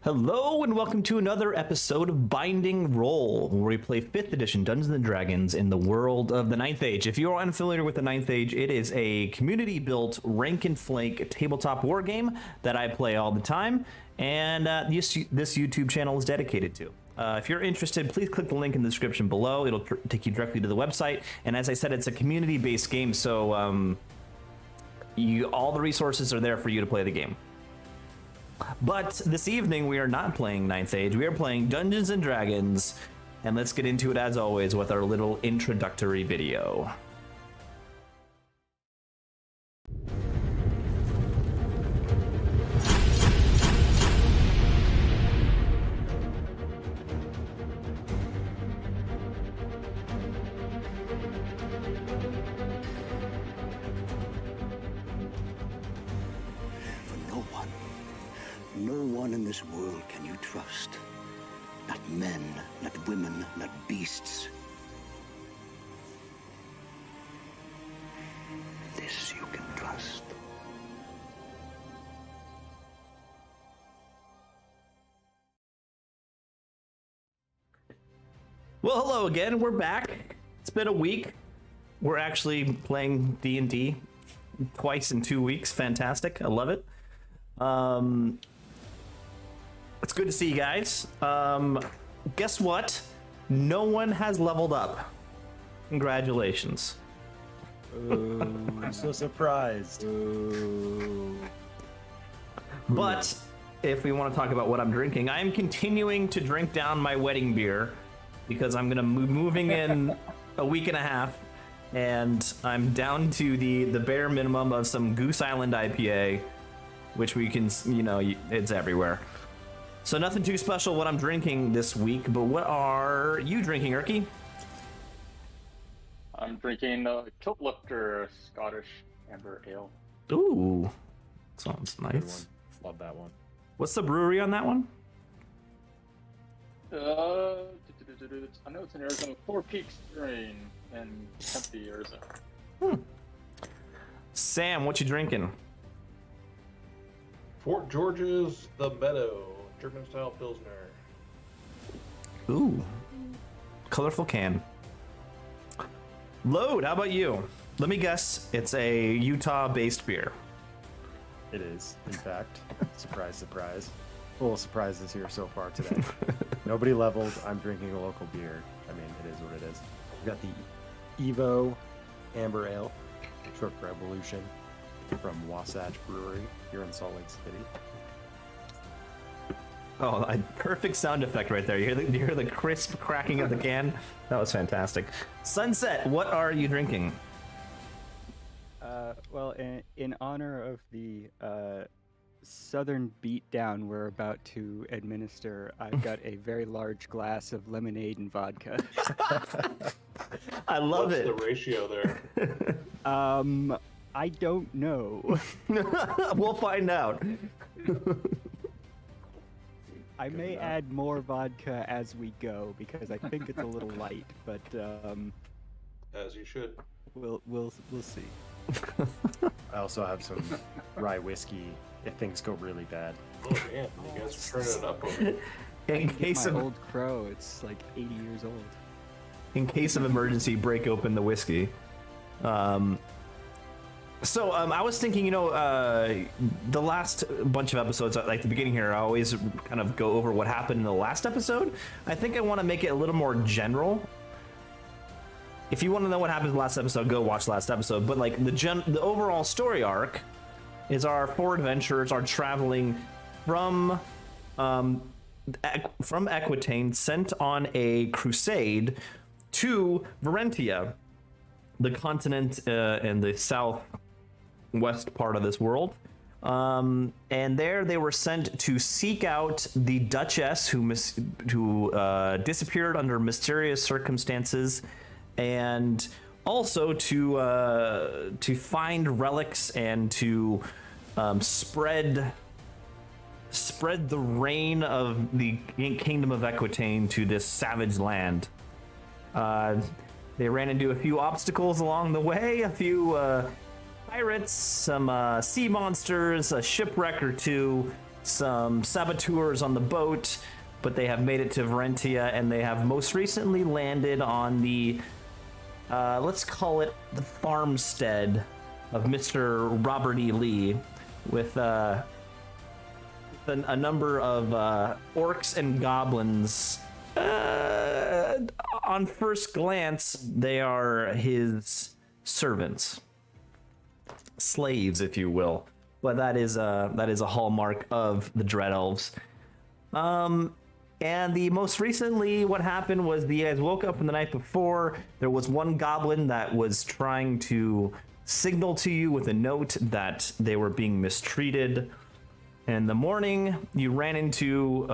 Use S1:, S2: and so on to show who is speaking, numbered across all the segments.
S1: Hello and welcome to another episode of Binding Roll, where we play 5th edition Dungeons & Dragons in the world of the 9th Age. If you're unfamiliar with the 9th Age, it is a community-built rank and flank tabletop war game that I play all the time, and this YouTube channel is dedicated to. If you're interested, please click the link in the description below. It'll take you directly to the website, and as I said, it's a community-based game, so all the resources are there for you to play the game. But this evening we are not playing 9th Age, we are playing Dungeons & Dragons, and let's get into it as always with our little introductory video.
S2: No one in this world can you trust. Not men, not women, not beasts. This you can trust.
S1: Well, hello again, we're back. It's been a week. We're actually playing D&D twice in 2 weeks. Fantastic, I love it. It's good to see you guys. Guess what? No one has leveled up. Congratulations.
S3: Ooh, I'm so surprised. Ooh.
S1: But if we want to talk about what I'm drinking, I'm continuing to drink down my wedding beer because I'm gonna moving in a week and a half, and I'm down to the bare minimum of some Goose Island IPA, which we can, it's everywhere. So nothing too special what I'm drinking this week, but what are you drinking, Erky?
S4: I'm drinking Kiltlifter Scottish Amber Ale.
S1: Ooh, sounds nice.
S3: Love that one.
S1: What's the brewery on that one?
S4: I know it's in Arizona. Four Peaks Brewing in Tempe, Arizona.
S1: Sam, what you drinking?
S5: Fort George's The Meadow, German-style Pilsner.
S1: Ooh, colorful can. Load, how about you? Let me guess, it's a Utah-based beer.
S3: It is, in fact. Surprise, surprise. Full of surprises here so far today. Nobody leveled. I'm drinking a local beer. I mean, it is what it is. We've got the Evo Amber Ale, short for Evolution, from Wasatch Brewery here in Salt Lake City.
S1: Oh, a perfect sound effect right there. You hear the crisp cracking of the can? That was fantastic. Sunset, what are you drinking?
S6: Well, in honor of the southern beatdown we're about to administer, I've got a very large glass of lemonade and vodka.
S1: I love
S5: What's
S1: it.
S5: the ratio there?
S6: I don't know.
S1: We'll find out.
S6: I may add more vodka as we go because I think it's a little light, but
S5: As you should.
S6: we'll see.
S3: I also have some rye whiskey if things go really bad.
S5: Oh man, you guys are turning it up over
S1: In case
S6: My
S1: of
S6: old crow, it's like 80 years old.
S1: in case of emergency, break open the whiskey. So I was thinking, the last bunch of episodes, like the beginning here, I always kind of go over what happened in the last episode. I think I want to make it a little more general. If you want to know what happened in the last episode, go watch the last episode. But like the overall story arc is our four adventurers are traveling from Equitaine, sent on a crusade to Varentia, the continent in the southwest part of this world. And there they were sent to seek out the Duchess who disappeared under mysterious circumstances, and also to find relics and to spread the reign of the kingdom of Equitaine to this savage land. They ran into a few obstacles along the way, a few pirates, some sea monsters, a shipwreck or two, some saboteurs on the boat, but they have made it to Varentia, and they have most recently landed on the, let's call it the farmstead of Mr. Robert E. Lee, with a number of orcs and goblins. On first glance, they are his servants, slaves, if you will. But that is a hallmark of the Dread Elves. And the most recently, what happened was you guys woke up from the night before. There was one goblin that was trying to signal to you with a note that they were being mistreated. In the morning, you ran into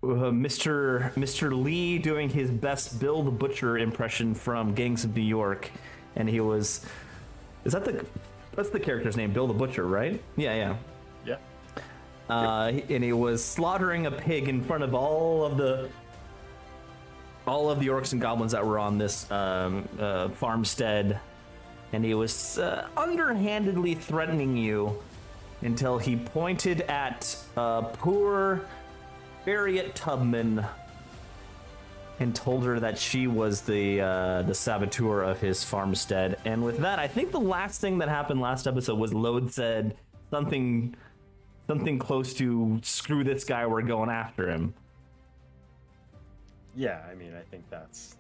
S1: Mr. Lee doing his best Bill the Butcher impression from Gangs of New York, and he was, that's the character's name, Bill the Butcher, right? Yeah. And he was slaughtering a pig in front of all of the orcs and goblins that were on this farmstead, and he was underhandedly threatening you until he pointed at poor Harriet Tubman and told her that she was the saboteur of his farmstead. And with that, I think the last thing that happened last episode was Lode said something close to "screw this guy, we're going after him."
S3: Yeah, I mean, I think that's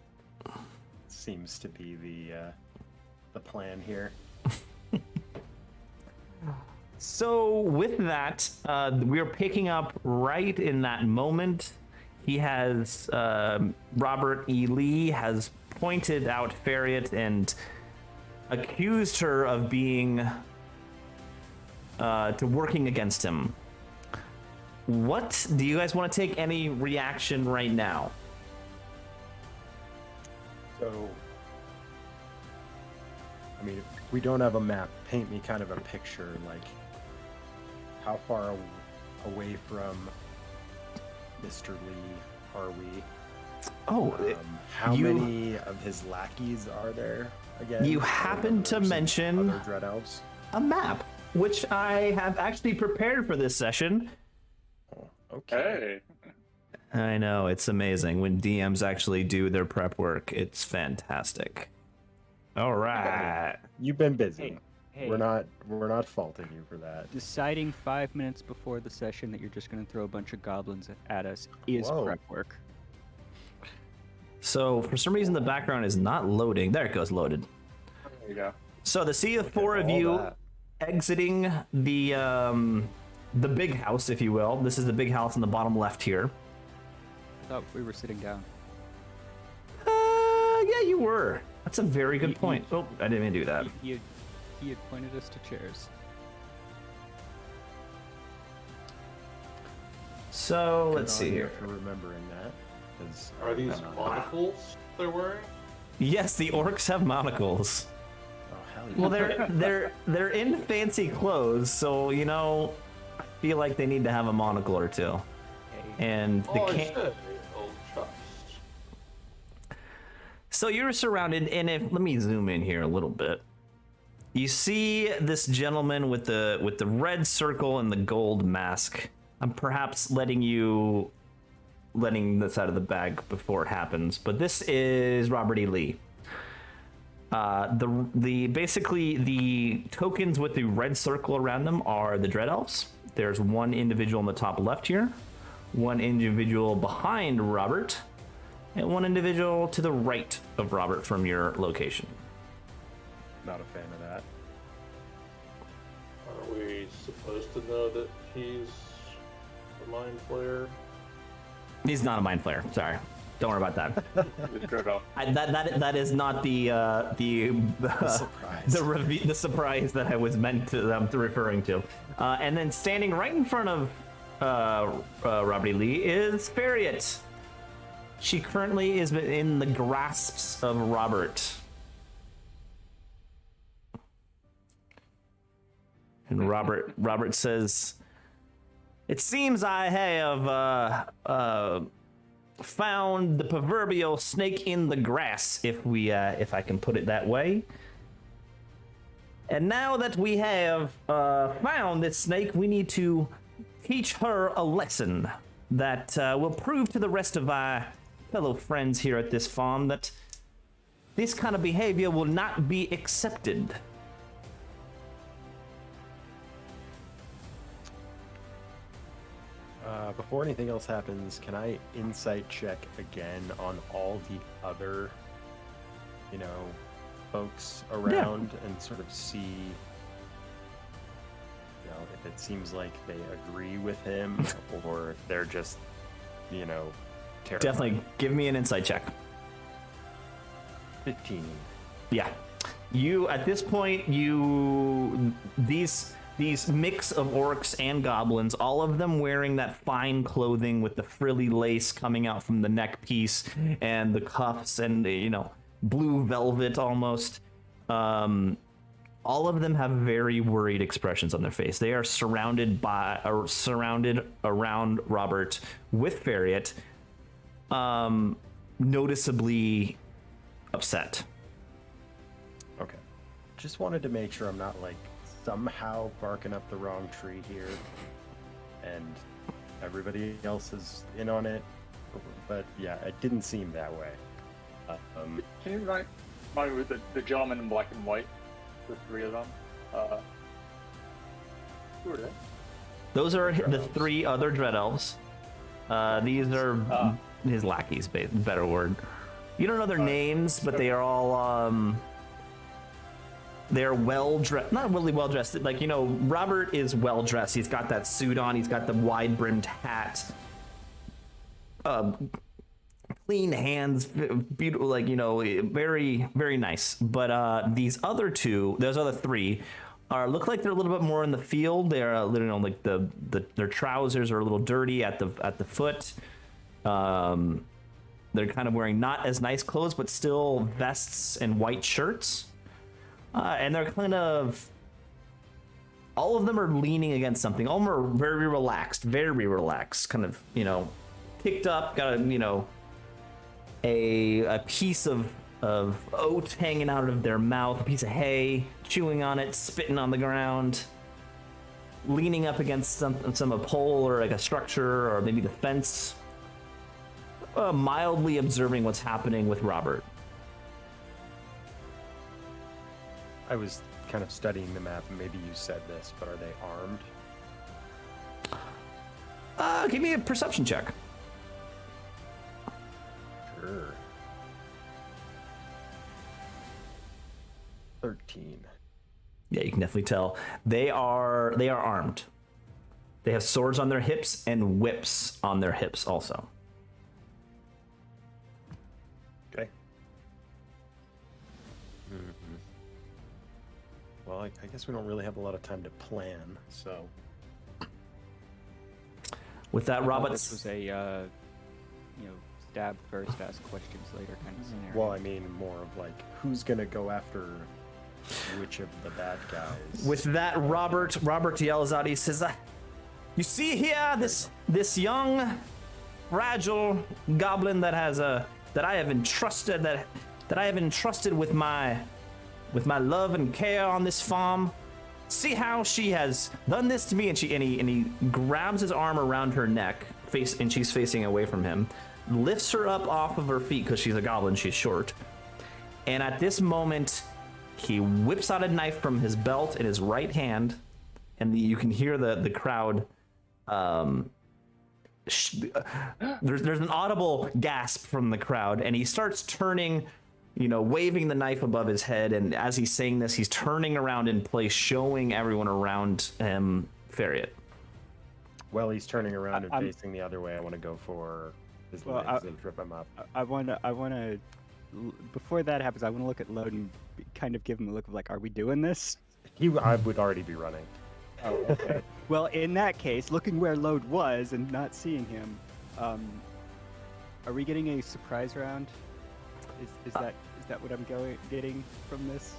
S3: seems to be the plan here.
S1: So with that, we're picking up right in that moment. He has, Robert E. Lee has pointed out Farriot and accused her of being, working against him. What, do you guys want to take any reaction right now?
S3: So, I mean, if we don't have a map, paint me kind of a picture, like, how far away from Mr. Lee are we?
S1: Oh,
S3: how many of his lackeys are there again?
S1: You happen to mention
S3: other Dread Elves?
S1: a map, which I have actually prepared for this session.
S3: Oh, okay.
S4: Hey.
S1: I know, it's amazing when DMs actually do their prep work. It's fantastic. All right.
S3: You've been busy.
S6: Hey.
S3: We're not faulting you for that.
S6: Deciding 5 minutes before the session that you're just going to throw a bunch of goblins at us is
S3: Whoa.
S6: prep work.
S1: So for some reason the background is not loading. There it goes, loaded.
S4: There you go.
S1: So to see the four of
S3: all
S1: you
S3: that.
S1: exiting the big house, if you will. This is the big house in the bottom left here.
S6: I thought we were sitting down.
S1: Yeah, you were. That's a very good
S6: You-
S1: point. Oh, I didn't even do that.
S6: He had pointed us to chairs.
S1: So let's
S3: Good
S1: see
S3: on you
S1: here.
S3: for remembering that. 'Cause
S5: Are these
S3: I'm not-
S5: monocles they're wearing?
S1: Yes, the orcs have monocles.
S3: Oh hell yeah.
S1: Well, they're in fancy clothes, so you know, I feel like they need to have a monocle or two. And the
S5: Oh, I
S1: king.
S5: said old trust.
S1: So you're surrounded, and let me zoom in here a little bit. You see this gentleman with the red circle and the gold mask. I'm perhaps letting this out of the bag before it happens, but this is Robert E. Lee. Basically the tokens with the red circle around them are the Dread Elves. There's one individual in the top left here, one individual behind Robert, and one individual to the right of Robert from your location.
S3: Not a fan of that.
S5: Are we supposed to know that he's a mind flayer?
S1: He's not a mind flayer. Sorry, don't worry about that.
S4: It's good off.
S1: That is not the
S3: Surprise.
S1: the surprise that I was meant to referring to. And then standing right in front of Robert E. Lee is Farriot. She currently is in the grasps of Robert. And Robert says, "It seems I have found the proverbial snake in the grass, if I can put it that way. And now that we have found this snake, we need to teach her a lesson that will prove to the rest of our fellow friends here at this farm that this kind of behavior will not be accepted.
S3: Before anything else happens, can I insight check again on all the other, folks around and sort of see, if it seems like they agree with him or if they're just, terrified.
S1: Definitely give me an insight check.
S3: 15.
S1: Yeah. You, at this point, these mix of orcs and goblins, all of them wearing that fine clothing with the frilly lace coming out from the neck piece and the cuffs and, blue velvet almost. All of them have very worried expressions on their face. They are surrounded around Robert with Farriot, noticeably upset.
S3: Okay. Just wanted to make sure I'm not somehow barking up the wrong tree here and everybody else is in on it, but yeah, it didn't seem that way.
S4: Can you remind me with the gentleman in black and white, the three of them? Who are they?
S1: Those are the three other Dread Elves. These are his lackeys, better word. You don't know their names, but they are all they're well dressed, not really well dressed. Robert is well dressed. He's got that suit on. He's got the wide brimmed hat. Clean hands, beautiful, very, very nice. But these other two, those other three, look like they're a little bit more in the field. They're their trousers are a little dirty at the foot. They're kind of wearing not as nice clothes, but still vests and white shirts. And they're kind of, all of them are leaning against something. All of them are very relaxed, kind of, kicked up, got a piece of oat hanging out of their mouth, a piece of hay, chewing on it, spitting on the ground, leaning up against a pole or a structure or maybe the fence, mildly observing what's happening with Robert.
S3: I was kind of studying the map, and maybe you said this, but are they armed?
S1: Give me a perception check.
S3: Sure. 13.
S1: Yeah, you can definitely tell. They are armed. They have swords on their hips and whips on their hips also.
S3: Okay. Well, I guess we don't really have a lot of time to plan, so.
S1: With that, Robert.
S6: This was a, stab first, ask questions later kind of scenario.
S3: Well, I mean, more of who's gonna go after which of the bad guys.
S1: With that, Robert yells out. He says, "You see here this young, fragile goblin that I have entrusted with my love and care on this farm. See how she has done this to me." And he grabs his arm around her neck, and she's facing away from him, lifts her up off of her feet because she's a goblin, she's short. And at this moment, he whips out a knife from his belt in his right hand, and you can hear the crowd. There's an audible gasp from the crowd, and he starts turning, waving the knife above his head. And as he's saying this, he's turning around in place, showing everyone around him Farriot.
S3: Well, he's turning around and facing the other way. I want to go for his legs and trip him up.
S6: I want to. Before that happens, I want to look at Lode and kind of give him a look of are we doing this?
S3: I would already be running.
S6: Oh, okay. Well, in that case, looking where Lode was and not seeing him, are we getting a surprise round? Is that what I'm getting from this?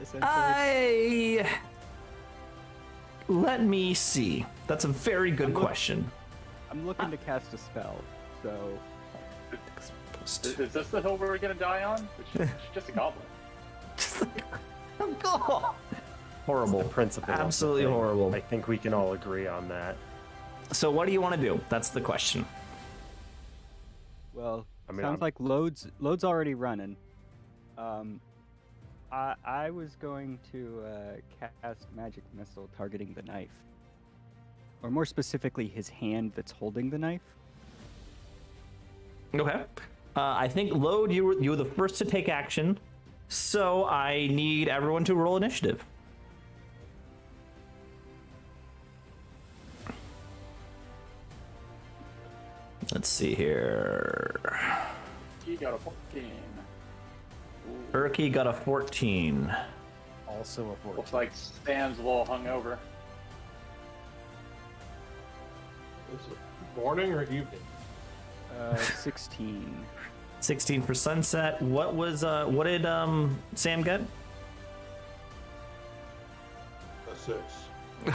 S6: Essentially.
S1: Let me see. That's a very good question.
S6: I'm looking to cast a spell, so.
S4: Is this the hill we're gonna die on? It's just a goblin.
S1: Horrible.
S3: The principle.
S1: Absolutely horrible.
S3: I think we can all agree on that.
S1: So what do you want to do? That's the question.
S6: Well,
S3: I mean,
S6: sounds
S3: I'm-
S6: like load's already running. I was going to cast magic missile targeting the knife, or more specifically, his hand that's holding the knife.
S1: Okay. I think Load, you were the first to take action, so I need everyone to roll initiative. Let's see here.
S4: He got a 14.
S1: Urki got a 14.
S3: Also a 14.
S4: Looks like Sam's a little hungover.
S5: Is it morning or evening?
S6: 16.
S1: 16 for Sunset. What did Sam get?
S5: A 6.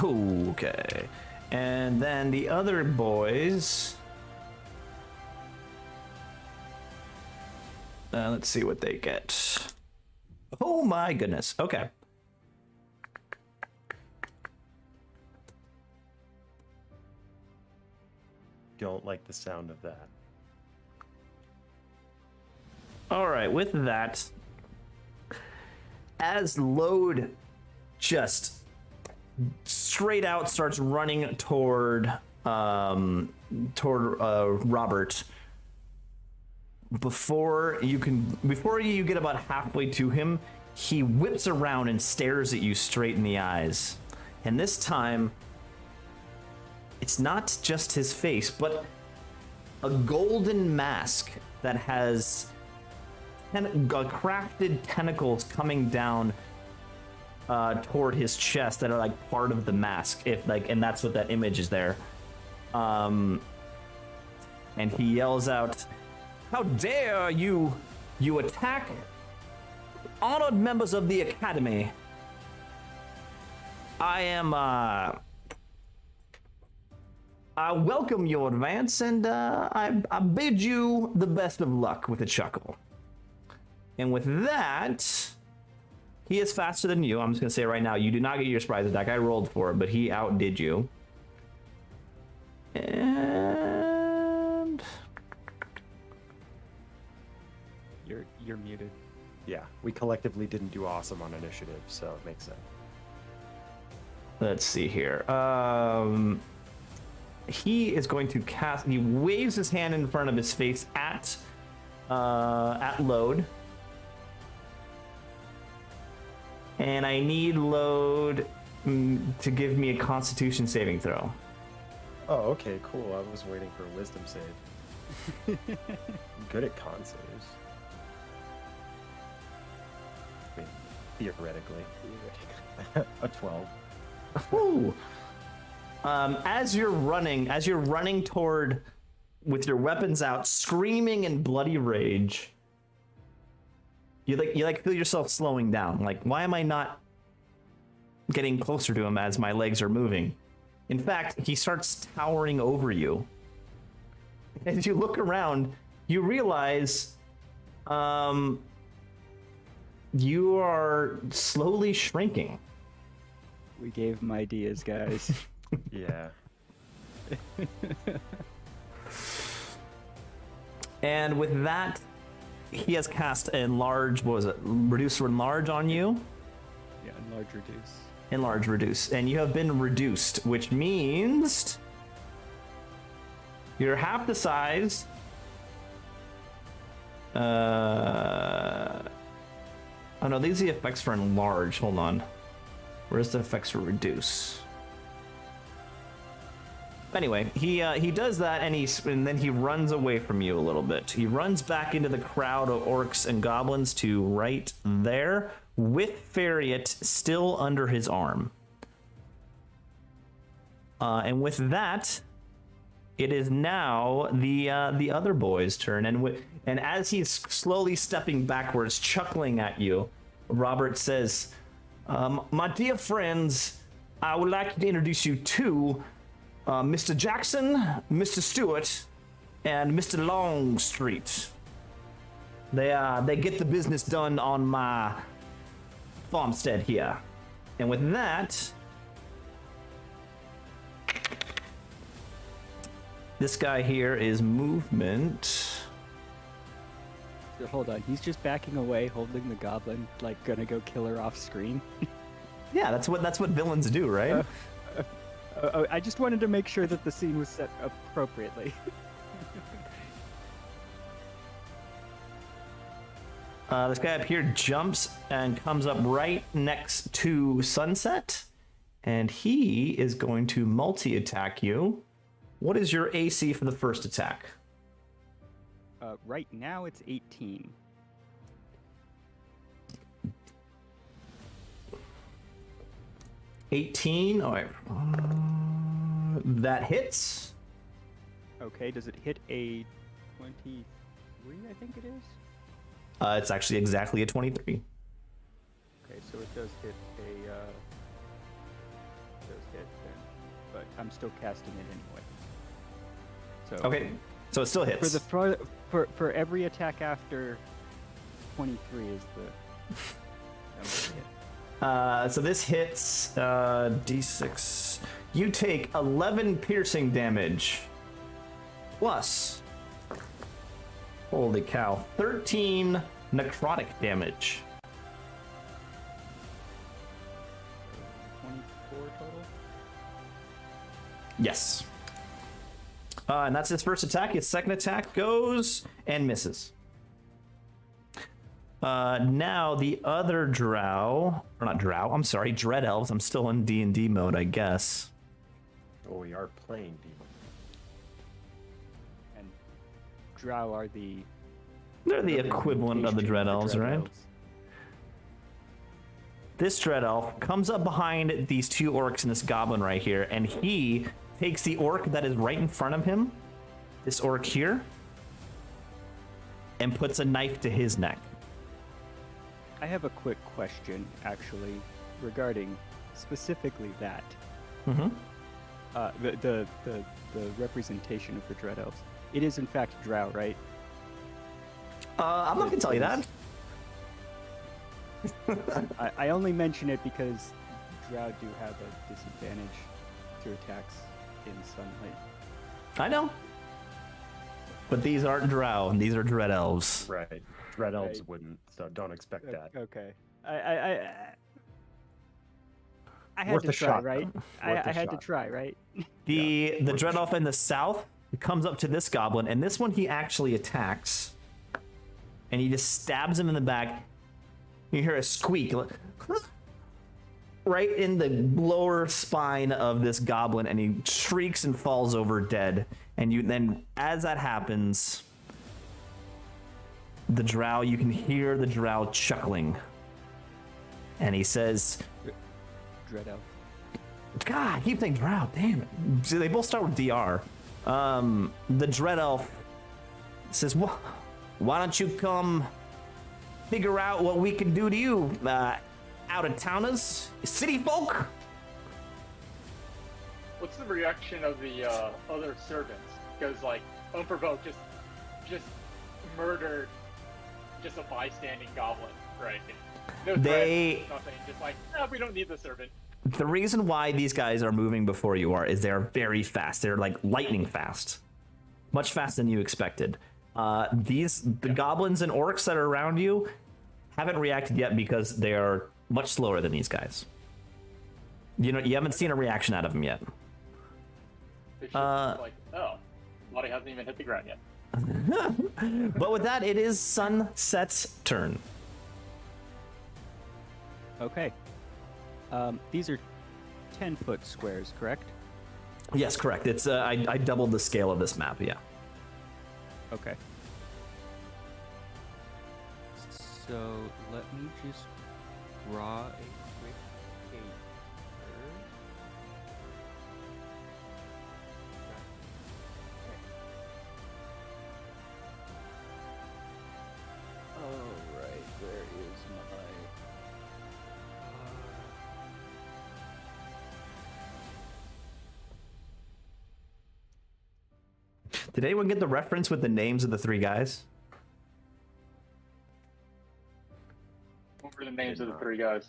S1: Okay. And then the other boys. Let's see what they get. Oh my goodness. Okay.
S3: Don't like the sound of that.
S1: All right, with that, as Load just straight out starts running toward Robert, before you get about halfway to him, he whips around and stares at you straight in the eyes. And this time, it's not just his face, but a golden mask that has crafted tentacles coming down toward his chest that are like part of the mask, and that's what that image is there. And he yells out, "How dare you attack honored members of the Academy! I welcome your advance, and I bid you the best of luck," with a chuckle. And with that, he is faster than you. I'm just gonna say right now, you do not get your surprise attack. I rolled for it, but he outdid you. And
S6: You're muted.
S3: Yeah, we collectively didn't do awesome on initiative, so it makes sense.
S1: let's see here. He is going to cast. He waves his hand in front of his face at Load. And I need Load to give me a Constitution saving throw.
S3: Oh, okay, cool. I was waiting for a wisdom save. I'm good at con saves. I mean, theoretically. A 12.
S1: Woo! As you're running toward, with your weapons out, screaming in bloody rage, you feel yourself slowing down. Like, why am I not getting closer to him as my legs are moving? In fact, he starts towering over you. As you look around, you realize you are slowly shrinking.
S6: We gave him ideas, guys.
S3: Yeah.
S1: And with that, he has cast enlarge. What was it? Reduce or enlarge on you?
S6: Yeah, enlarge, reduce.
S1: Enlarge, reduce. And you have been reduced, which means you're half the size. Oh no, these are the effects for enlarge. Hold on. Where's the effects for reduce? Anyway, he does that, and then he runs away from you a little bit. He runs back into the crowd of orcs and goblins to right there, with Fariat still under his arm. And with that, it is now the other boy's turn, and as he's slowly stepping backwards, chuckling at you, Robert says, "My dear friends, I would like to introduce you to Mr. Jackson, Mr. Stewart, and Mr. Longstreet. They get the business done on my farmstead here." And with that, This guy here is movement.
S6: So hold on, he's just backing away, holding the goblin, like gonna go kill her off screen.
S1: Yeah, that's what villains do, right?
S6: I just wanted to make sure that the scene was set appropriately.
S1: This guy up here jumps and comes up right next to Sunset, and he is going to multi-attack you. What is your AC for the first attack?
S6: Right now it's 18.
S1: $18. All right. That hits.
S6: Okay, does it hit a 23, I think it is?
S1: It's actually exactly a 23.
S6: Okay, so it does hit then, but I'm still casting it anyway. So
S1: Okay, so it still hits.
S6: for every attack after 23 is the number to hit.
S1: So this hits D6. You take 11 piercing damage. Plus, holy cow, 13 necrotic damage.
S6: 24 total.
S1: Yes. And that's his first attack. His second attack goes and misses. Now the other drow, or not drow, I'm sorry, dread elves. I'm still in D&D mode, I guess.
S3: Oh, we are playing D.
S6: And drow are the
S1: They're the equivalent of the dread elves, right?
S6: elves.
S1: This dread elf comes up behind these two orcs and this goblin right here, and he takes the orc that is right in front of him, this orc here, and puts a knife to his neck.
S6: I have a quick question, actually, regarding specifically that.
S1: Mm-hmm.
S6: The representation of the Dread Elves. It is in fact drow, right?
S1: I'm not gonna tell you that.
S6: I only mention it because drow do have a disadvantage to attacks in sunlight.
S1: I know. But these aren't drow, and these are dread elves.
S3: Right. Red elves
S6: Right.
S3: wouldn't, so don't expect that.
S6: Okay. I had
S3: Worth
S6: to
S3: a
S6: try,
S3: shot,
S6: right?
S3: though.
S6: I
S3: Worth a
S6: had to
S3: shot.
S6: try, right?
S1: The dread elf in the south comes up to this goblin, and this one he actually attacks, and he just stabs him in the back. You hear a squeak, like, right in the lower spine of this goblin, and he shrieks and falls over dead. And you then, as that happens, the drow, you can hear the drow chuckling, and he says,
S6: Dread Elf.
S1: God, I keep saying drow, damn it. See, they both start with DR. The dread elf says, well, why don't you come figure out what we can do to you, out-of-towners, city folk?
S4: What's the reaction of the other servants? Because like unprovoked, just murdered just a bystanding goblin, right? No
S1: They-
S4: threat, nothing. Just like, no, we don't need the servant.
S1: The reason why these guys are moving before you is they're very fast. They're like lightning fast. Much faster than you expected. The goblins and orcs that are around you haven't reacted yet because they are much slower than these guys. You know, you haven't seen a reaction out of them yet.
S4: They should like, oh, body hasn't even hit the ground yet.
S1: But with that, it is Sunset's turn.
S6: Okay. These are 10-foot squares, correct?
S1: Yes, correct. It's I doubled the scale of this map. Yeah.
S6: Okay. So let me just draw a quick paper. All right, where is my?
S1: Did anyone get the reference with the names of the three guys?
S4: What were the names of the three guys?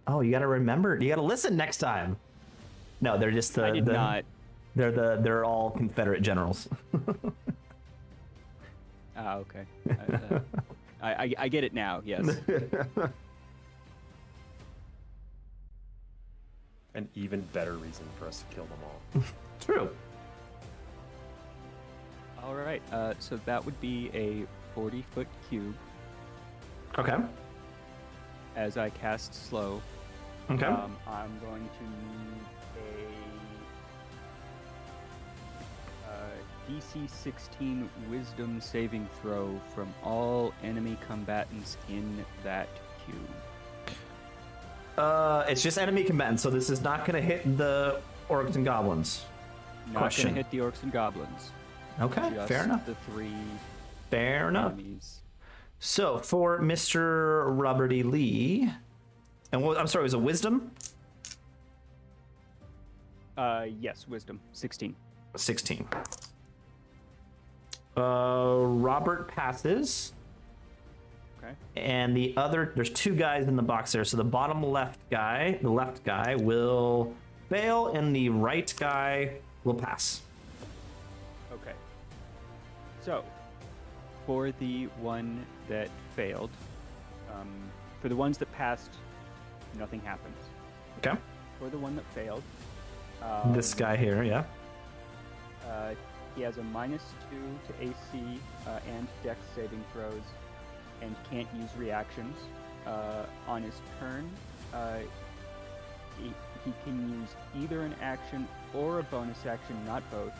S1: Oh, you got to remember. You got to listen next time. No, they're just the.
S6: I did not.
S1: They're all Confederate generals.
S6: Ah, okay. I get it now. Yes.
S3: An even better reason for us to kill them all.
S1: True.
S6: All right. So that would be a 40-foot cube
S1: Okay.
S6: as I cast slow.
S1: Okay.
S6: I'm going to need a DC 16 Wisdom saving throw from all enemy combatants in that cube.
S1: It's just enemy combatants, so this is not going to hit the orcs and goblins.
S6: Not
S1: Question.
S6: going to hit the orcs and goblins.
S1: Okay,
S6: Just
S1: fair enough.
S6: the 3
S1: Fair enough.
S6: enemies.
S1: So for Mr. Robert E. Lee, and I'm sorry, was it Wisdom?
S6: Yes, Wisdom 16.
S1: 16. Robert passes.
S6: Okay.
S1: And the other, there's 2 guys in the box there. So the bottom left guy, will fail, and the right guy will pass.
S6: Okay. So, for the one that failed, for the ones that passed, nothing happens.
S1: Okay.
S6: For the one that failed,
S1: This guy here, yeah.
S6: he has a -2 to AC and Dex saving throws, and can't use reactions. On his turn, he can use either an action or a bonus action, not both.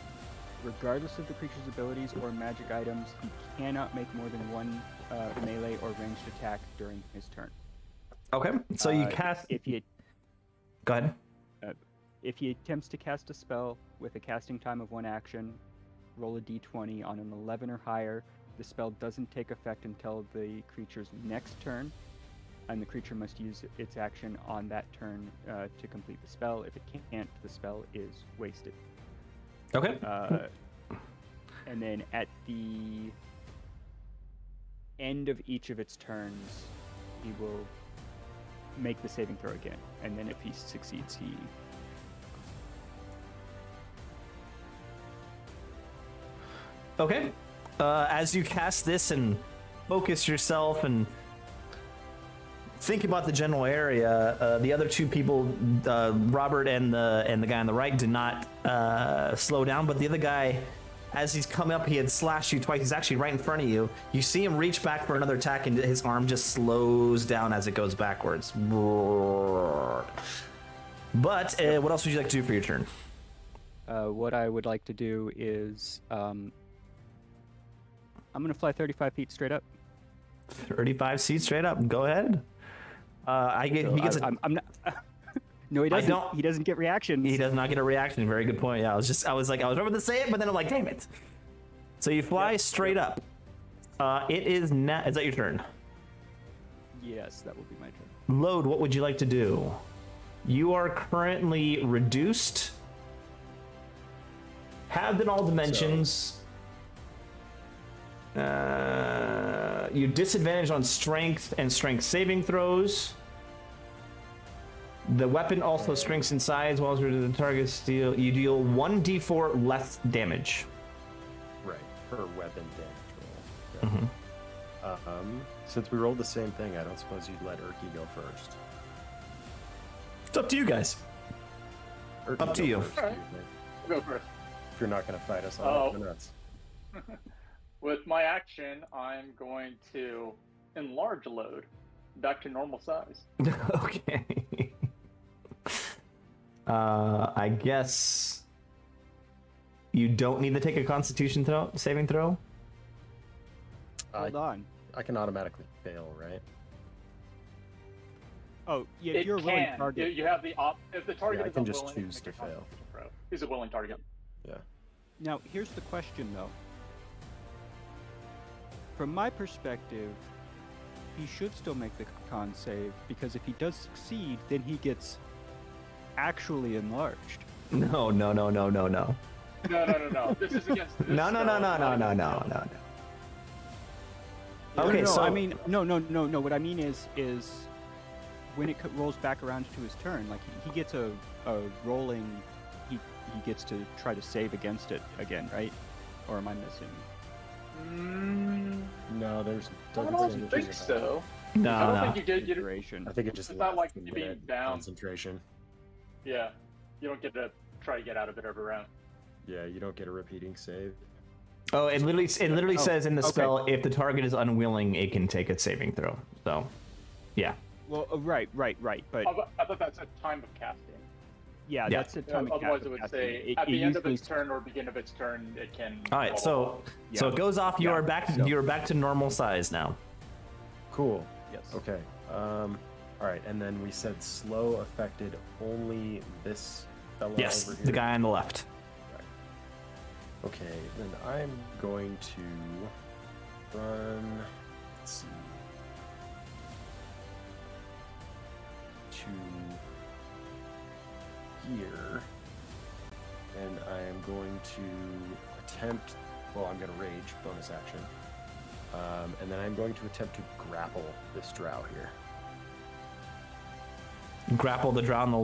S6: Regardless of the creature's abilities or magic items, he cannot make more than one melee or ranged attack during his turn.
S1: Okay. So you cast.
S6: If he
S1: Go ahead.
S6: If he attempts to cast a spell with a casting time of 1 action, roll a d20 on an 11 or higher. The spell doesn't take effect until the creature's next turn, and the creature must use its action on that turn to complete the spell. If it can't, the spell is wasted.
S1: Okay.
S6: And then at the end of each of its turns, he will make the saving throw again, and then if he succeeds, he...
S1: Okay. As you cast this and focus yourself and think about the general area, the other 2 people, Robert and the guy on the right, did not slow down, but the other guy, as he's come up, he had slashed you twice. He's actually right in front of you. You see him reach back for another attack, and his arm just slows down as it goes backwards. But what else would you like to do for your turn?
S6: What I would like to do is... I'm going to fly 35 feet straight up.
S1: 35 feet straight up. Go ahead. He gets a...
S6: I'm not... No, he doesn't. He doesn't get reactions.
S1: He does not get a reaction. Very good point. Yeah, I was ready to say it, but then I'm like, damn it. So you fly straight up. It is now. Is that your turn?
S6: Yes, that will be my turn.
S1: Load. What would you like to do? You are currently reduced. Halved in all dimensions. You disadvantage on strength and strength saving throws. The weapon also shrinks in size while the target steal. You deal 1d4 less damage.
S3: Right, per weapon damage roll. Since we rolled the same thing, I don't suppose you'd let Urki go first.
S1: It's up to you guys.
S3: Urki,
S1: Up to
S3: go
S1: you.
S3: first,
S4: Alright.
S3: excuse me.
S4: Go first.
S3: If you're not going to fight us on
S4: Oh.
S3: the nuts.
S4: With my action, I'm going to enlarge load back to normal size.
S1: Okay. I guess you don't need to take a Constitution saving throw.
S6: Hold on.
S3: I can automatically fail, right?
S6: Oh, yeah,
S4: It
S6: you're a willing
S4: can.
S6: target.
S4: You have the if the target
S3: Yeah, I
S4: is
S3: can
S4: a
S3: just
S4: willing,
S3: choose
S4: make
S3: to
S4: a
S3: fail.
S4: Constitution throw. He's a willing target.
S3: Yeah.
S6: Now, here's the question, though. From my perspective, he should still make the con save, because if he does succeed, then he gets actually enlarged.
S1: No.
S4: No. This is against this
S1: No.
S6: No,
S1: Okay,
S6: no,
S1: so
S6: I mean, no. What I mean is when it rolls back around to his turn, like he gets a rolling. He gets to try to save against it again, right? Or am I missing?
S3: No, there's
S4: I
S3: doesn't
S4: don't
S3: say
S4: think
S3: anything about it.
S4: so.
S1: No,
S4: I don't
S1: no.
S4: think you get.
S6: Duration.
S3: I think it just
S4: It's not like
S3: lasts a
S4: being
S3: minute
S4: down.
S3: concentration.
S4: Yeah, you don't get to try to get out of it every round.
S3: Yeah, you don't get a repeating save.
S1: Oh, it literally
S6: Oh,
S1: says in the
S6: okay.
S1: spell, if the target is unwilling, it can take a saving throw. So, yeah.
S6: Well, right. But
S4: I thought that's a time of casting.
S6: yeah,
S1: Yeah.
S6: that's the time of
S4: Otherwise,
S6: cast-
S4: it would
S6: casting.
S4: say at the end of
S6: usually-
S4: its turn or beginning of its turn, it can.
S1: All right, so
S6: Yeah.
S1: it goes off. You
S6: Yeah,
S1: are back.
S6: so-
S1: You are back to normal size now.
S3: Cool.
S6: Yes.
S3: Okay. All right, and then we said slow affected only this fellow
S1: Yes,
S3: over here.
S1: the guy on the left.
S3: Okay, then I'm going to run. Let's see. To here, and I am going to attempt. Well, I'm going to rage bonus action, and then I'm going to attempt to grapple this drow here.
S1: Grapple the drow on the.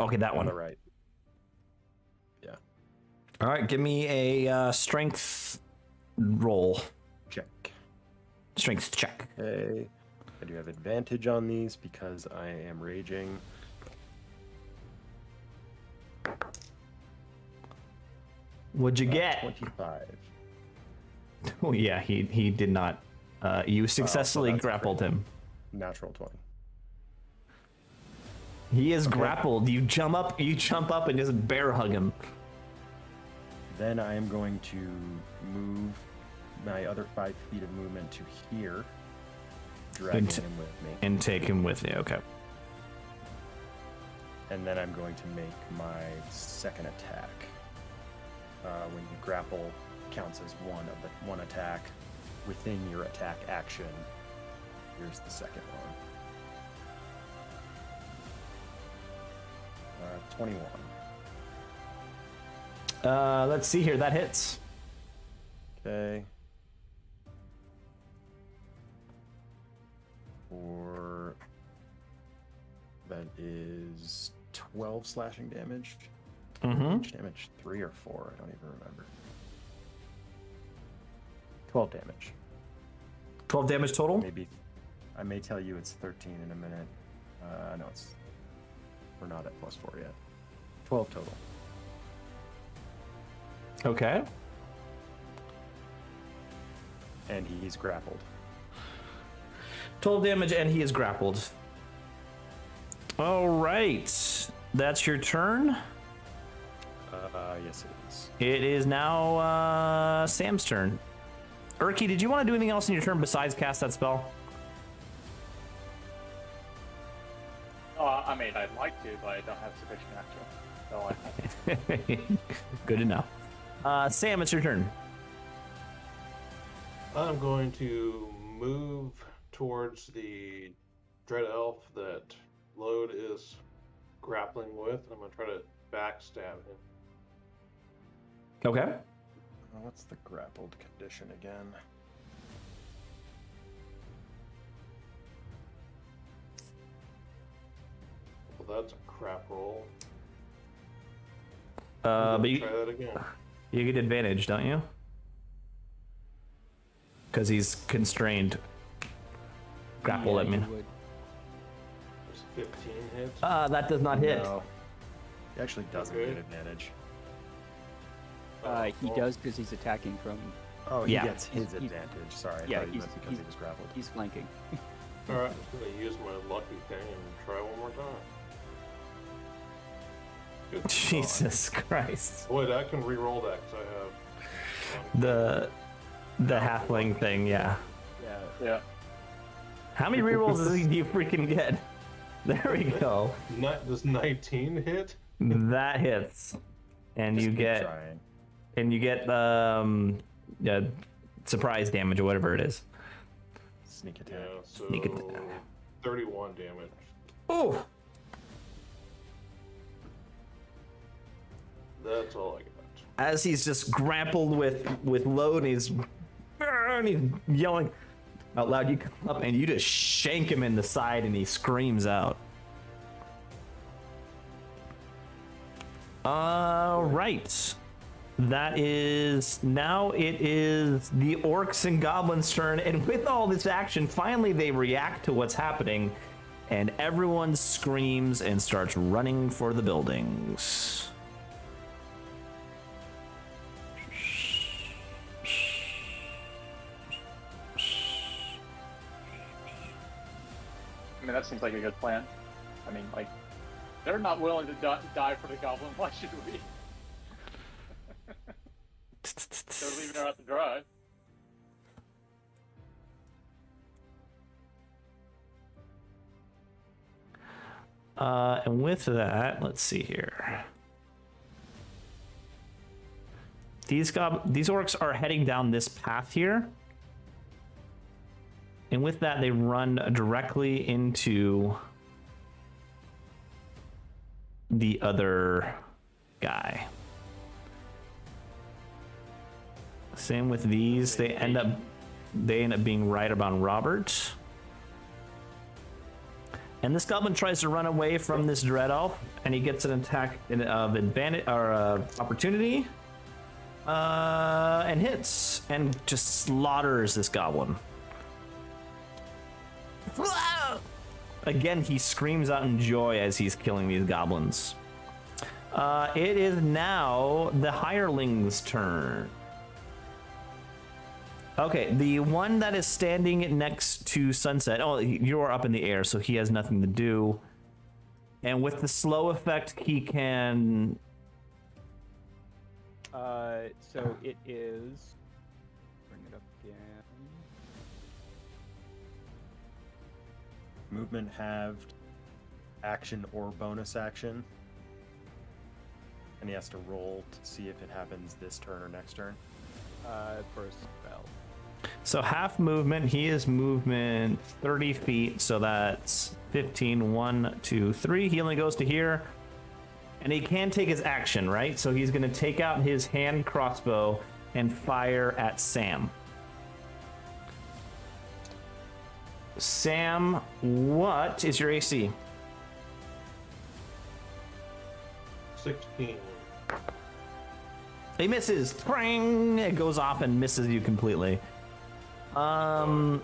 S1: Okay, that
S3: On
S1: one.
S3: the right. Yeah.
S1: All right, give me a strength roll.
S3: Check.
S1: Strength check.
S3: Okay. I do have advantage on these because I am raging.
S1: What'd you get?
S3: 25.
S1: Oh yeah, he did not. You successfully
S3: that's
S1: grappled him.
S3: Natural 20.
S1: He is grappled. You jump up and just bear hug him.
S3: Then I am going to move my other 5 feet of movement to here, dragging
S1: Int-
S3: him with me.
S1: And take him with you. Okay.
S3: And then I'm going to make my second attack. When you grapple, counts as one attack within your attack action. Here's the second one. 21.
S1: Let's see here. That hits.
S3: Okay. For that is 12 slashing damage.
S1: Mm-hmm.
S3: Which damage? 3 or 4? I don't even remember. 12 damage.
S1: 12 damage total.
S3: Maybe I may tell you it's 13 in a minute. No, we're not at +4 yet. 12 total.
S1: Okay.
S3: And he's grappled.
S1: 12 damage, and he is grappled. All right. That's your turn.
S3: Yes, it is.
S1: It is now Sam's turn. Urki, did you want to do anything else in your turn besides cast that spell?
S4: I mean, I'd like to, but I don't have sufficient action. So
S1: Good to know. Sam, it's your turn.
S5: I'm going to move towards the dread elf that Lode is grappling with. I'm going to try to backstab him.
S1: Okay.
S3: What's the grappled condition again?
S5: Well, that's a crap roll.
S1: But
S5: Try
S1: you
S5: that again.
S1: get advantage, don't you? Because he's constrained. Grapple,
S6: Yeah,
S1: I mean.
S6: you would.
S5: There's 15 hits.
S1: That does not hit.
S3: No. He actually doesn't
S5: Okay.
S3: get advantage.
S6: He does because he's attacking from.
S3: Oh, he
S1: Yeah.
S3: gets his
S6: He's-
S3: advantage. Sorry, I
S6: Yeah,
S3: thought he
S6: he's
S3: meant because he was grappled.
S6: he's flanking.
S5: Alright, I'm just going to use my lucky thing and try one more time. Good God.
S1: Jesus Christ.
S5: Boy, I can re-roll that because I have...
S1: The halfling thing, yeah.
S6: Yeah.
S4: yeah.
S1: How many rerolls do you freaking get? There we go.
S5: Does 19 hit?
S1: That hits. And
S3: Just
S1: you
S3: keep
S1: get
S3: trying.
S1: surprise damage or whatever it is.
S3: Sneak attack.
S5: Yeah, so
S1: Sneak attack.
S5: 31 damage.
S1: Oh,
S5: That's all I got.
S1: as he's just grappled with Load, and he's yelling out loud. You come up and you just shank him in the side, and he screams out. Right. That is now it is the orcs and goblins' turn, and with all this action, finally they react to what's happening, and everyone screams and starts running for the buildings.
S4: I mean, that seems like a good plan. I mean, like, they're not willing to die for the goblin. Why should we? They're leaving her out to dry.
S1: And with that, let's see here. These orcs are heading down this path here. And with that, they run directly into the other guy. Same with these. They end up being right about Robert. And this goblin tries to run away from this dread elf, and he gets an attack of advantage or opportunity, and hits and just slaughters this goblin. Again, he screams out in joy as he's killing these goblins. It is now the hireling's turn. Okay, the one that is standing next to Sunset. Oh, you're up in the air, so he has nothing to do. And with the slow effect, he can.
S6: So it is. Bring it up again.
S3: Movement halved, action or bonus action. And he has to roll to see if it happens this turn or next turn.
S6: For a spell.
S1: So half movement, he is movement 30 feet, so that's 15, 1, 2, 3. He only goes to here. And he can take his action, right? So he's going to take out his hand crossbow and fire at Sam. Sam, what is your AC?
S5: 16.
S1: He misses. Pring! It goes off and misses you completely. The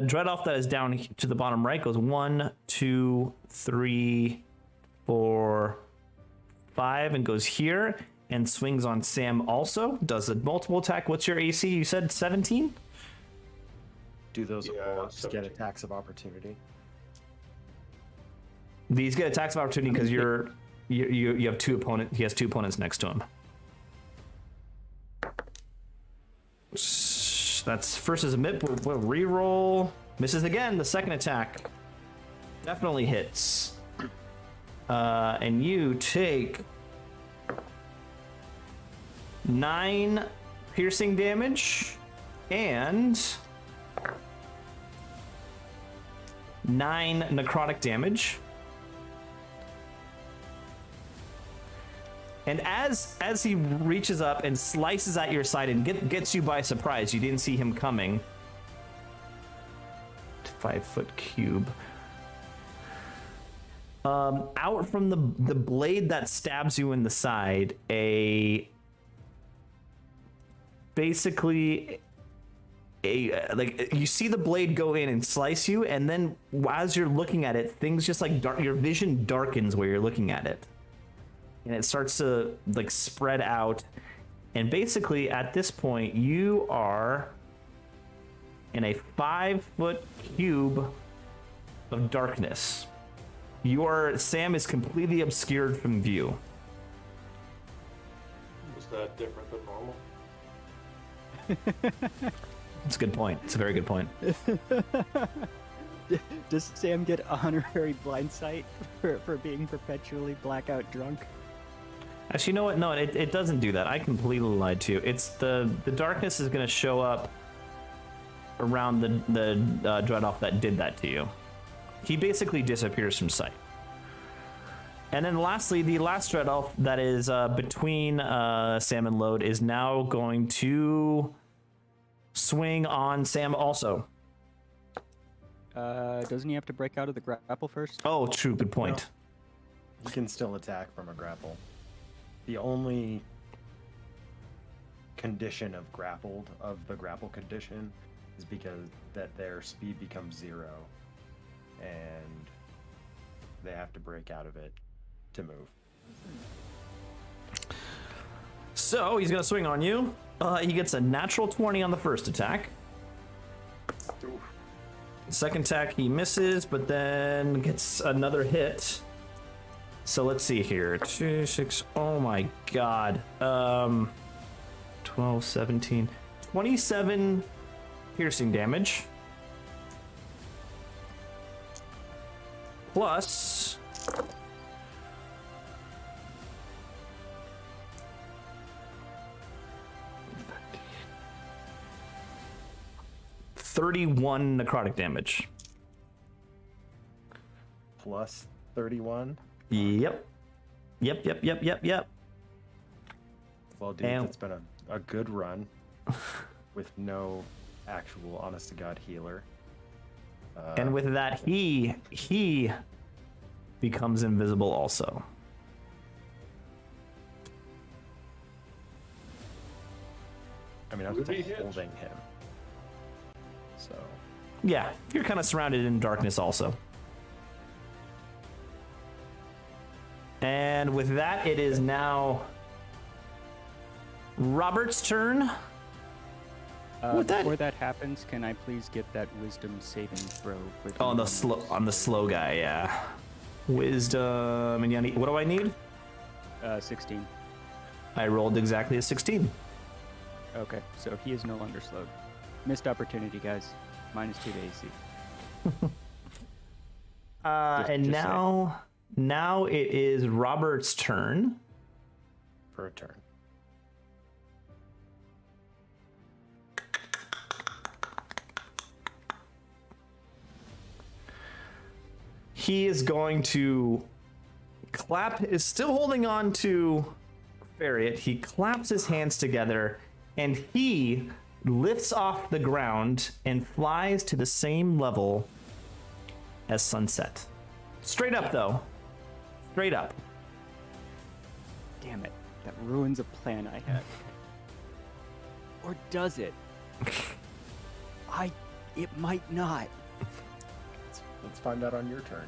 S1: dread elf that is down to the bottom right goes 1, 2, 3, 4, 5, and goes here and swings on Sam also. Does a multiple attack. What's your AC? You said 17?
S3: Do those
S5: Yeah,
S3: orcs get
S5: 17.
S3: attacks of opportunity?
S1: These get attacks of opportunity because you have two opponents. He has two opponents next to him. That's first is a mid. We'll re-roll. Misses again. The second attack definitely hits. And you take 9 piercing damage and 9 necrotic damage. And as he reaches up and slices at your side and gets you by surprise, you didn't see him coming. 5-foot cube. Out from the blade that stabs you in the side, basically like you see the blade go in and slice you, and then as you're looking at it, things just like your vision darkens where you're looking at it. And it starts to like spread out. And basically at this point, you are in a 5-foot cube of darkness. Sam is completely obscured from view.
S5: Is that different than normal?
S1: It's a good point. It's a very good point.
S6: Does Sam get honorary blind sight for being perpetually blackout drunk?
S1: Actually, you know what? No, it doesn't do that. I completely lied to you. It's the darkness is going to show up around the dread elf that did that to you. He basically disappears from sight. And then lastly, the last dread elf that is between Sam and Load is now going to swing on Sam also.
S6: Doesn't he have to break out of the grapple first?
S1: Oh, true. Good point.
S3: He can still attack from a grapple. The only condition of the grapple condition, is because that their speed becomes 0, and they have to break out of it to move.
S1: So he's gonna swing on you. He gets a natural 20 on the first attack. Second attack he misses, but then gets another hit. So let's see here. 2, 6, oh my god. 12, 17, 27 piercing damage. Plus 31 necrotic damage.
S3: Plus 31.
S1: Yep.
S3: Well, dude,
S1: And-
S3: it's been a good run with no actual honest-to-God healer.
S1: And with that, he becomes invisible also.
S3: I mean, I was
S5: Ruby hit.
S3: holding him. So,
S1: Yeah, you're kind of surrounded in darkness also. And with that, it is now Robert's turn. With that-
S6: Before that happens, can I please get that wisdom saving throw for the
S1: On the slow guy, yeah. Wisdom, and you need, what do I need?
S6: 16.
S1: I rolled exactly a 16.
S6: Okay, so he is no longer slowed. Missed opportunity, guys. -2 to AC.
S1: And
S6: just
S1: now it is Robert's turn.
S3: for a turn.
S1: He is going to is still holding on to Farriot. He claps his hands together and he lifts off the ground and flies to the same level as Sunset. Straight up though. Straight up.
S6: Damn it. That ruins a plan I had. Or does it? It might not.
S3: Let's find out on your turn.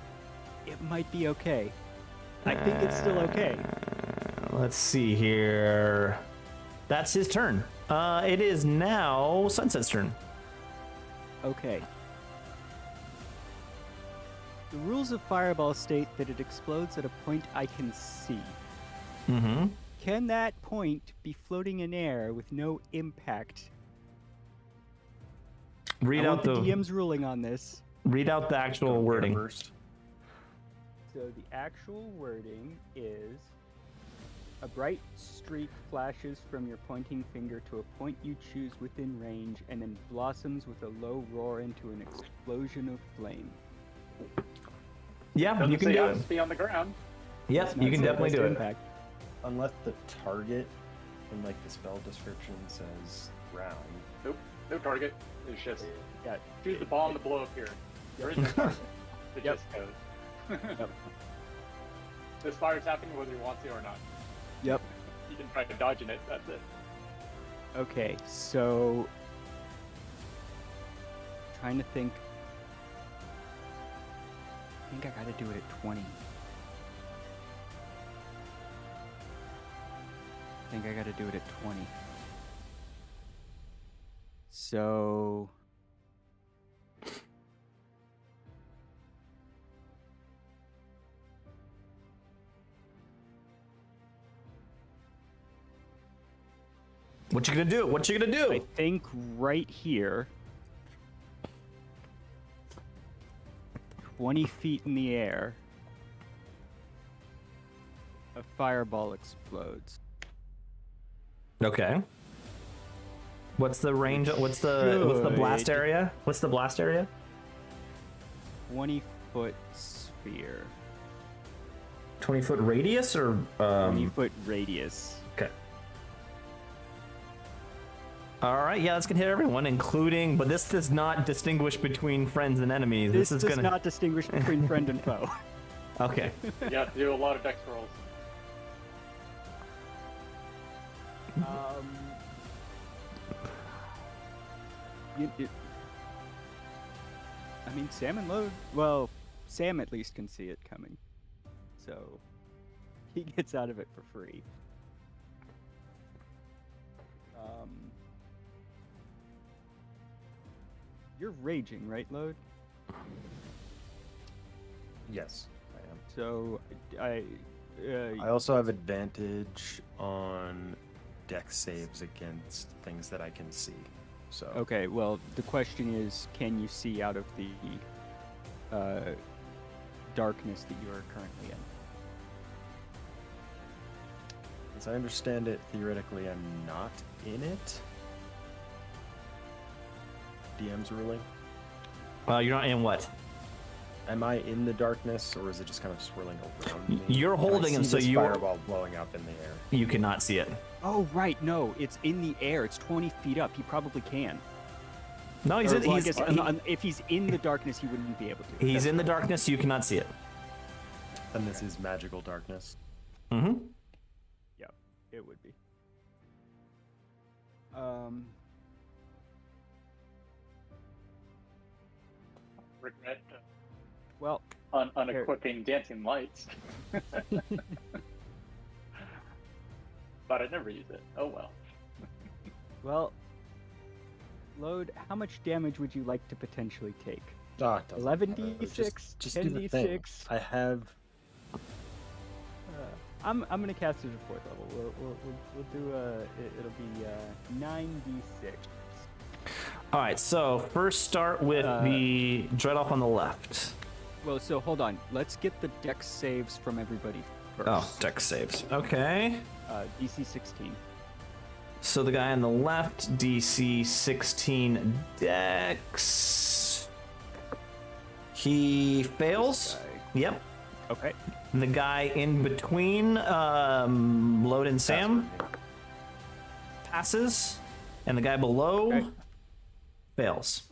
S6: It might be okay. I think it's still okay.
S1: Let's see here. That's his turn. It is now Sunset's turn.
S6: Okay. The rules of Fireball state that it explodes at a point I can see.
S1: Mm-hmm.
S6: Can that point be floating in air with no impact?
S1: Read
S6: I
S1: out
S6: want the
S1: the
S6: DM's ruling on this.
S1: read out the actual wording.
S3: Burst.
S6: So the actual wording is: a bright streak flashes from your pointing finger to a point you choose within range and then blossoms with a low roar into an explosion of flame.
S1: Yeah,
S4: Doesn't
S1: you can
S4: say
S1: do
S4: it
S1: it.
S4: has to be on the ground.
S1: Yep, you can
S6: Not
S1: definitely
S6: supposed
S1: do
S6: to
S1: it.
S6: impact.
S3: Unless the target in like the spell description says round.
S4: Nope, no target. It's just
S6: Yeah.
S4: shoot the ball and the blow up here. There is no target. It
S6: Yep.
S4: just goes.
S6: Yep.
S4: This fire's happening whether you want to or not.
S6: Yep.
S4: You can try dodging it. That's it.
S6: Okay, so trying to think. I think I gotta do it at 20. I think I gotta do it at 20. So
S1: What you gonna do? What you gonna do?
S6: I think right here, 20 feet in the air, a fireball explodes.
S1: Okay. What's the range? What's the blast
S6: Should.
S1: area? What's the blast area?
S6: 20-foot sphere.
S1: 20-foot radius or
S6: 20-foot radius.
S1: Okay. All right, yeah, that's gonna hit everyone, including. But this does not distinguish between friends and enemies.
S6: This
S1: is
S6: does
S1: gonna.
S6: not distinguish between friend and foe.
S1: Okay.
S4: You have to do a lot of dex rolls.
S6: I mean, Sam and Load. Well, Sam at least can see it coming, so he gets out of it for free. You're raging, right, Load?
S3: Yes, I am.
S6: So I
S3: also have advantage on dex saves against things that I can see. So
S6: Okay, well, the question is, can you see out of the darkness that you are currently in?
S3: as I understand it, theoretically, I'm not in it. DM's ruling.
S1: You're not in what?
S3: Am I in the darkness, or is it just kind of swirling around me?
S1: You're
S3: Can I
S1: holding him,
S3: see
S1: so
S3: this
S1: you're-
S3: fireball blowing up in the air.
S1: You cannot see it.
S6: Oh, right, no, it's in the air. It's 20 feet up. He probably can.
S1: No, he's
S6: Or,
S1: in.
S6: well, I
S1: He's,
S6: guess,
S1: he-
S6: if he's in the darkness, he wouldn't be able to.
S1: he's in the darkness. You cannot see it.
S3: And this is magical darkness.
S1: Mm-hmm.
S6: Yeah, it would be.
S4: Regret
S6: Well,
S4: unequipping dancing lights. But I never use it. Oh well.
S6: well, Load, how much damage would you like to potentially take?
S3: Ah, it doesn't
S6: 11d6,
S3: matter. Just do the thing.
S6: 10d6.
S3: I have.
S6: I'm gonna cast it at 4th level. We'll do it'll be 9d6.
S1: All right. So first, start with the dread elf on the left.
S6: Well, so hold on. Let's get the dex saves from everybody first.
S1: Oh, dex saves. Okay.
S6: DC 16.
S1: So the guy on the left, DC 16 dex. He fails.
S6: Guy.
S1: Yep.
S6: Okay.
S1: The guy in between, Load and Sam, passes, and the guy below
S6: Okay.
S1: fails.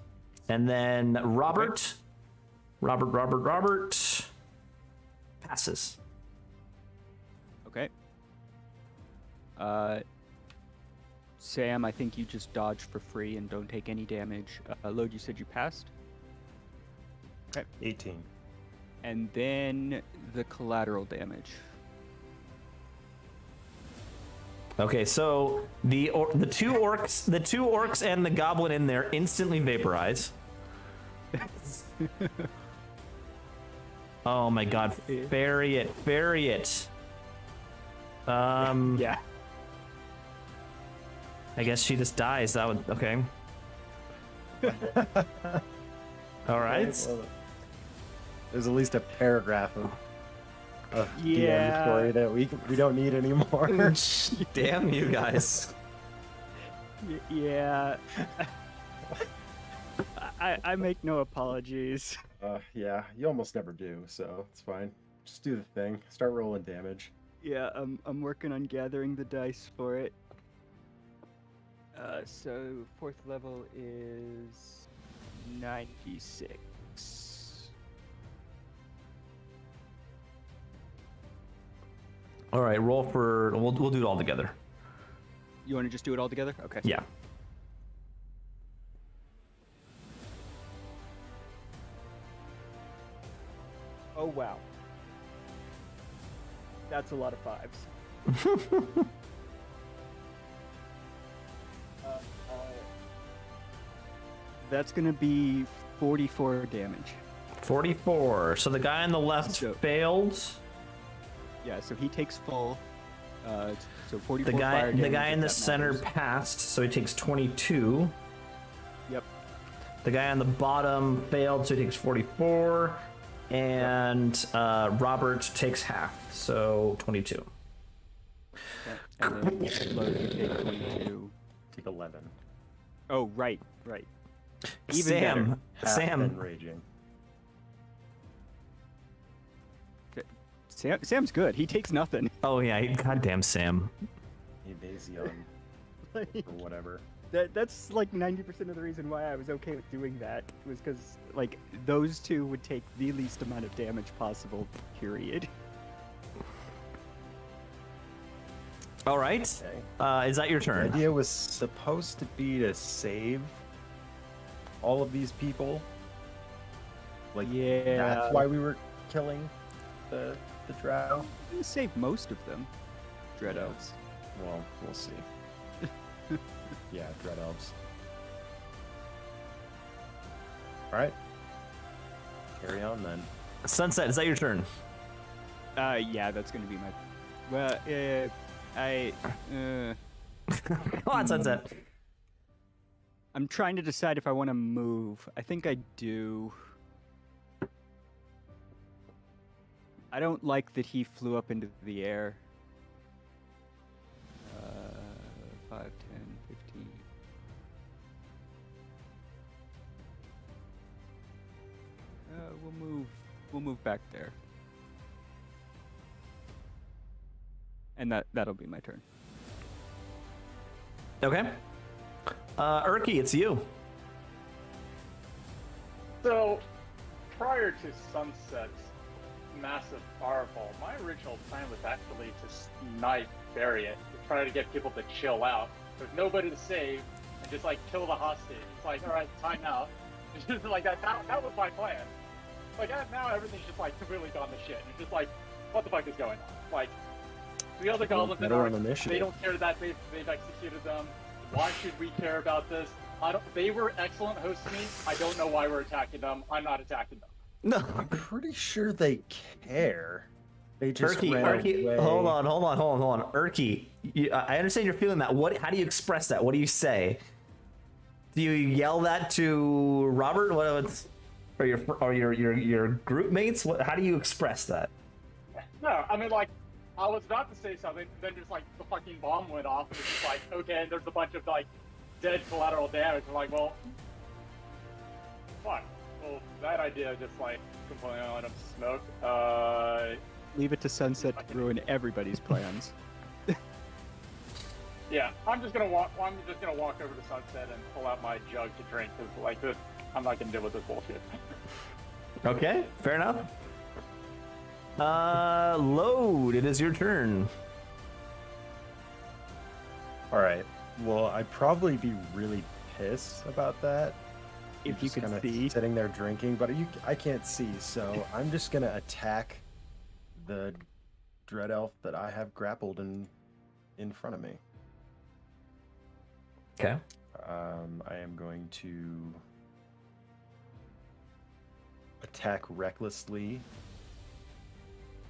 S1: And then Robert, Robert passes.
S6: Okay. Sam, I think you just dodge for free and don't take any damage. Load, you said you passed?
S3: 18.
S6: And then the collateral damage.
S1: Okay, so the two orcs and the goblin in there instantly vaporize. Oh my god, ferry it.
S6: Yeah.
S1: I guess she just dies. That would okay. All right.
S3: Well, there's at least a paragraph of
S6: Yeah.
S3: DM story that we don't need anymore.
S1: Damn you guys.
S6: Yeah. I make no apologies.
S3: Yeah, you almost never do, so it's fine. Just do the thing. Start rolling damage.
S6: Yeah, I'm working on gathering the dice for it. So 4th level is 96.
S1: All right, roll for. We'll do it all together.
S6: You want to just do it all together? Okay.
S1: Yeah.
S6: Oh wow. That's a lot of 5s. That's gonna be 44 damage.
S1: 44. So the guy on the left
S6: So-
S1: failed.
S6: Yeah, so he takes full. So 44
S1: The
S6: fire
S1: guy
S6: damage,
S1: in
S6: if
S1: the
S6: that
S1: center
S6: matters.
S1: passed, so he takes 22.
S6: Yep.
S1: The guy on the bottom failed, so he takes 44. And Robert takes half, so 22.
S6: Yeah, and then Load, you take 22.
S3: Take 11.
S6: Oh, right. Even better.
S1: Sam.
S3: Been raging.
S6: Sam's good. He takes nothing.
S1: Oh yeah, goddamn Sam.
S3: Evasion or whatever.
S6: That's like 90% of the reason why I was okay with doing that was because like those two would take the least amount of damage possible. Period.
S1: All right.
S3: Okay.
S1: Is that your
S3: The
S1: turn?
S3: idea was supposed to be to save all of these people. Like,
S6: Yeah.
S3: that's why we were killing the drow.
S6: I'm gonna save most of them. Dread elves.
S3: Well, we'll see. Yeah, dread elves. All right. Carry on then.
S1: Sunset, is that your turn?
S6: Yeah, that's gonna be my. Well,
S1: Come on, Sunset.
S6: I'm trying to decide if I want to move. I think I do. I don't like that he flew up into the air. 5, 10, 15. We'll move back there. And that'll be my turn.
S1: Okay. Urki, it's you.
S4: So, prior to Sunset's massive fireball, my original plan was actually to snipe Barrier, to try to get people to chill out. There's nobody to save, and just like kill the hostage. It's like, all right, time out. It's just like that. That was my plan. Like now everything's just like completely gone to shit. It's just like, what the fuck is going on? Like the other goblins that
S3: better
S4: are,
S3: on initiative.
S4: they don't care that they've executed them. Why should we care about this? They were excellent hosts to me. I don't know why we're attacking them. I'm not attacking them.
S1: No.
S3: I'm pretty sure they care. They just ran
S1: Urki,
S3: away.
S1: hold on. Urki, I understand you're feeling that. How do you express that? What do you say? Do you yell that to Robert? Or your group mates? How do you express that?
S4: No, I mean like, I was about to say something, then just like the fucking bomb went off, and it's just like, okay, and there's a bunch of like dead collateral damage. I'm like, well, fuck. Well, that idea just like completely went up smoke.
S6: Leave it to Sunset to ruin everybody's plans.
S4: Yeah, I'm just gonna walk over to Sunset and pull out my jug to drink because like this, I'm not gonna deal with this bullshit.
S1: Okay, fair enough. Load, it is your turn.
S3: All right. Well, I'd probably be really pissed about that.
S6: If you
S3: Just
S6: could
S3: kinda
S6: see.
S3: sitting there drinking, but I can't see, so I'm just gonna attack the dread elf that I have grappled in front of me.
S1: Okay.
S3: I am going to attack recklessly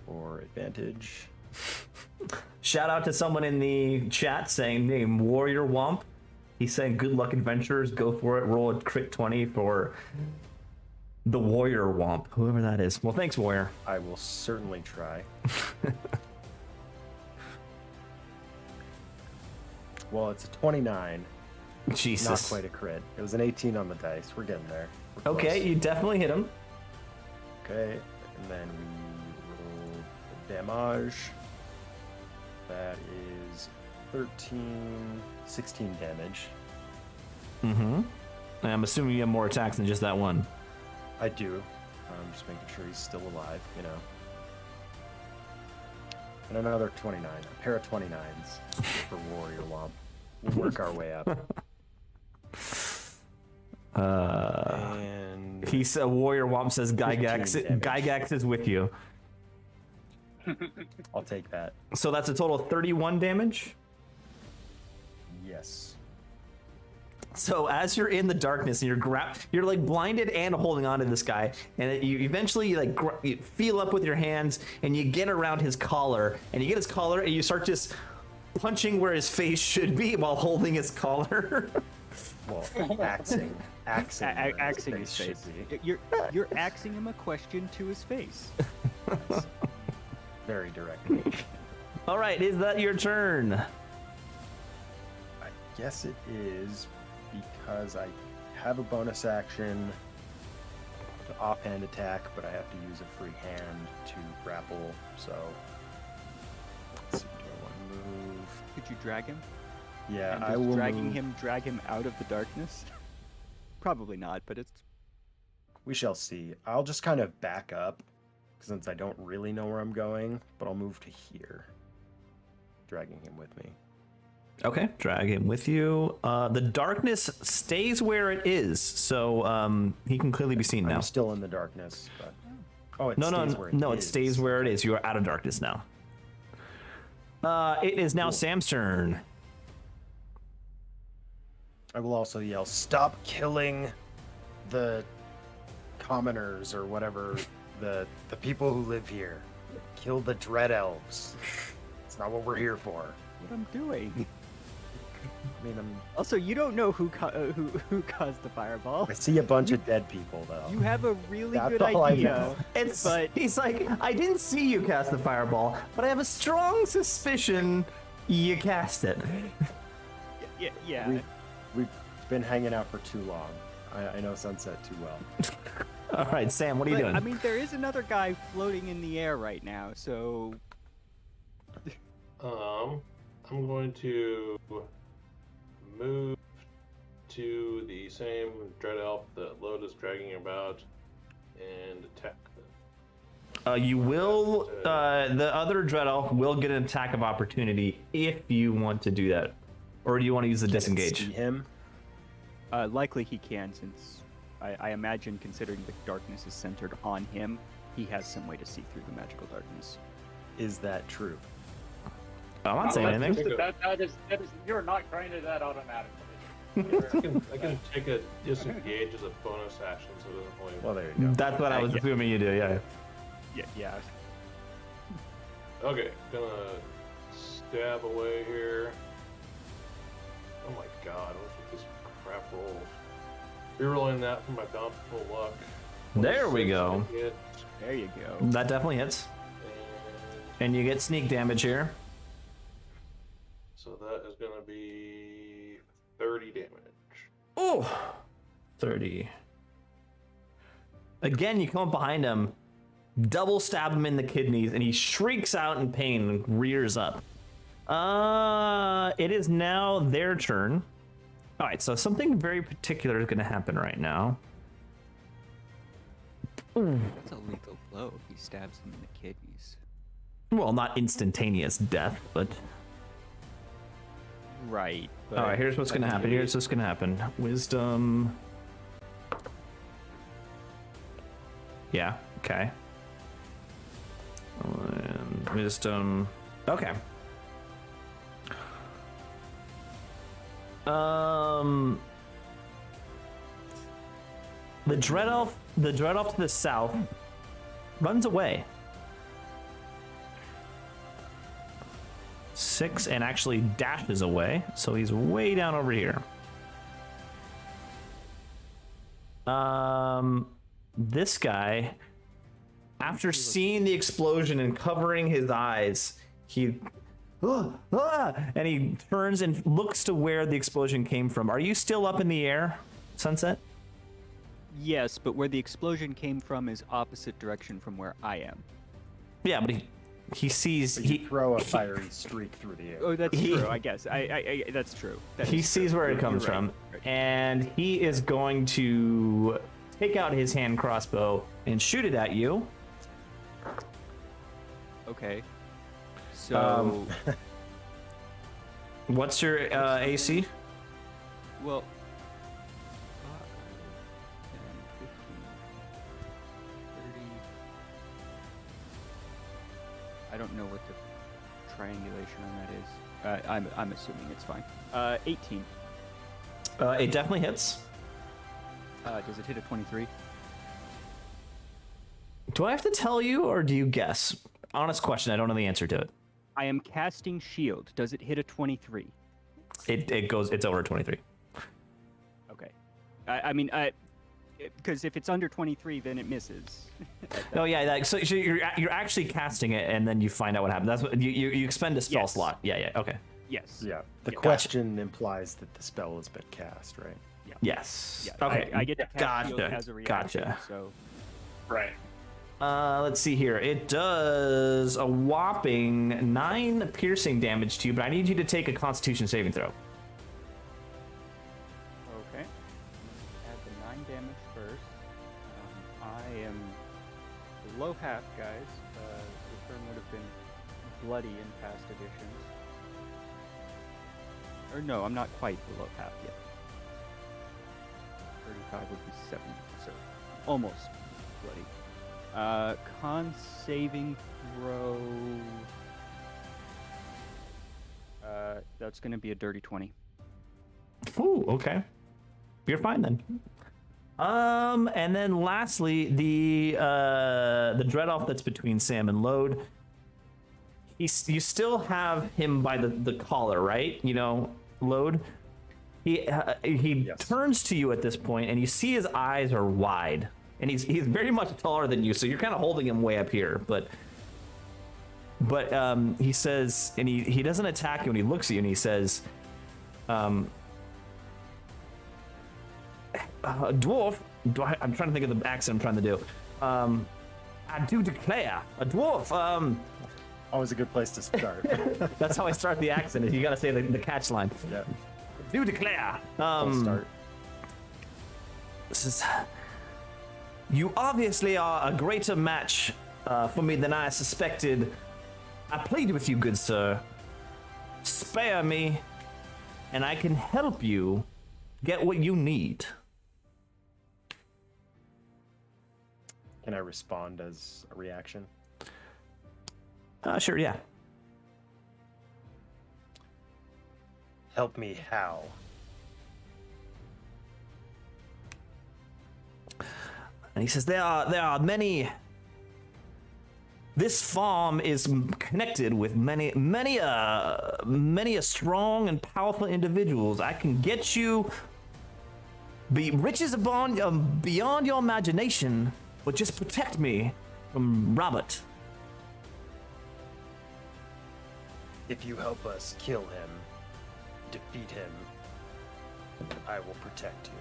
S3: for advantage.
S1: Shout out to someone in the chat saying name Warrior Womp. He's saying good luck adventurers, go for it, roll a crit 20 for the Warrior Womp, whoever that is. Well, thanks, Warrior.
S3: I will certainly try. Well, it's a 29.
S1: Jesus.
S3: Not quite a crit. It was an 18 on the dice. We're getting there. We're
S1: Okay,
S3: close.
S1: you definitely hit him.
S3: Okay, and then we roll damage. That is 13, 16 damage.
S1: Mm-hmm. And I'm assuming you have more attacks than just that one.
S3: I do. I'm just making sure he's still alive, you know. And another 29. A pair of 29s for Warrior Womp. We'll work our way up. And
S1: He's a Warrior Womp says
S3: 15 damage.
S1: Gygax is with you.
S3: I'll take that.
S1: So that's a total of 31 damage.
S3: Yes.
S1: So as you're in the darkness and you're like blinded and holding on to this guy, and you eventually you feel up with your hands and you get around his collar and you start just punching where his face should be while holding his collar.
S3: Well, axing
S6: Axing his
S3: should
S6: face.
S3: be.
S6: You're axing him a question to his face.
S3: Very direct.
S1: All right, is that your turn?
S3: I guess it is because I have a bonus action to offhand attack, but I have to use a free hand to grapple. So let's see, do I want to move?
S6: Could you drag him?
S3: Yeah,
S6: And
S3: I
S6: does
S3: will
S6: dragging
S3: move.
S6: him drag him out of the darkness? Probably not, but it's
S3: We shall see. I'll just kind of back up since I don't really know where I'm going, but I'll move to here, dragging him with me.
S1: Okay, drag him with you. The darkness stays where it is, so he can clearly be seen now.
S3: I'm still in the darkness, but it
S1: No,
S3: stays
S1: no,
S3: where
S1: no,
S3: it
S1: it
S3: is.
S1: stays where it is. You are out of darkness now. It is now Sam's turn.
S3: I will also yell, "Stop killing the commoners or whatever, the people who live here. Kill the dread elves. It's not what we're here for."
S6: what I'm doing.
S3: I mean,
S6: Also, you don't know who caused the fireball.
S3: I see a bunch of dead people though.
S6: You have a really
S3: That's
S6: good
S3: all I
S6: idea.
S3: know.
S6: But
S1: He's like, I didn't see you cast the fireball, but I have a strong suspicion you cast it.
S6: yeah.
S3: We've been hanging out for too long. I know Sunset too well.
S1: All right, Sam, what are you
S6: But,
S1: doing?
S6: I mean, there is another guy floating in the air right now, so
S5: I'm going to move to the same dread elf that Lode is dragging about and attack them.
S1: You will, the other Dread Elf will get an attack of opportunity if you want to do that. Or do you want to use the disengage?
S3: See him?
S6: likely he can, since I imagine, considering the darkness is centered on him, he has some way to see through the magical darkness.
S3: Is that true?
S1: I'm not saying anything.
S4: That is, you're not granted that automatically.
S5: I can take a disengage as a bonus action, so it doesn't hold
S3: Well, there you go.
S1: That's what I was assuming you do, yeah.
S6: Yeah.
S5: Okay, gonna stab away here. Oh my god, what's with this crap rolls? Rerolling that for my bountiful luck.
S1: There we
S5: 26
S1: go.
S5: to hit,
S6: There you go.
S1: That definitely hits.
S5: and
S1: And you get sneak damage here.
S5: so that is gonna be 30 damage.
S1: Oh, 30. Again, you come up behind him, double stab him in the kidneys, and he shrieks out in pain and rears up. It is now their turn. All right, so something very particular is going to happen right now.
S6: That's a lethal blow if he stabs him in the kidneys.
S1: Well, not instantaneous death, but...
S6: Right. But
S1: All right, here's what's going to happen. Here's what's going to happen. Wisdom... Yeah, okay. And wisdom... Okay. The dread elf to the south runs away. 6 and actually dashes away, so he's way down over here. This guy, after seeing the explosion and covering his eyes, he and he turns and looks to where the explosion came from. Are you still up in the air, Sunset?
S6: Yes, but where the explosion came from is opposite direction from where I am.
S1: Yeah, but he sees
S3: But you throw a fiery streak through the air.
S6: Oh, that's true. I guess. I that's true. That
S1: he
S6: is
S1: sees
S6: true.
S1: where it
S6: You're
S1: comes
S6: right.
S1: from,
S6: Right.
S1: and he is going to take out his hand crossbow and shoot it at you.
S6: Okay. So,
S1: What's your AC?
S6: well, 10, 15, 30. I don't know what the triangulation on that is. I'm assuming it's fine. 18.
S1: It definitely hits.
S6: Does it hit a 23?
S1: Do I have to tell you, or do you guess? Honest question. I don't know the answer to it.
S6: I am casting shield. Does it hit a 23?
S1: It goes. It's over 23.
S6: Okay. I mean, because if it's under 23, then it misses.
S1: Oh yeah, so you're actually casting it, and then you find out what happens. That's what you expend a spell
S6: Yes.
S1: slot. Yeah. Okay.
S6: Yes.
S3: Yeah. The
S6: Yeah.
S3: question implies that the spell has been cast, right?
S1: Yes.
S6: Yeah.
S1: Okay.
S6: I get to cast shield
S1: Gotcha.
S6: as a reaction.
S1: Gotcha.
S6: So
S4: Right.
S1: Let's see here. It does a whopping 9 piercing damage to you, but I need you to take a Constitution saving throw.
S6: The term would have been bloody in past editions. Or no, I'm not quite below half yet. 35 would be 70, so almost bloody. Con saving throw. That's going to be a dirty 20.
S1: Ooh, okay. You're fine then. And then lastly, the dread elf that's between Sam and Lode. You still have him by the collar, right? You know, Lode. He
S3: Yes.
S1: turns to you at this point, and you see his eyes are wide, and he's very much taller than you, so you're kind of holding him way up here, but he says, and he doesn't attack you, and he looks at you, and he says, dwarf, I'm trying to think of the accent I'm trying to do. I do declare, a dwarf,
S3: Always a good place to start.
S1: that's how I start the accent, is you gotta say the catch line.
S3: Yeah.
S1: Do declare.
S3: I'll start.
S1: This is, you obviously are a greater match for me than I suspected. I plead with you, good sir. Spare me, and I can help you get what you need.
S3: Can I respond as a reaction?
S1: Sure, yeah.
S3: Help me how?
S1: And he says there are many. This farm is connected with many a strong and powerful individuals. I can get you be riches beyond your imagination, but just protect me from Robert.
S3: If you help us kill him, defeat him, I will protect you.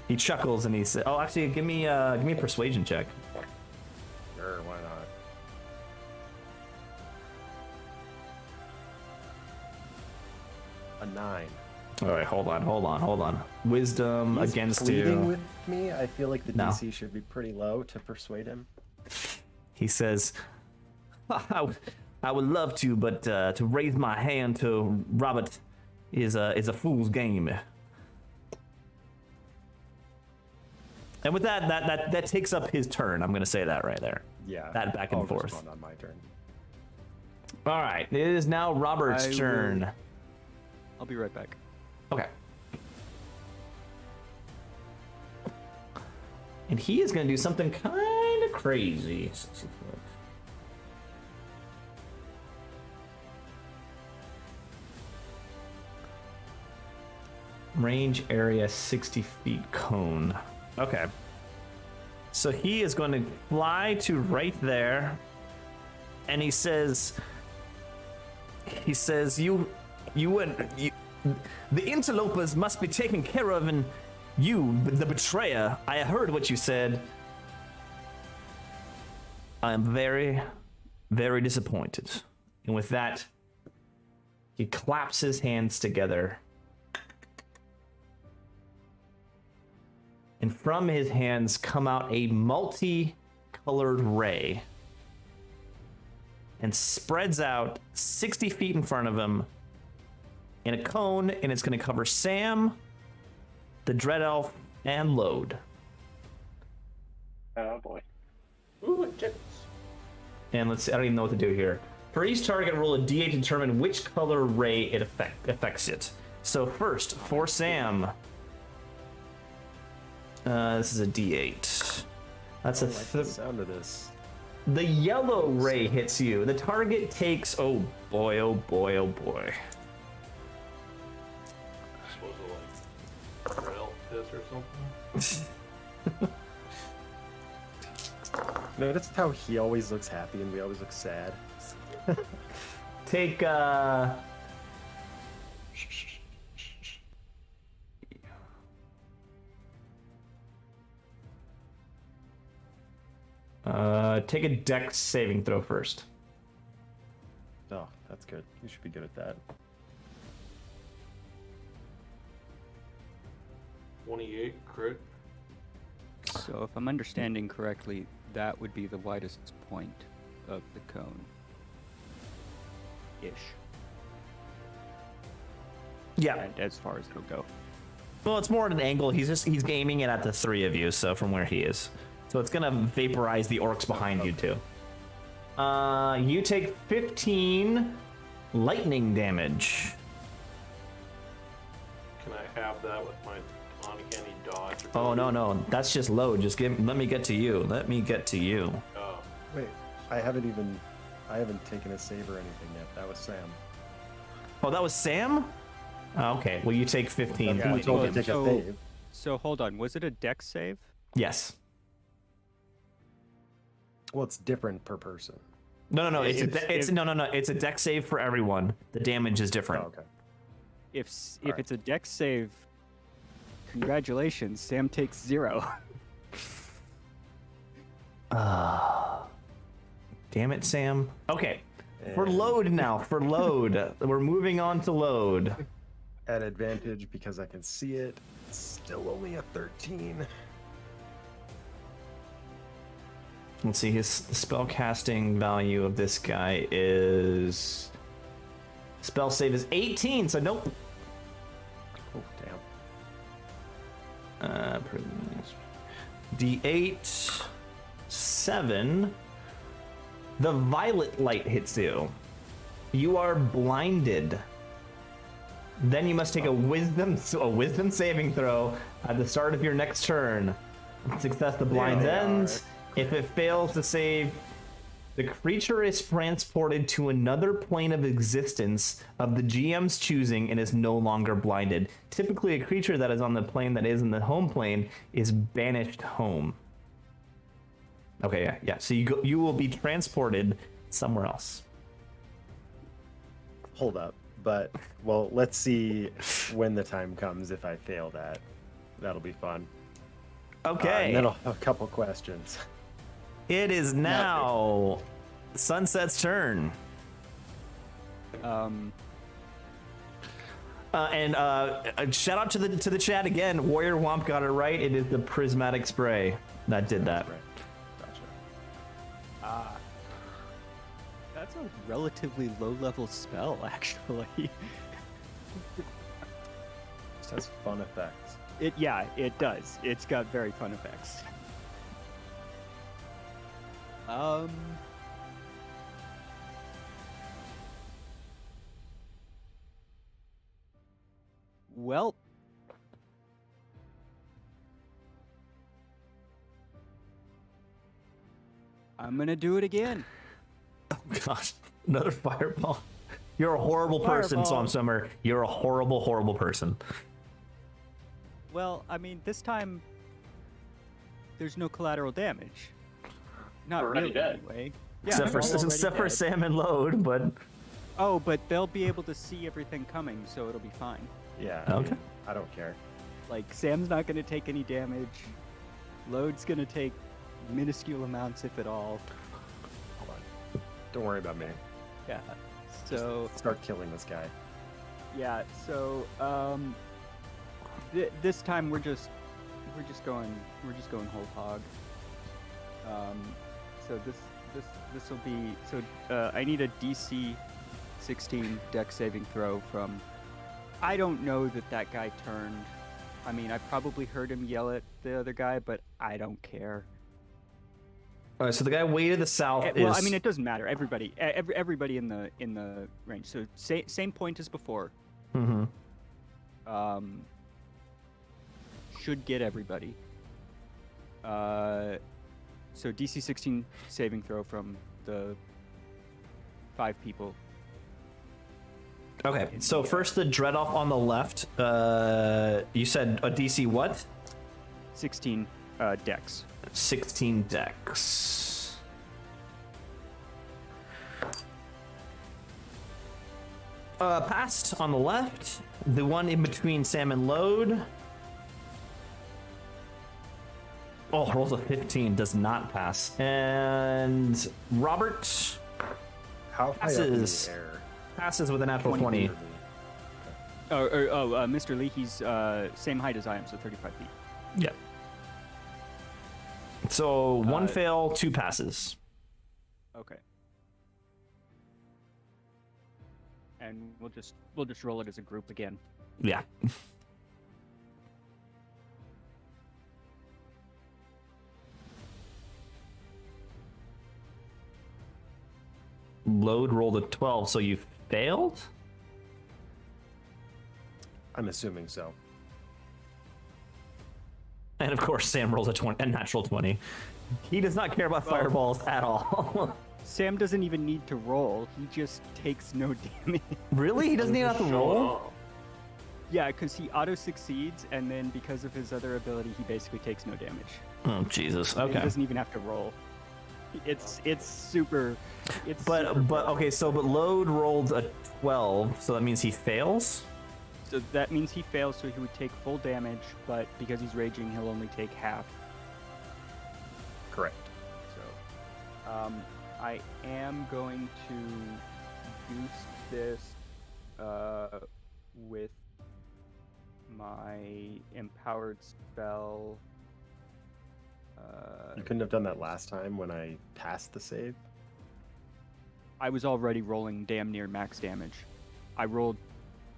S1: He chuckles and he says, "Oh, actually, give me a persuasion check."
S3: Sure, why not? A 9.
S1: All right, hold on. Wisdom
S3: He's
S1: against
S3: pleading
S1: you.
S3: with me. I feel like the
S1: No.
S3: DC should be pretty low to persuade him.
S1: He says, I would love to, but to raise my hand to Robert is a fool's game. And with that takes up his turn. I'm gonna say that right there.
S3: Yeah.
S1: That back and
S3: I'll
S1: forth.
S3: respond on my turn.
S1: All right, it is now Robert's
S6: I
S1: turn.
S6: will- I'll be right back.
S1: Okay. And he is gonna do something kind of crazy. 60 foot. Range area 60 feet cone. Okay. So he is going to fly to right there. And he says, the interlopers must be taken care of, and you, the betrayer, I heard what you said. I am very, very disappointed. And with that, he claps his hands together. And from his hands come out a multi-colored ray and spreads out 60 feet in front of him in a cone, and it's going to cover Sam, the Dread Elf, and Lode.
S4: Oh boy.
S5: Ooh, and chickens.
S1: And let's see, I don't even know what to do here. For each target, roll a d8 to determine which color ray it affects it. So first, for Sam, this is a d8. That's
S3: I
S1: a
S3: like the sound of this.
S1: The yellow ray hits you. The target takes, oh boy, oh boy, oh boy.
S5: Was it like rail piss or something?
S3: Notice how he always looks happy and we always look sad.
S1: Take, take a dex saving throw first.
S3: Oh, that's good. You should be good at that.
S5: 28 crit.
S6: So if I'm understanding correctly, that would be the widest point of the cone. Ish.
S1: Yeah.
S6: And as far as it'll go.
S1: Well, it's more at an angle. He's aiming it at the three of you, so from where he is. So it's gonna vaporize the orcs behind you too. You take 15 lightning damage.
S5: Can I have that with my uncanny dodge?
S1: Oh no, that's just load. Just let me get to you. Let me get to you.
S5: Oh,
S3: Wait, I haven't taken a save or anything yet. That was Sam.
S1: Oh, that was Sam? Oh, okay, well you take 15.
S3: Yeah, I told you to take a
S6: so-
S3: save.
S6: So hold on, was it a dex save?
S1: Yes.
S3: Well, it's different per person.
S1: No. It's
S6: If-
S1: no. It's a dex save for everyone. The damage is
S3: Oh,
S1: different.
S3: okay.
S6: If
S3: Alright.
S6: it's a dex save, congratulations, Sam takes 0.
S1: Damn it, Sam. Okay. For
S3: And-
S1: load now. For load. We're moving on to load.
S3: At advantage because I can see it. Still only a 13.
S1: Let's see, his spell casting value of this guy is... Spell save is 18, so nope.
S3: Oh, damn.
S1: D8, 7. The violet light hits you. You are blinded. Then you must take a wisdom saving throw at the start of your next turn. Success, the blind
S3: they
S1: ends. If it fails to save, the creature is transported to another plane of existence of the GM's choosing and is no longer blinded. Typically, a creature that is on the plane that is in the home plane is banished home. Okay, yeah. So you will be transported somewhere else.
S3: Hold up. But, well, let's see when the time comes if I fail that. That'll be fun.
S1: Okay.
S3: And then I'll have a couple questions.
S1: It is now Sunset's turn.
S6: Um,
S1: And shout out to the chat again. Warrior Womp got it right. It is the prismatic spray that did that.
S3: Right. Gotcha.
S6: that's a relatively low-level spell, actually.
S3: Just has fun effects.
S6: It does. It's got very fun effects. Well, I'm gonna do it again.
S1: Oh gosh, another fireball. You're a horrible person,
S6: Fireball.
S1: Swamp Summer. You're a horrible, horrible person.
S6: Well, I mean, this time there's no collateral damage. Not
S4: We're already
S6: really,
S4: dead.
S6: anyway. Yeah,
S1: except
S6: we're already
S1: for
S6: dead.
S1: Sam and Load, but
S6: Oh, but they'll be able to see everything coming, so it'll be fine.
S3: Yeah.
S1: Okay.
S3: I don't care.
S6: Like, Sam's not gonna take any damage. Load's gonna take minuscule amounts, if at all.
S3: Hold on. Don't worry about me.
S6: Yeah. So,
S3: Start killing this guy.
S6: yeah. So, this time we're just going whole hog. So this will be I need a DC 16 dex saving throw from. I don't know that guy turned. I mean, I probably heard him yell at the other guy, but I don't care.
S1: all right. So the guy way to the south is.
S6: Well, I mean, it doesn't matter. Everybody in the range. So same point as before.
S1: Mhm.
S6: Should get everybody. So DC 16 saving throw from the 5 people.
S1: Okay. So first the dread off on the left. You said a DC what?
S6: 16 dex.
S1: 16 dex. Passed on the left. The one in between Sam and Load. Oh, rolls a 15, does not pass. And Robert
S3: How high up in
S1: Passes.
S3: the air?
S1: passes with a natural 20.
S6: Mr. Lee, he's same height as I am, so 35 feet.
S1: Yeah. So one fail, 2 passes.
S6: Okay. And we'll just roll it as a group again.
S1: Yeah. Load rolled a 12, so you failed?
S3: I'm assuming so.
S1: And of course, Sam rolls a natural 20. He does not care about fireballs at all.
S6: Sam doesn't even need to roll. He just takes no damage.
S1: Really? He doesn't even have to roll?
S6: Yeah, because he auto succeeds, and then because of his other ability, he basically takes no damage.
S1: Oh, Jesus.
S6: He
S1: Okay.
S6: doesn't even have to roll. It's super. It's
S1: But
S6: super broken.
S1: okay, so but Load rolled a 12, so that means he fails?
S6: So that means he fails, so he would take full damage, but because he's raging, he'll only take half.
S3: Correct.
S6: So, I am going to boost this with my empowered spell.
S3: You couldn't have done that last time when I passed the save.
S6: I was already rolling damn near max damage. I rolled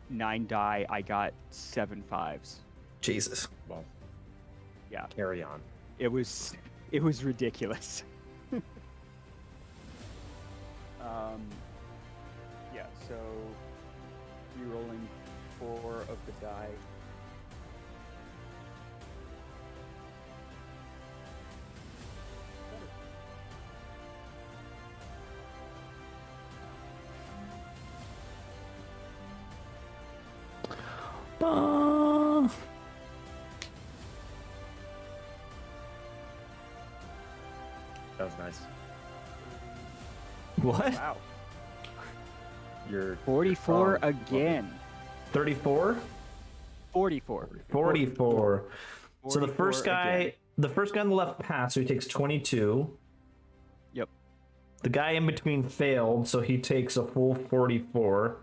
S6: 9 die. I got 7 5s.
S1: Jesus.
S3: Well,
S6: Yeah,
S3: carry on.
S6: it was ridiculous. Yeah. So re-rolling 4 of the die.
S3: That was nice.
S1: What?
S6: Wow.
S3: You're
S6: 44
S3: Oh,
S6: again.
S1: 34?
S6: 44.
S1: 44. So the
S6: 44
S1: first guy,
S6: again.
S1: the first guy on the left passed, so he takes 22.
S6: Yep.
S1: The guy in between failed, so he takes a full 44.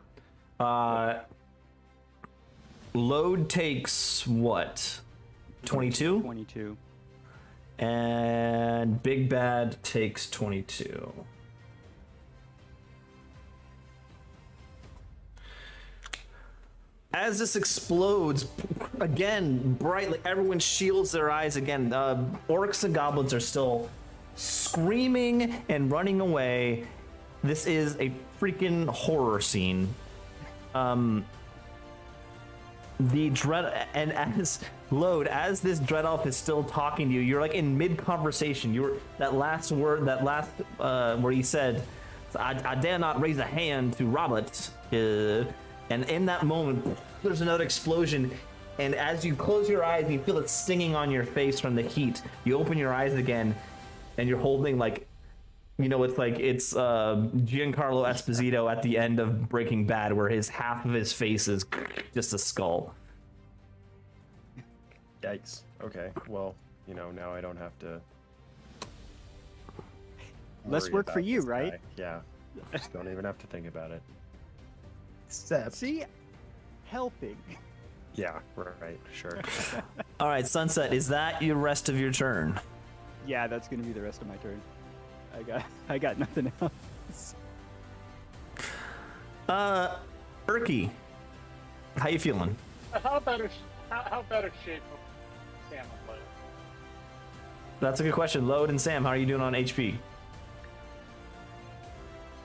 S1: Load takes what? 22?
S6: 22.
S1: And Big Bad takes 22. As this explodes, again, brightly, everyone shields their eyes again. Orcs and goblins are still screaming and running away. This is a freaking horror scene. The dread and as this dread elf is still talking to you, you're like in mid conversation. You're that last word, where he said, "I dare not raise a hand to Robert." And in that moment, there's another explosion, and as you close your eyes and you feel it stinging on your face from the heat, you open your eyes again, and you're holding like, it's Giancarlo Esposito at the end of Breaking Bad, where half of his face is just a skull.
S3: Yikes. Okay. Well, now I don't have to.
S6: Less
S3: worry
S6: work for
S3: about
S6: you,
S3: this
S6: right?
S3: guy. Yeah. Just don't even have to think about it. Except.
S6: See? Helping.
S3: Yeah. Right. Sure.
S1: All right, Sunset, is that your rest of your turn?
S6: Yeah, that's gonna be the rest of my turn. I got nothing else.
S1: Erky, how you feeling?
S4: How better shape of Sam and Load?
S1: That's a good question. Load and Sam, how are you doing on HP?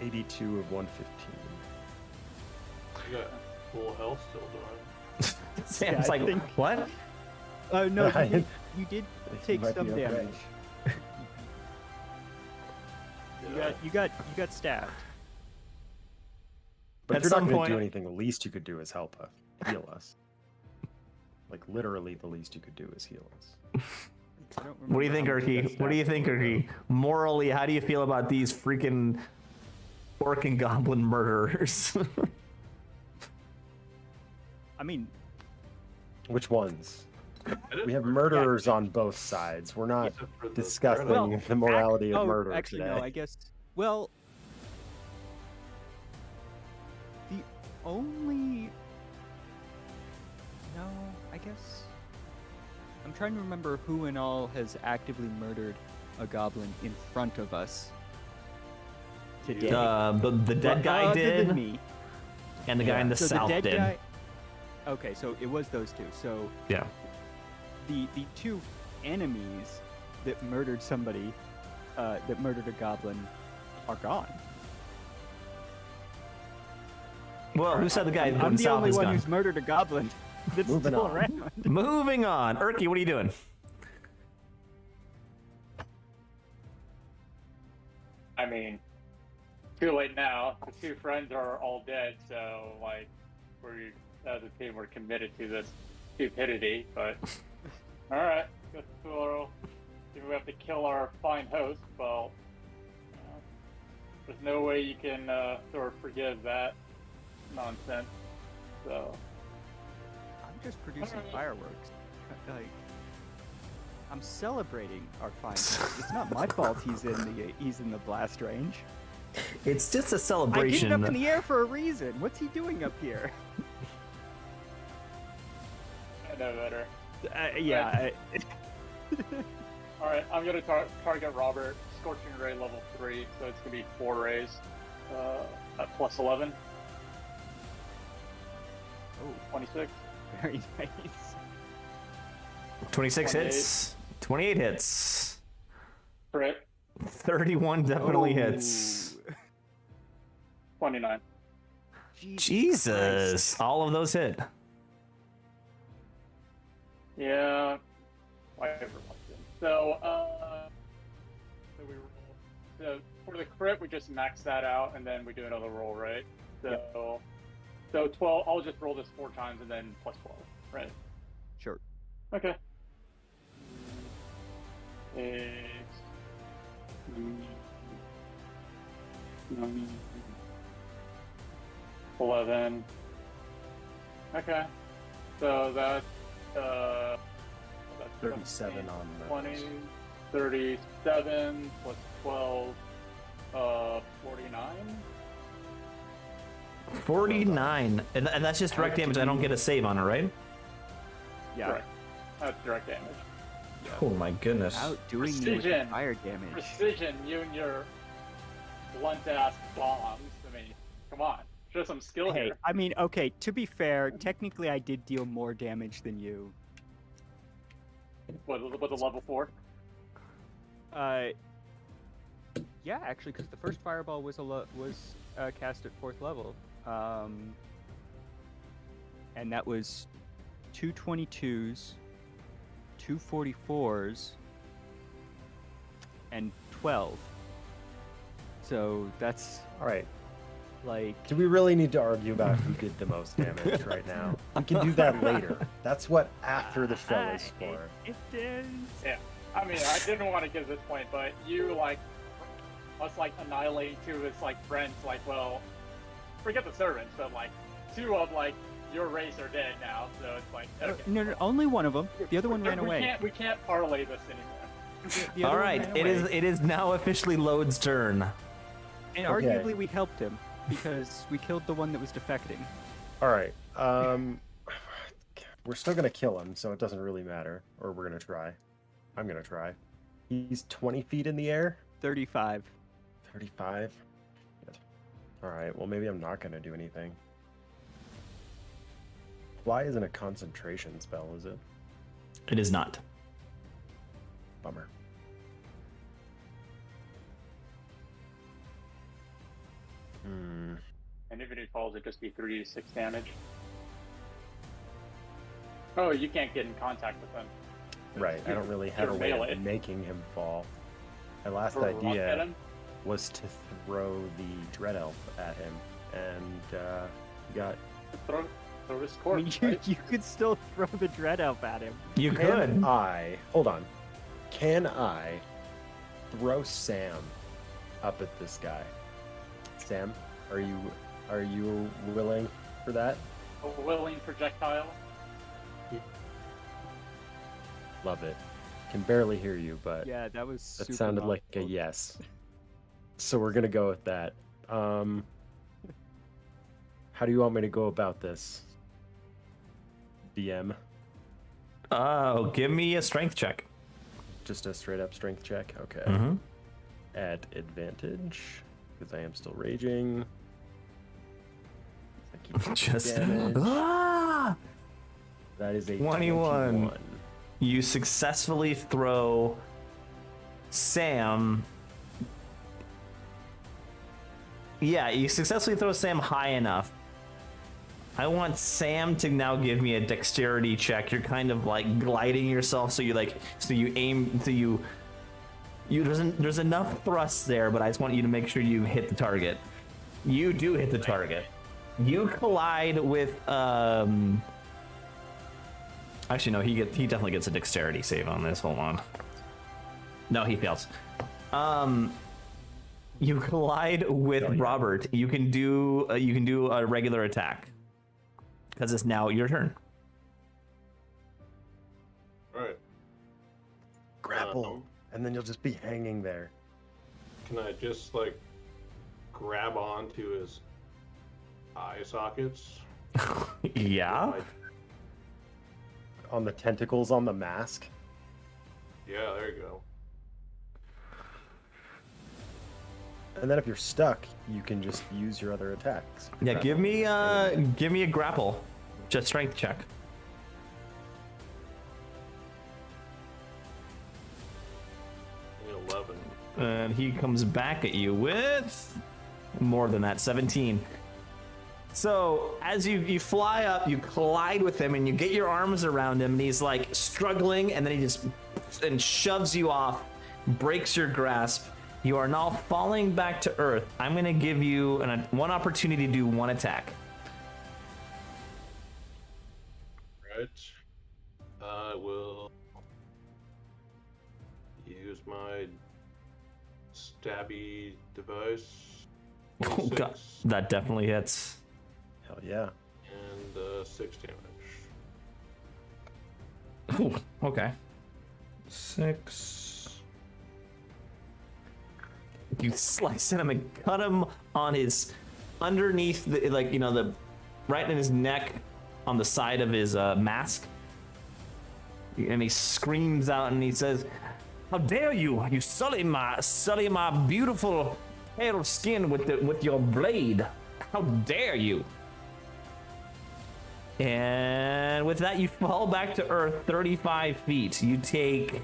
S3: 82 of 115.
S5: You got full health still, do
S1: Sam's
S6: I
S1: like,
S6: think-
S1: what?
S6: Oh no,
S3: Right.
S6: you did
S3: You
S6: take
S3: might
S6: some
S3: be okay.
S6: damage. You got stabbed.
S3: But
S1: At
S3: if you're not
S1: some
S3: going to
S1: point-
S3: do anything, the least you could do is help us. Heal us. Like, literally, the least you could do is heal us.
S6: I don't
S1: What do you think,
S6: remember how much you got
S1: Erky? What do you
S6: stabbed.
S1: think, Erky? Morally, how do you feel about these freaking orc and goblin murderers?
S6: I mean,
S3: Which ones?
S5: I
S3: We have murderers on both sides. We're not
S5: Except for the
S3: discussing
S5: Well,
S3: the morality of
S6: oh,
S3: murder
S6: actually,
S3: today.
S6: no. I guess. Well, the only. No, I guess. I'm trying to remember who in all has actively murdered a goblin in front of us today.
S1: The dead guy
S6: Other
S1: did,
S6: than me.
S1: and the guy in the
S6: So
S1: south
S6: the dead
S1: did.
S6: guy. Okay, so it was those two. So
S1: Yeah.
S6: the two enemies that murdered somebody, that murdered a goblin, are gone.
S1: Well, who said the guy
S6: I'm
S1: in
S6: the
S1: south
S6: only
S1: is
S6: one
S1: gone?
S6: who's murdered a goblin that's
S3: Moving
S6: still
S3: on.
S6: around.
S1: Moving on. Erky, what are you doing?
S4: I mean, too late now. The two friends are all dead, so like, we as a team we're committed to this stupidity. But all right, guess we'll if we have to kill our fine host. Well, there's no way you can sort of forgive that nonsense. So
S6: I'm just producing
S4: Alright.
S6: fireworks. Like, I'm celebrating our fine. It's not my fault he's in the blast range.
S1: It's just a
S6: I get
S1: celebration.
S6: it up in the air for a reason. What's he doing up here?
S4: I know better.
S6: Yeah.
S4: All right, I'm gonna target Robert. Scorching Ray level 3, so it's gonna be 4 rays at plus 11.
S6: Oh,
S4: 26.
S6: very nice.
S1: 26
S4: 28.
S1: hits. 28 hits.
S4: Crit.
S1: 31 definitely
S6: Oh.
S1: hits.
S4: 29.
S1: Jesus. All of those hit.
S4: Yeah. Whatever. So, so we roll. So for the crit, we just max that out, and then we do another roll, right? So, so 12. I'll just roll this 4 times, and then plus 12, right?
S6: Sure.
S4: Okay. 8, 9, 11. Okay. So that's
S3: 37 on the
S4: 20, 37 plus 12, 49.
S1: 49. And that's just direct damage. I don't get a save on it, right?
S6: Yeah.
S4: Correct. That's direct damage.
S1: Oh my goodness.
S6: Outdoing you with
S4: Precision.
S6: fire damage.
S4: Precision, you and your blunt ass bombs. I mean, come on. Show some skill
S6: Hey,
S4: here.
S6: I mean, okay, to be fair, technically I did deal more damage than you.
S4: What the level 4?
S6: Yeah, actually, because the first fireball was cast at 4th level, and that was 2 22s, 2 44s, and 12. So that's
S3: All right.
S6: like
S3: Do we really need to argue about who did the most damage right now? We can do that later. That's what after the show is for.
S6: It is.
S4: Yeah. I mean, I didn't want to get to this point, but you, like, us, like, annihilating 2 of his, like, friends, like, well, forget the servants, but, like, 2 of, like, your race are dead now, so it's like, okay.
S6: No, only one of them. The other one ran away.
S4: We can't parlay this anymore.
S6: The other
S1: All
S6: one
S1: right.
S6: ran
S1: It is
S6: away.
S1: it is now officially Lode's turn.
S6: And
S3: Okay.
S6: arguably we helped him because we killed the one that was defecting.
S3: All right. We're still gonna kill him, so it doesn't really matter. Or we're gonna try. I'm gonna try. He's 20 feet in the air.
S6: 35.
S3: 35. All right. Well, maybe I'm not gonna do anything. Fly isn't a concentration spell, is it?
S1: It is not.
S3: Bummer. Hmm.
S4: And if it falls, it'd just be 3d6 damage. Oh, you can't get in contact with him.
S3: Right. I don't really have a
S4: You're
S3: way
S4: melee.
S3: of making him fall. My last
S4: Or run at
S3: idea
S4: him.
S3: was to throw the Dread Elf at him, and got.
S4: Throw his
S6: I
S4: corpse,
S6: mean,
S4: right?
S6: you could still throw the Dread Elf at him.
S1: You
S3: Can
S1: could.
S3: I hold on? Can I throw Sam up at this guy? Sam, are you willing for that?
S4: A willing projectile.
S3: Love it. Can barely hear you, but
S6: Yeah, that was
S3: that
S6: super
S3: sounded like a
S6: mouthful.
S3: yes. So we're gonna go with that. How do you want me to go about this? DM.
S1: Oh, give me a strength check.
S3: Just a straight up strength check. Okay.
S1: Mm-hmm.
S3: At advantage, because I am still raging. I keep taking
S1: Just
S3: damage.
S1: ah!
S3: That is a
S1: 21. You successfully throw Sam. Yeah, you successfully throw Sam high enough. I want Sam to now give me a dexterity check. You're kind of like gliding yourself, so you aim, there's enough thrust there, but I just want you to make sure you hit the target. You do hit the target. You collide with actually no, he definitely gets a dexterity save on this. Hold on. No, he fails. You collide with Robert. You can do a regular attack because it's now your turn.
S5: All right.
S3: Grapple, and then you'll just be hanging there.
S5: Can I just like grab onto his eye sockets?
S1: Yeah.
S5: Like,
S3: On the tentacles on the mask.
S5: yeah, there you go.
S3: And then if you're stuck, you can just use your other attacks.
S1: Yeah, give me a grapple, just strength check.
S5: Only 11.
S1: And he comes back at you with more than that, 17. So as you fly up, you collide with him and you get your arms around him and he's like struggling, and then he just shoves you off, breaks your grasp. You are now falling back to earth. I'm going to give you one opportunity to do one attack.
S5: Right. I will use my stabby device.
S1: Oh, God.
S5: 26,
S1: That definitely hits.
S3: Hell yeah.
S5: and 6 damage.
S1: Ooh, okay. 6. You slice at him and cut him on his underneath, the right in his neck, on the side of his mask. And he screams out and he says, "How dare you! You sully my beautiful pale skin with your blade! How dare you!" And with that, you fall back to earth 35 feet. You take...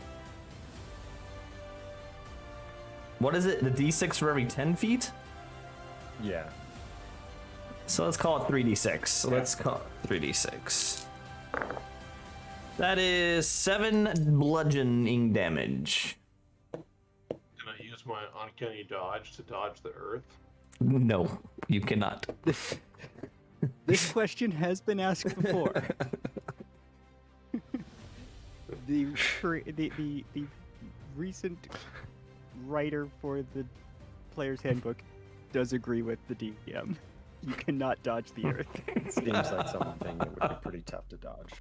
S1: What is it? The D6 for every 10 feet?
S3: Yeah.
S1: So let's call it 3d6. So let's call it 3d6. That is 7 bludgeoning damage.
S5: Can I use my uncanny dodge to dodge the earth?
S1: No, you cannot.
S6: This question has been asked before. the recent writer for the player's handbook does agree with the DM. You cannot dodge the earth.
S3: Seems like something that would be pretty tough to dodge.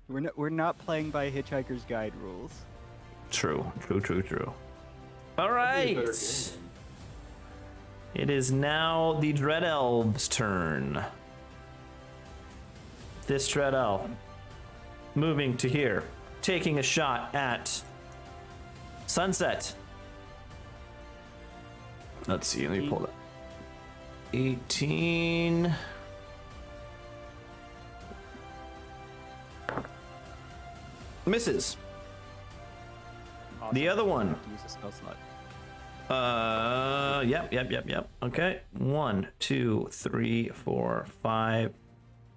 S6: We're not playing by Hitchhiker's Guide rules.
S1: True. All
S5: That'd be a better
S1: right.
S5: game.
S1: It is now the Dread Elves' turn. This Dread Elf moving to here, taking a shot at Sunset. Let's see, let me pull that. 18. Misses.
S6: Awesome.
S1: The other one.
S6: Use a spell slot.
S1: Yep. Okay. 1, 2, 3, 4, 5,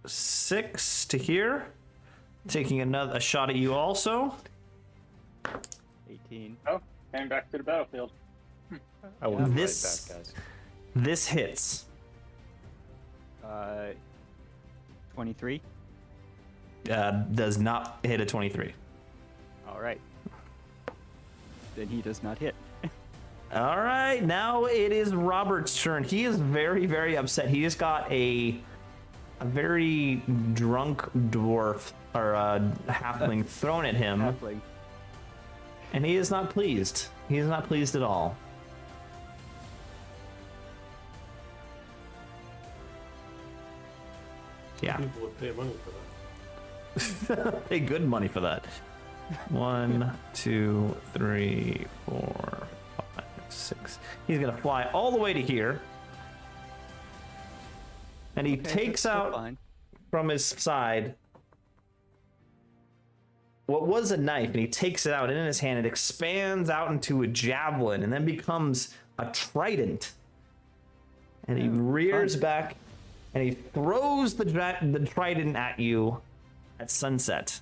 S1: 6 to here. Taking a shot at you also.
S6: 18.
S4: Oh, came back to the battlefield.
S3: I will be
S1: This-
S3: right back, guys.
S1: This hits.
S6: 23.
S1: Does not hit a 23.
S6: All right. Then he does not hit.
S1: All right, now it is Robert's turn. He is very, very upset. He just got a very drunk dwarf or halfling thrown at him,
S6: Halfling.
S1: and he is not pleased. He is not pleased at all. Yeah.
S5: People would pay money for that.
S1: Pay good money for that. 1, 2, 3, 4, 5, 6. He's gonna fly all the way to here. And he
S6: Okay, that's
S1: takes
S6: still
S1: out
S6: fine.
S1: from his side what was a knife, and he takes it out, and in his hand it expands out into a javelin and then becomes a trident. And he rears back and he throws the trident at you at sunset.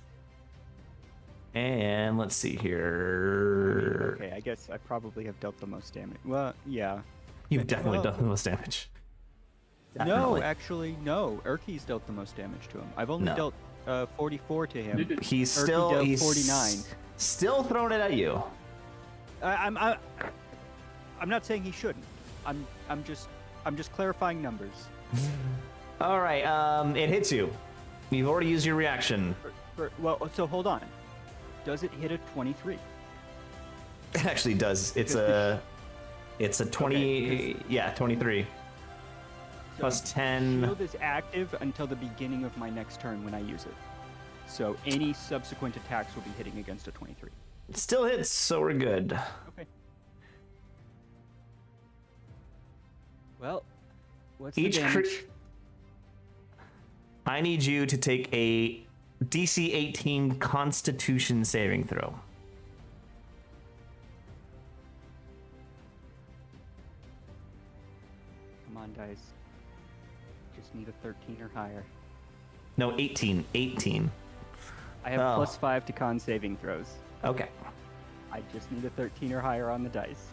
S1: And let's see here.
S6: Okay, I guess I probably have dealt the most damage. Well, yeah.
S1: You've definitely
S6: Well-
S1: done the most damage.
S6: No,
S1: Definitely.
S6: actually, no. Urki's dealt the most damage to him. I've only
S1: No.
S6: dealt 44 to him.
S4: You did-
S1: He's
S6: Urki
S1: still
S6: dealt
S1: he's
S6: 49.
S1: still throwing it at you.
S6: I'm not saying he shouldn't. I'm just clarifying numbers.
S1: All right, it hits you. You've already used your reaction.
S6: Well, so hold on. Does it hit a 23?
S1: It actually does. It's a 20. Yeah, 23.
S6: So
S1: Plus 10.
S6: Shield is active until the beginning of my next turn when I use it. So any subsequent attacks will be hitting against a 23.
S1: It still hits, so we're good.
S6: Okay. Well, what's
S1: Each
S6: the damage?
S1: I need you to take a DC 18 Constitution saving throw.
S6: Come on, dice. Just need a 13 or higher.
S1: No, 18. 18.
S6: I have
S1: Oh.
S6: +5 to con saving throws.
S1: Okay.
S6: I just need a 13 or higher on the dice.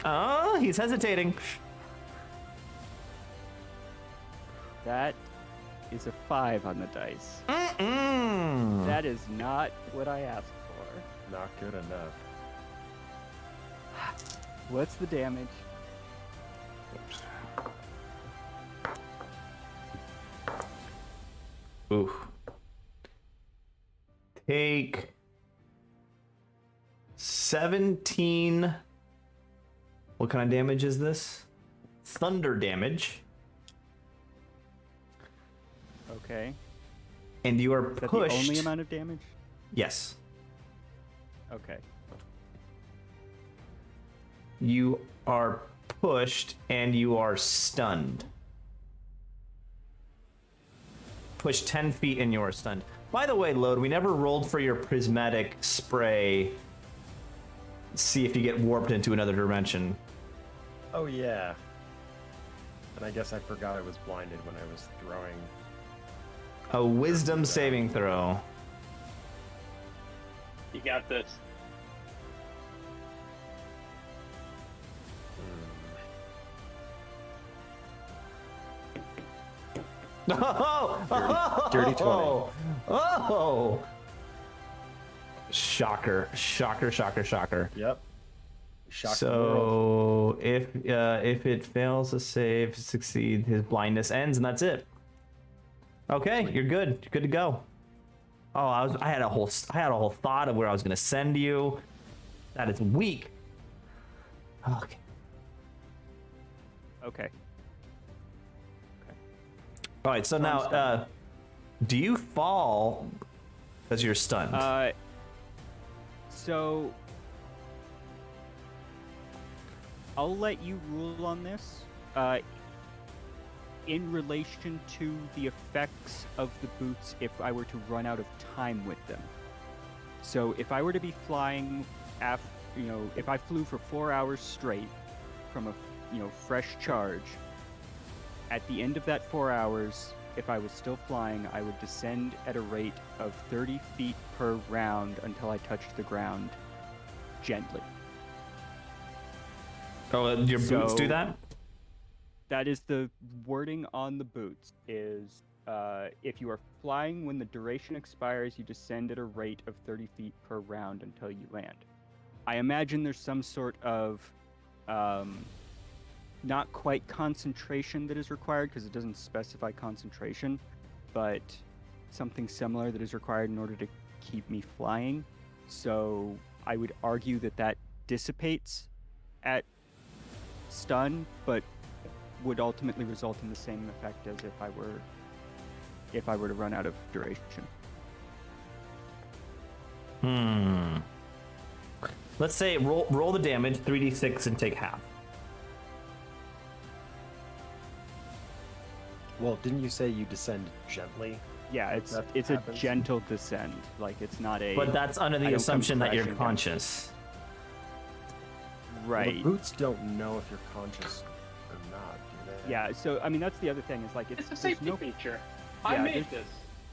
S1: Oh, he's hesitating.
S6: That is a 5 on the dice.
S1: Mm-mm.
S6: That is not what I asked for.
S3: Not good enough.
S6: What's the damage?
S1: Oof. Take 17. What kind of damage is this? Thunder damage.
S6: Okay.
S1: And you are
S6: Is that
S1: pushed.
S6: the only amount of damage?
S1: Yes.
S6: Okay.
S1: You are pushed and you are stunned. Push 10 feet and you are stunned. By the way, Load, we never rolled for your prismatic spray. See if you get warped into another dimension.
S3: Oh yeah. And I guess I forgot I was blinded when I was throwing.
S1: A wisdom saving throw.
S4: You got this.
S1: Oh,
S3: Dirty 20.
S1: Oh! Shocker! Shocker! Shocker! Shocker!
S3: Yep. Shocked the world.
S1: So if it fails to save, succeed, his blindness ends, and that's it. Okay, you're good. You're good to go. Oh, I had a whole thought of where I was gonna send you. That is weak. Okay.
S6: Okay.
S1: All right. So now, do you fall because you're stunned?
S6: So I'll let you rule on this. In relation to the effects of the boots if I were to run out of time with them. So if I were to be flying if I flew for 4 hours straight from a fresh charge, at the end of that 4 hours, if I was still flying, I would descend at a rate of 30 feet per round until I touched the ground gently.
S1: Oh, your boots do
S6: so-
S1: that?
S6: That is the wording on the boots, is if you are flying when the duration expires, you descend at a rate of 30 feet per round until you land. I imagine there's some sort of not quite concentration that is required, because it doesn't specify concentration, but something similar that is required in order to keep me flying. So I would argue that dissipates at stun, but would ultimately result in the same effect as if I were to run out of duration.
S1: Let's say roll the damage, 3d6, and take half.
S3: Well, didn't you say you descend gently?
S6: Yeah, it's
S3: That
S6: a
S3: happens.
S6: gentle descend. Like it's not a.
S1: But that's under
S6: I
S1: the
S6: don't come
S1: assumption that you're
S6: crashing down.
S1: conscious.
S3: Well,
S6: right.
S3: the boots don't know if you're conscious or not, do they?
S6: Yeah. So I mean, that's the other thing is like
S4: It's a
S6: there's
S4: safety
S6: no.
S4: feature. I
S6: Yeah,
S4: made
S6: there's-
S4: this.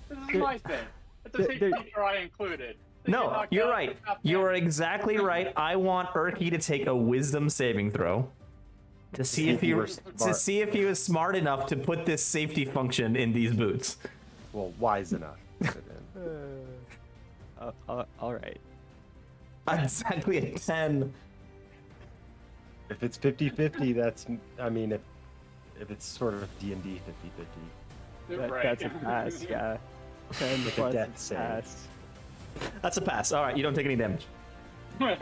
S4: This is
S6: there-
S4: my thing. It's a
S6: there-
S4: safety
S6: there-
S4: feature I included. So
S1: No,
S4: knock
S1: you're
S4: out
S1: right.
S4: half
S1: You're
S4: damage.
S1: exactly right. I want Erky to take a wisdom saving throw to see if he was smart enough to put this safety function in these boots.
S3: Well, wise enough. to put it in.
S6: All right.
S1: Exactly a 10.
S3: If it's 50-50, that's, I mean, if it's sort of D&D 50-50.
S4: Right.
S6: That's a pass. Yeah. 10
S3: With a
S6: plus
S3: death
S6: is
S3: save.
S6: pass.
S1: That's a pass. All right, you don't take any damage. But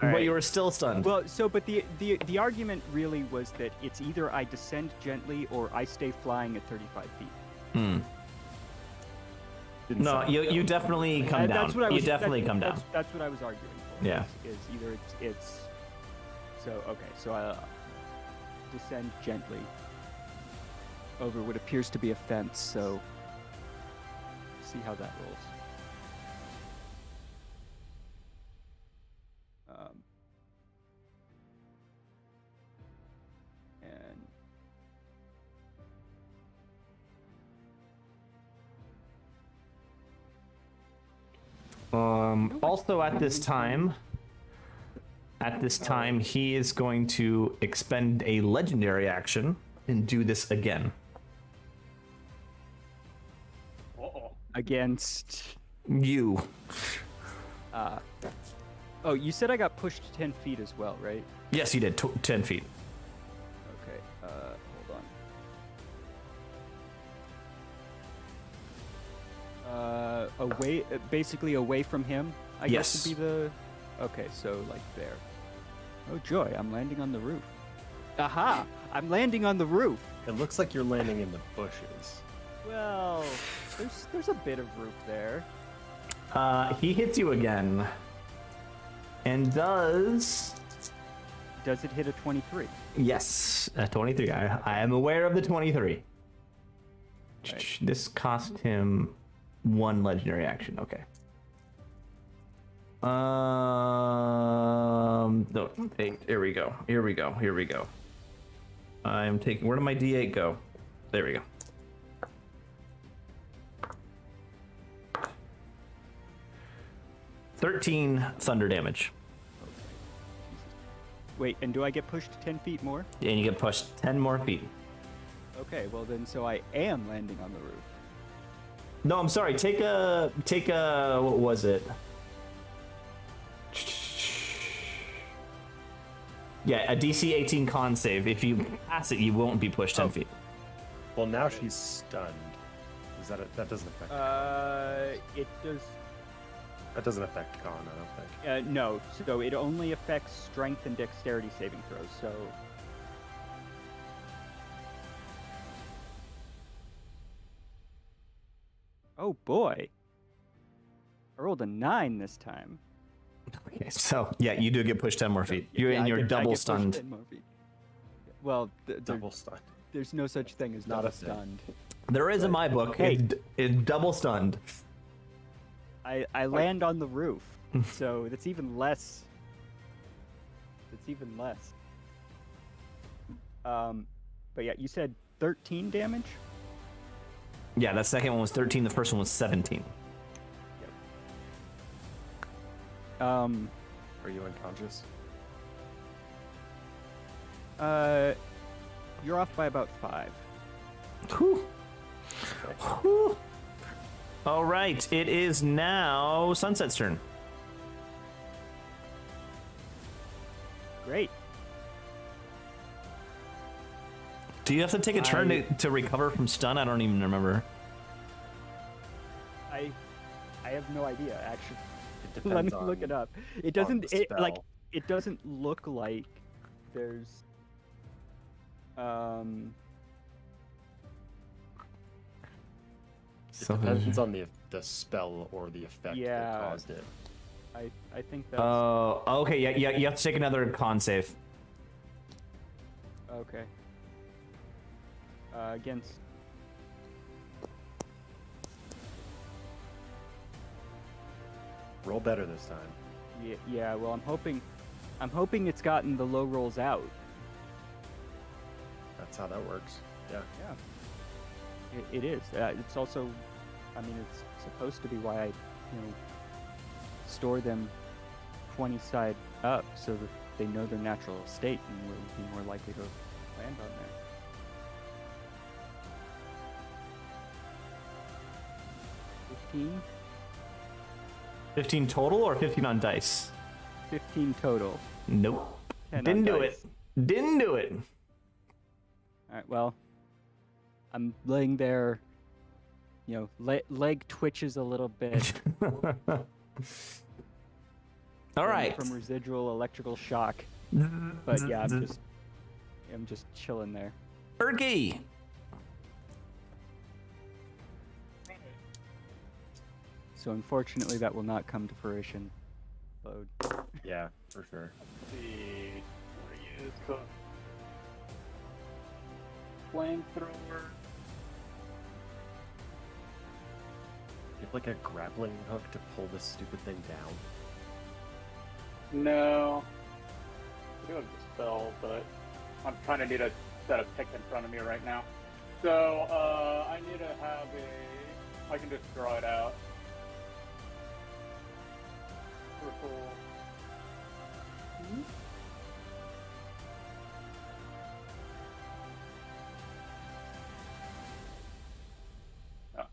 S6: right.
S1: you were still stunned.
S6: Well, so but the argument really was that it's either I descend gently or I stay flying at 35 feet.
S3: Didn't
S1: No,
S3: sound
S1: you
S3: good.
S1: definitely come down.
S6: That's what I was.
S1: You definitely come down.
S6: That's what I was arguing for.
S1: Yeah.
S6: Is either it's. So okay, so I descend gently over what appears to be a fence. So see how that rolls. And
S1: Also at this time, he is going to expend a legendary action and do this again.
S4: Uh-oh.
S6: against.
S1: You.
S6: Oh, you said I got pushed 10 feet as well, right?
S1: Yes, you did. 10 feet.
S6: Okay. Hold on. Away, basically away from him. I
S1: Yes.
S6: guess would be the. Okay, so like there. Oh joy, I'm landing on the roof. Aha! I'm landing on the roof.
S3: It looks like you're landing in the bushes.
S6: Well, there's a bit of roof there.
S1: He hits you again. And does...
S6: Does it hit a 23?
S1: Yes, a 23. I am aware of the 23.
S6: Right.
S1: This cost him 1 legendary action. Okay. No, 8. Here we go. Here we go. Here we go. I'm taking... Where did my D8 go? There we go. $13 thunder damage.
S6: Wait, and do I get pushed 10 feet more?
S1: And you get pushed 10 more feet.
S6: Okay, well then, so I am landing on the roof.
S1: No, I'm sorry. Take a what was it? Yeah, a DC 18 con save. If you pass it, you won't be pushed 10 feet.
S3: Well, now she's stunned. Is that that doesn't affect?
S6: It does.
S3: That doesn't affect con, I don't think.
S6: No, so it only affects strength and dexterity saving throws, so... Oh boy. I rolled a 9 this time.
S1: Okay, so yeah, you do get pushed 10 more feet. You're
S6: Yeah,
S1: and
S6: I
S1: you're
S6: get- I
S1: double
S6: get pushed
S1: stunned.
S6: 10 more feet. Well,
S3: Double stunned.
S6: there's no such thing as
S3: Not
S6: double
S3: a thing.
S6: stunned.
S1: There is in my book.
S6: Hey.
S1: It's double stunned.
S6: I land on the roof, so that's even less. That's even less. But yeah, you said 13 damage?
S1: Yeah, that second one was 13. The first one was 17.
S3: Are you unconscious?
S6: You're off by about 5.
S1: Whew. Whew. All right, it is now Sunset's turn.
S6: Great.
S1: Do you have to take a turn to recover from stun? I don't even remember.
S6: I have no idea actually.
S3: It depends
S6: Let me
S3: on,
S6: look it up. It
S3: on
S6: doesn't
S3: the
S6: it like
S3: spell.
S6: it doesn't look like there's
S3: It depends on the spell or the effect
S6: Yeah.
S3: that caused it.
S6: I think that's
S1: Oh, okay. Yeah. You have to take another con save.
S6: okay. Against
S3: Roll better this time.
S6: yeah. Well, I'm hoping it's gotten the low rolls out.
S3: That's how that works. Yeah.
S6: Yeah. It is. It's also, I mean, it's supposed to be why I, store them 20 side up so that they know their natural state and will be more likely to land on there. 15?
S1: 15 total or 15 on dice?
S6: 15 total.
S1: Nope.
S6: 10 on
S1: Didn't do
S6: dice.
S1: it. Didn't do it.
S6: Alright, well, I'm laying there, leg twitches a little bit
S1: All right.
S6: from residual electrical shock. But yeah, I'm just chilling there.
S1: Erky.
S6: So unfortunately, that will not come to fruition. Load.
S3: Yeah, for sure.
S4: Let's see. What do you use? Cook. Flamethrower.
S3: You have like a grappling hook to pull this stupid thing down.
S4: No. I do have the spell, but I'm kind of need a set of pick in front of me right now. So, I need to have I can just draw it out. Purple. Oh.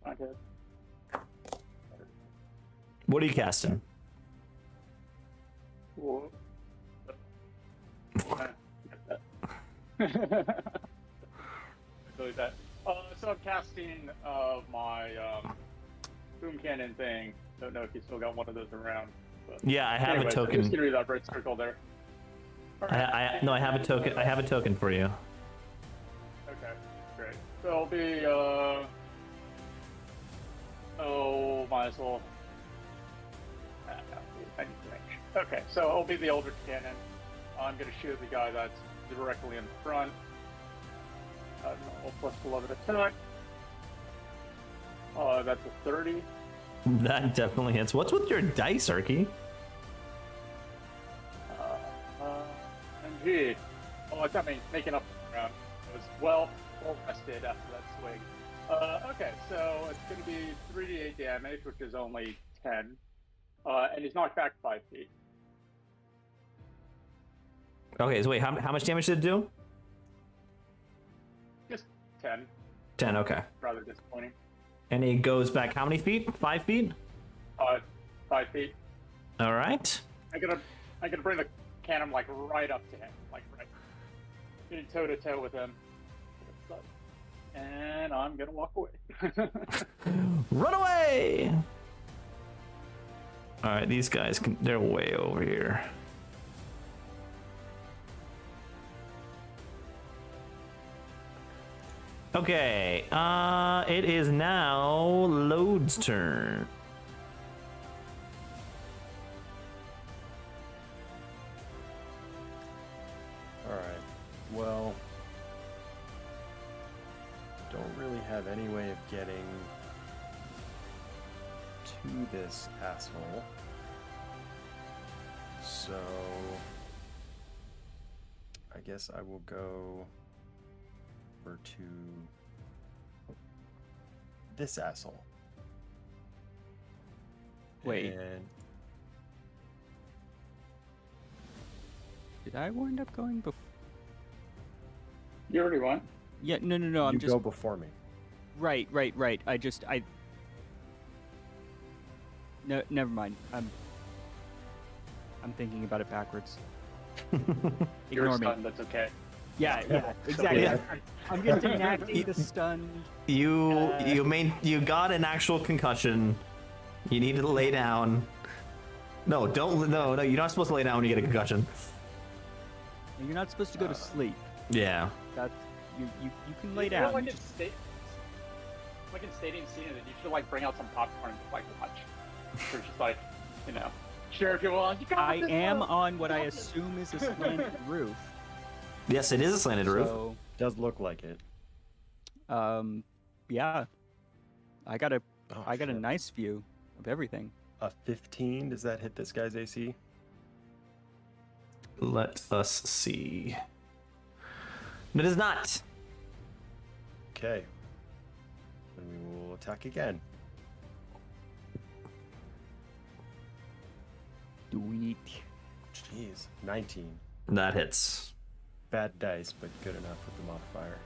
S4: Not good.
S1: What are you casting?
S4: Cool. Really that. So I'm casting my boom cannon thing. Don't know if you still got one of those around. But
S1: Yeah, I have
S4: anyways,
S1: a
S4: I'm
S1: token.
S4: just gonna read that red circle there.
S1: No, I have a token. I have a token for you.
S4: Okay, great. So it'll be might as well. I need range. Okay, so it'll be the Eldritch Cannon. I'm gonna shoot the guy that's directly in front. Plus 11 attack. That's a 30.
S1: That definitely hits. What's with your dice, Erky?
S4: MG. Oh, it's not me making up around. I was well rested after that swing. Okay, so it's going to be 3d8 damage, which is only 10. And he's knocked back 5 feet.
S1: Okay, so wait, how much damage did it do?
S4: Just 10.
S1: 10, okay.
S4: Rather disappointing.
S1: And he goes back how many feet? 5 feet?
S4: 5 feet.
S1: All right.
S4: I'm gonna bring the cannon like right up to him, like right, getting toe to toe with him, and I'm gonna walk away.
S1: Run away! All right, these guys, they're way over here. Okay, it is now Load's turn.
S3: Alright, well, don't really have any way of getting to this asshole. So, I guess I will go over to this asshole.
S6: Wait.
S3: And
S6: Did I wind up going before?
S4: You already won.
S6: Yeah, no. I'm
S3: you
S6: just
S3: go before me.
S6: right. No, never mind. I'm thinking about it backwards.
S4: You're
S6: Ignore me.
S4: stunned. That's okay.
S6: Yeah, exactly.
S1: Yeah.
S6: I'm just enacting the stunned.
S1: You got an actual concussion. You need to lay down. No, you're not supposed to lay down when you get a concussion.
S6: You're not supposed to go to sleep.
S1: Yeah.
S6: That's you can lay
S4: You know,
S6: down.
S4: like
S6: you
S4: in
S6: just-
S4: like in Stadium Scene, that you should like bring out some popcorn and just like watch. Or just like, you know, cheer people on. You got
S6: I
S4: this,
S6: am
S4: bro.
S6: on what
S4: You
S6: I
S4: got this."
S6: assume is a slanted roof.
S1: Yes, it is a slanted roof.
S6: So,
S3: Does look like it.
S6: yeah, I got a
S3: Oh,
S6: I got a
S3: shit.
S6: nice view of everything.
S3: A 15. Does that hit this guy's AC?
S1: Let us see. It is not.
S3: Okay. Then we will attack again.
S6: Sweet.
S3: Jeez. 19.
S1: That hits.
S3: Bad dice, but good enough with the modifier.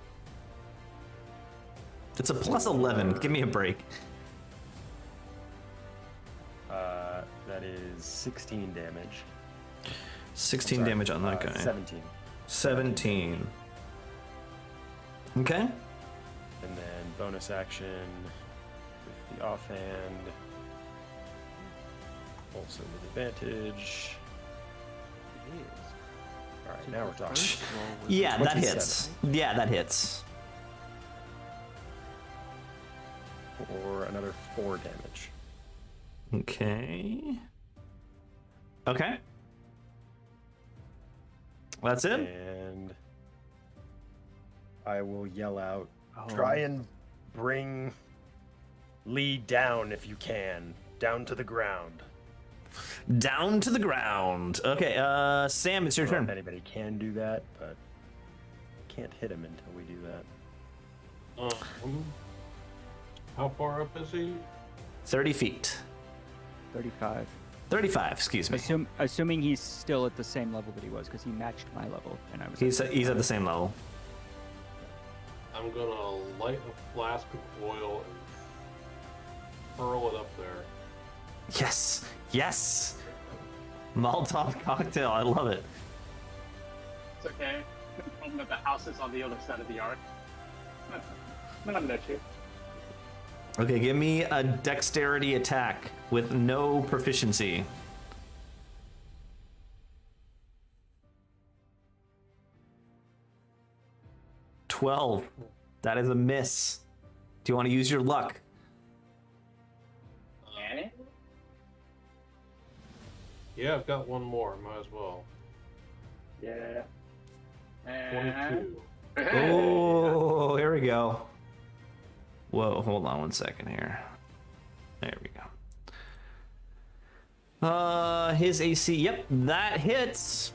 S1: It's a plus 11. Give me a break.
S3: That is 16 damage.
S1: 16
S3: Sorry,
S1: damage on that guy.
S3: 17.
S1: 17. Okay.
S3: And then bonus action with the offhand. Also with advantage. Alright, now we're talking.
S1: Yeah, that
S3: 27.
S1: hits. Yeah, that hits.
S3: Or another 4 damage.
S1: Okay. Okay. That's it?
S3: And I will yell out,
S6: Oh.
S3: try and bring Lee down if you can. Down to the ground.
S1: Down to the ground. Okay, Sam, it's your
S3: I don't know
S1: turn.
S3: if anybody can do that, but can't hit him until we do that.
S5: How far up is he?
S1: 30 feet.
S6: 35.
S1: 35, excuse me.
S6: Assuming he's still at the same level that he was, because he matched my level, and I was.
S1: He's at the same level.
S5: I'm gonna light a flask of oil and hurl it up there.
S1: Yes! Yes! Molotov cocktail, I love it.
S4: It's okay. The problem that the house is on the other side of the arc. Not an issue.
S1: Okay, give me a dexterity attack with no proficiency. $12. That is a miss. Do you want to use your luck?
S4: Annie?
S5: Yeah, I've got one more. Might as well.
S4: Yeah. And...
S5: 22.
S1: Oh, here we go. Whoa, hold on one second here. There we go. His AC, yep, that hits.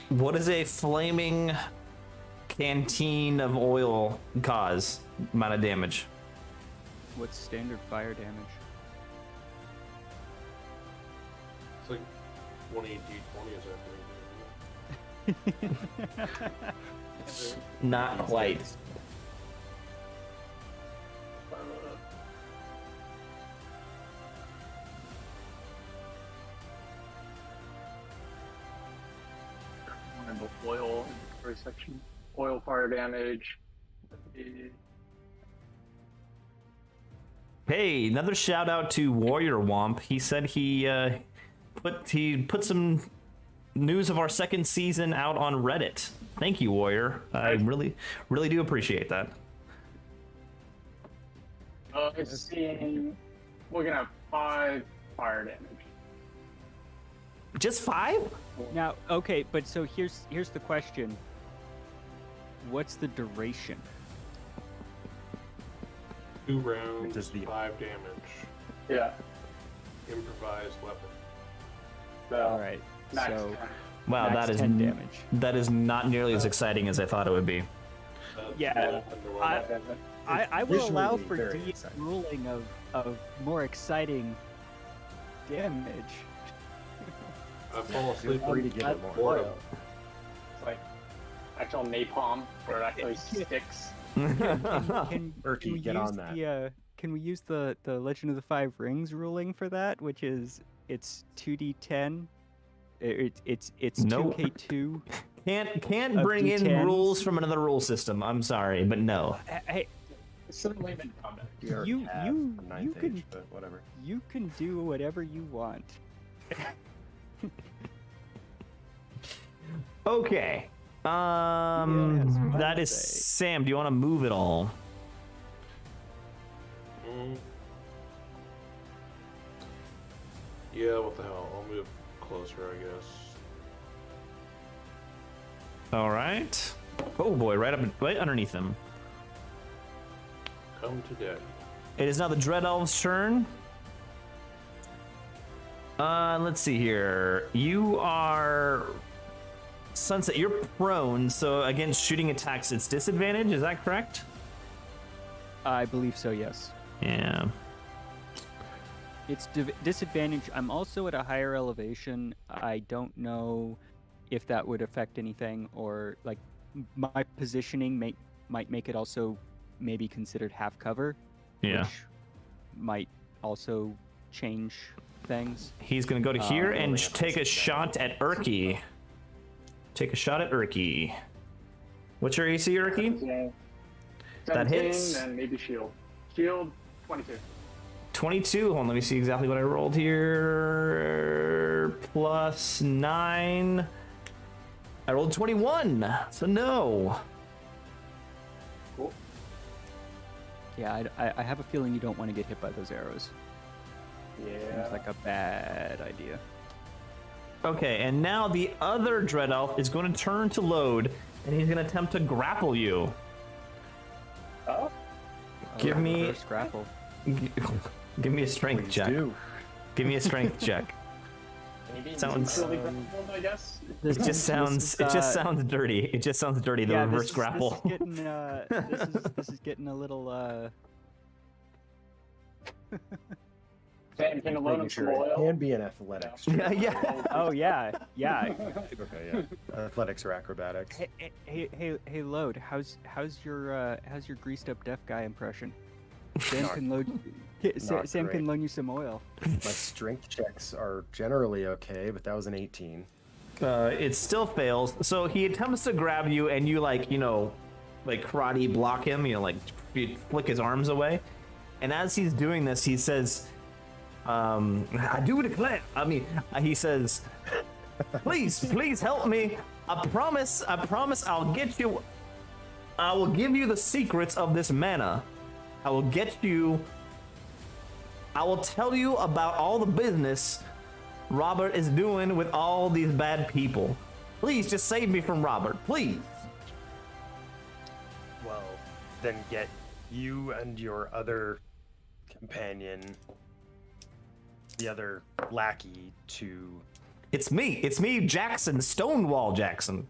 S1: What does a flaming canteen of oil cause? Amount of damage.
S6: What's standard fire damage?
S5: It's like 20 d20s, I think.
S1: Not quite.
S4: Oil inventory section. Oil fire damage.
S1: Hey, another shout out to Warrior Womp. He said he put some news of our second season out on Reddit. Thank you, Warrior. I really do appreciate that.
S4: It's seeing. We're gonna have 5 fire damage.
S1: Just 5?
S6: Now, okay, but so here's the question. What's the duration?
S5: 2 rounds,
S3: Does the-
S5: 5 damage.
S4: Yeah.
S5: Improvised weapon.
S4: So,
S6: All right.
S4: max
S6: So
S4: 10.
S1: Wow,
S6: max
S1: that is
S6: 10 damage.
S1: that is not nearly as exciting as I thought it would be.
S5: That's
S6: Yeah,
S5: well under what
S6: I will allow
S3: visually
S6: for
S3: very
S6: D
S3: exciting.
S6: ruling of more exciting damage.
S5: I fall
S3: Feel
S5: asleep
S3: free to
S5: on
S3: give it more.
S5: boredom.
S4: It's like actual napalm where it actually sticks.
S6: Can
S3: Berkey,
S6: we
S3: get
S6: use
S3: on that.
S6: can we use the Legend of the Five Rings ruling for that, which is it's 2d10. It's
S1: Nope.
S6: 2k2.
S1: Can't
S6: Of
S1: bring in
S6: D10s.
S1: rules from another rule system. I'm sorry, but no.
S6: Hey,
S4: It's certainly been combat.
S3: We already
S6: You-
S3: have
S6: you-
S3: for
S6: you
S3: ninth
S6: can-
S3: age, but whatever.
S6: you can do whatever you want.
S1: Okay.
S6: Yes,
S1: That is
S6: Wednesday.
S1: Sam. Do you want to move at all?
S5: Mm. Yeah, what the hell? I'll move closer, I guess.
S1: All right. Oh boy, right underneath him.
S5: Come to daddy.
S1: It is now the Dread Elves' turn. Let's see here. You are Sunset. You're prone, so against shooting attacks, it's disadvantage. Is that correct?
S6: I believe so, yes.
S1: Yeah.
S6: It's disadvantage. I'm also at a higher elevation. I don't know if that would affect anything, or like my positioning might make it also maybe considered half cover.
S1: Yeah.
S6: Which might also change things.
S1: He's gonna go to here and
S3: rolling up
S1: take a
S3: this
S1: shot at Urki. Take a shot at Urki. What's your AC, Urki?
S4: 17,
S1: That hits.
S4: and maybe shield. Shield 22.
S1: 22. Hold on, let me see exactly what I rolled here. Plus 9. I rolled 21, so no.
S4: Cool.
S6: Yeah, I have a feeling you don't want to get hit by those arrows.
S4: Yeah.
S6: Seems like a bad idea.
S1: Okay, and now the other Dread Elf is going to turn to load, and he's going to attempt to grapple you.
S4: Oh,
S1: Give me-
S6: reverse grapple.
S1: Give me a strength
S3: Please
S1: check.
S3: do.
S1: Give me a strength check.
S4: maybe
S1: Sounds-
S4: silly grappled, I guess.
S1: It just sounds. It just sounds dirty. It just sounds dirty. The
S6: Yeah,
S1: reverse
S6: this
S1: grapple.
S6: is getting this is getting a little
S4: Sam can load
S3: Making
S4: him some
S3: sure it
S4: oil.
S3: can be an athletics.
S1: Yeah, yeah.
S6: Oh yeah.
S3: Okay, yeah. Athletics or acrobatics.
S6: Hey, load. How's your greased up deaf guy impression? Sam can load.
S3: Not
S6: Sam
S3: great.
S6: can loan you some oil.
S3: My strength checks are generally okay, but that was an 18.
S1: It still fails. So he attempts to grab you, and you like karate block him. You flick his arms away. And as he's doing this, he says, "I do declare." He says, "Please help me. I promise, I'll get you. I will give you the secrets of this mana. I will get you. I will tell you about all the business Robert is doing with all these bad people. Please just save me from Robert, please."
S3: Well, then get you and your other companion, the other lackey, to...
S1: It's me, Jackson, Stonewall Jackson.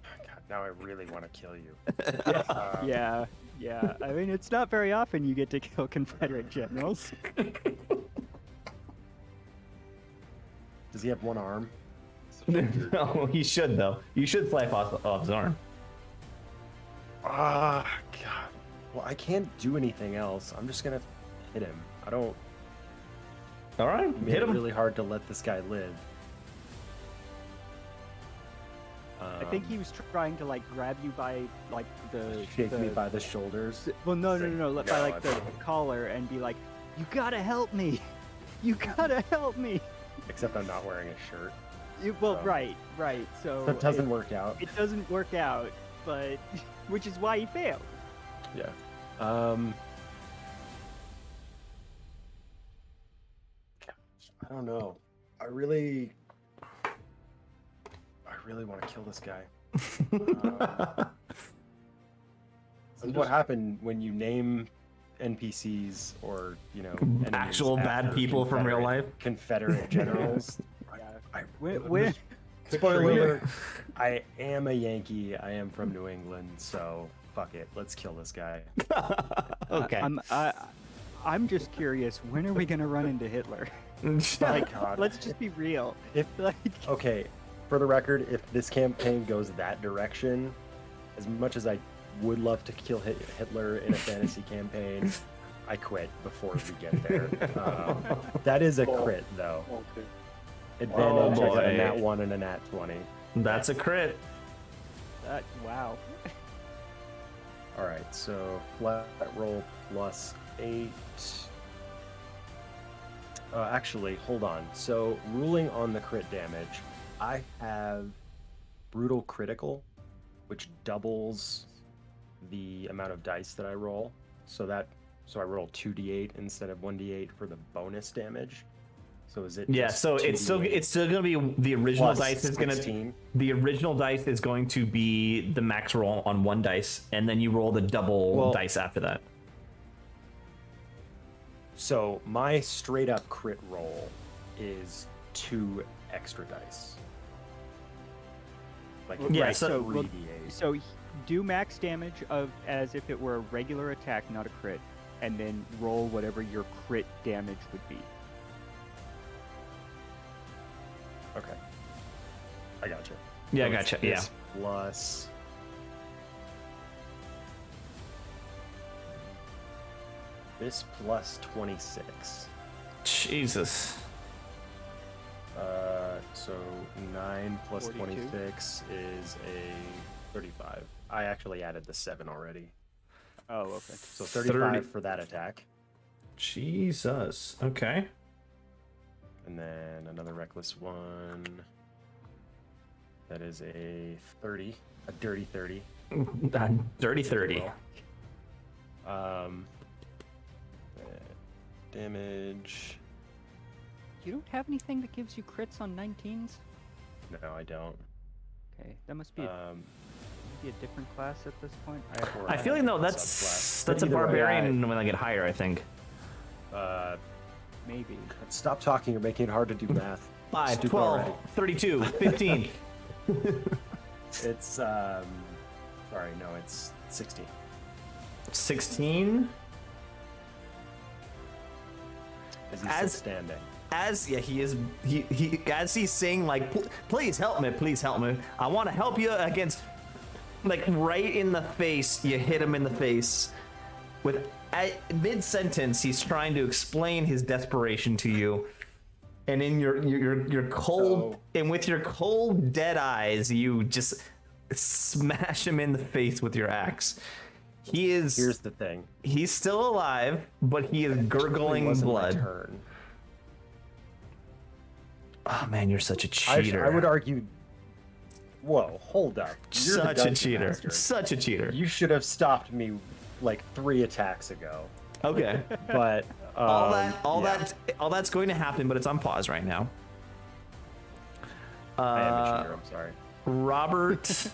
S3: God, now I really want to kill you.
S6: Yeah. I mean, it's not very often you get to kill Confederate generals.
S3: Does he have one arm?
S1: No, he should though. You should slice off his arm.
S3: Ah, God. Well, I can't do anything else. I'm just gonna hit him. I don't...
S1: All right,
S3: Made
S1: hit
S3: it
S1: him.
S3: really hard to let this guy live.
S6: I think he was trying to like grab you by like the
S3: Shake
S6: the,
S3: me by the shoulders.
S6: Well, no,
S3: Say,
S6: by
S3: "No,
S6: like
S3: I
S6: the
S3: don't."
S6: collar and be like, "You gotta help me! You gotta help me!"
S3: Except I'm not wearing a shirt.
S6: Well,
S3: So-
S6: right. So
S3: That doesn't work out.
S6: It doesn't work out, but which is why he failed.
S3: Yeah. I don't know. I really want to kill this guy. This is what happened when you name NPCs or, enemies
S1: Actual bad
S3: after
S1: people from real life.
S3: Confederate generals.
S6: Yeah.
S3: I,
S6: When,
S3: spoiler alert, I am a Yankee. I am from New England, so fuck it. Let's kill this guy.
S1: Okay.
S6: I'm just curious. When are we gonna run into Hitler?
S3: My God.
S6: Let's just be real.
S3: If
S6: Like,
S3: Okay, for the record, if this campaign goes that direction, as much as I would love to kill Hitler in a fantasy campaign, I quit before we get there. That is a crit, though.
S4: Okay.
S3: Advantage, I got a
S1: boy.
S3: nat 1 and a nat 20.
S1: That's a crit.
S6: wow.
S3: Alright, so flat roll plus 8. Actually, hold on. So, ruling on the crit damage, I have brutal critical, which doubles the amount of dice that I roll. So I roll 2d8 instead of 1d8 for the bonus damage. So is it?
S1: Yeah,
S3: just
S1: so it's still gonna be the original
S3: plus
S1: dice is
S3: 16?
S1: gonna the original dice is going to be the max roll on one dice, and then you roll the double dice after that.
S3: So my straight up crit roll is 2 extra dice. Like
S1: Yeah,
S3: like
S1: so-
S3: 3d8.
S6: So do max damage of as if it were a regular attack, not a crit, and then roll whatever your crit damage would be.
S3: Okay. I gotcha.
S1: Yeah,
S3: So
S1: I
S3: it's
S1: gotcha. Yeah.
S3: this Plus. This plus 26.
S1: Jesus.
S3: So 9 plus
S6: 42?
S3: 26 is a 35. I actually added the 7 already.
S6: Oh, okay.
S3: So 35 for that attack.
S1: Jesus. Okay.
S3: And then another reckless one. That is a 30. A dirty 30.
S1: Dirty 30.
S3: Damage.
S6: You don't have anything that gives you crits on 19s?
S3: No, I don't.
S6: Okay, that must be maybe a different class at this point.
S1: I feel like no, that's a
S3: Either way,
S1: barbarian when I get higher, I think.
S6: Maybe.
S3: Stop talking. You're making it hard to do math.
S1: 5,
S3: Stupid
S1: 12,
S3: already.
S1: 32, 15.
S3: It's sorry, no, it's 16.
S1: 16.
S3: As he's still standing.
S1: He is as he's saying like, please help me, I want to help you against, like right in the face, you hit him in the face with mid-sentence he's trying to explain his desperation to you, and in your cold and with your cold dead eyes you just smash him in the face with your axe. Here's
S3: the thing.
S1: He's still alive, but he is gurgling
S3: Wasn't my
S1: blood.
S3: turn.
S1: Oh man, you're such a cheater.
S3: I would argue. Whoa, hold up. You're the
S1: Such a
S3: dungeon
S1: cheater.
S3: master.
S1: Such a cheater.
S3: You should have stopped me like 3 attacks ago.
S1: Okay.
S3: But
S1: all that's going to happen, but it's on pause right now.
S3: I am a cheater. I'm sorry.
S1: Robert.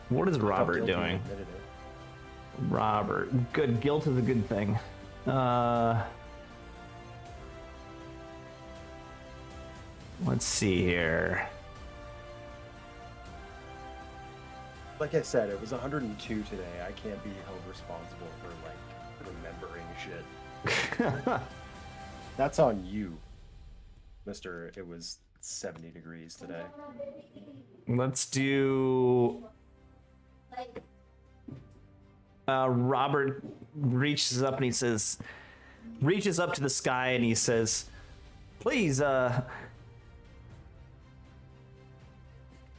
S1: What is Robert
S3: Guilty,
S1: doing?
S3: admitted it.
S1: Robert. Good. Guilt is a good thing. Let's see here.
S3: Like I said, it was 102 today. I can't be held responsible for like remembering shit. That's on you, Mister. It was 70 degrees today.
S1: Let's do. Robert reaches up to the sky and he says, "Please,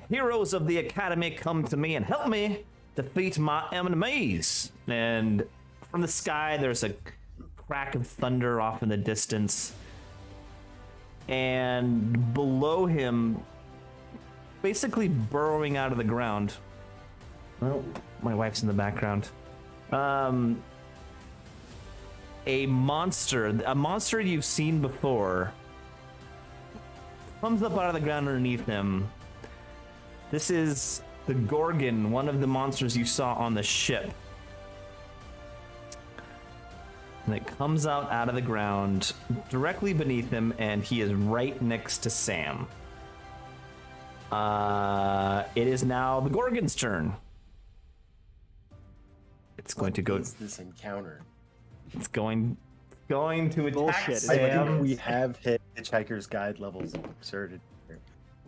S1: heroes of the academy, come to me and help me defeat my enemies." And from the sky, there's a crack of thunder off in the distance. And below him, basically burrowing out of the ground. Oh, my wife's in the background. A monster you've seen before, comes up out of the ground underneath him. This is the Gorgon, one of the monsters you saw on the ship. And it comes out of the ground directly beneath him, and he is right next to Sam. It is now the Gorgon's turn. It's going to go.
S3: What is this encounter?
S1: It's going to attack
S6: Bullshit.
S3: I
S1: Sam.
S3: think we have hit Hitchhiker's Guide levels of absurdity.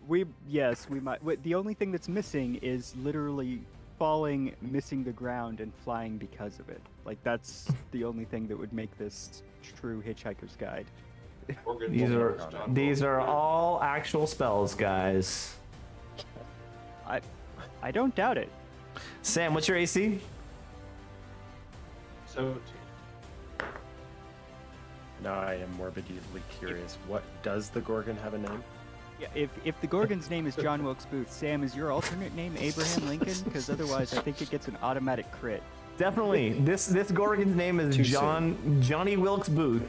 S6: We might. The only thing that's missing is literally falling, missing the ground, and flying because of it. Like that's the only thing that would make this true Hitchhiker's Guide.
S1: These are all actual spells, guys.
S6: I don't doubt it.
S1: Sam, what's your AC?
S5: 17.
S3: Now I am morbidly curious. What does the Gorgon have a name?
S6: Yeah, if the Gorgon's name is John Wilkes Booth, Sam, is your alternate name Abraham Lincoln? Because otherwise, I think it gets an automatic crit.
S1: Definitely. This Gorgon's name is
S3: Too
S1: Johnny Wilkes Booth,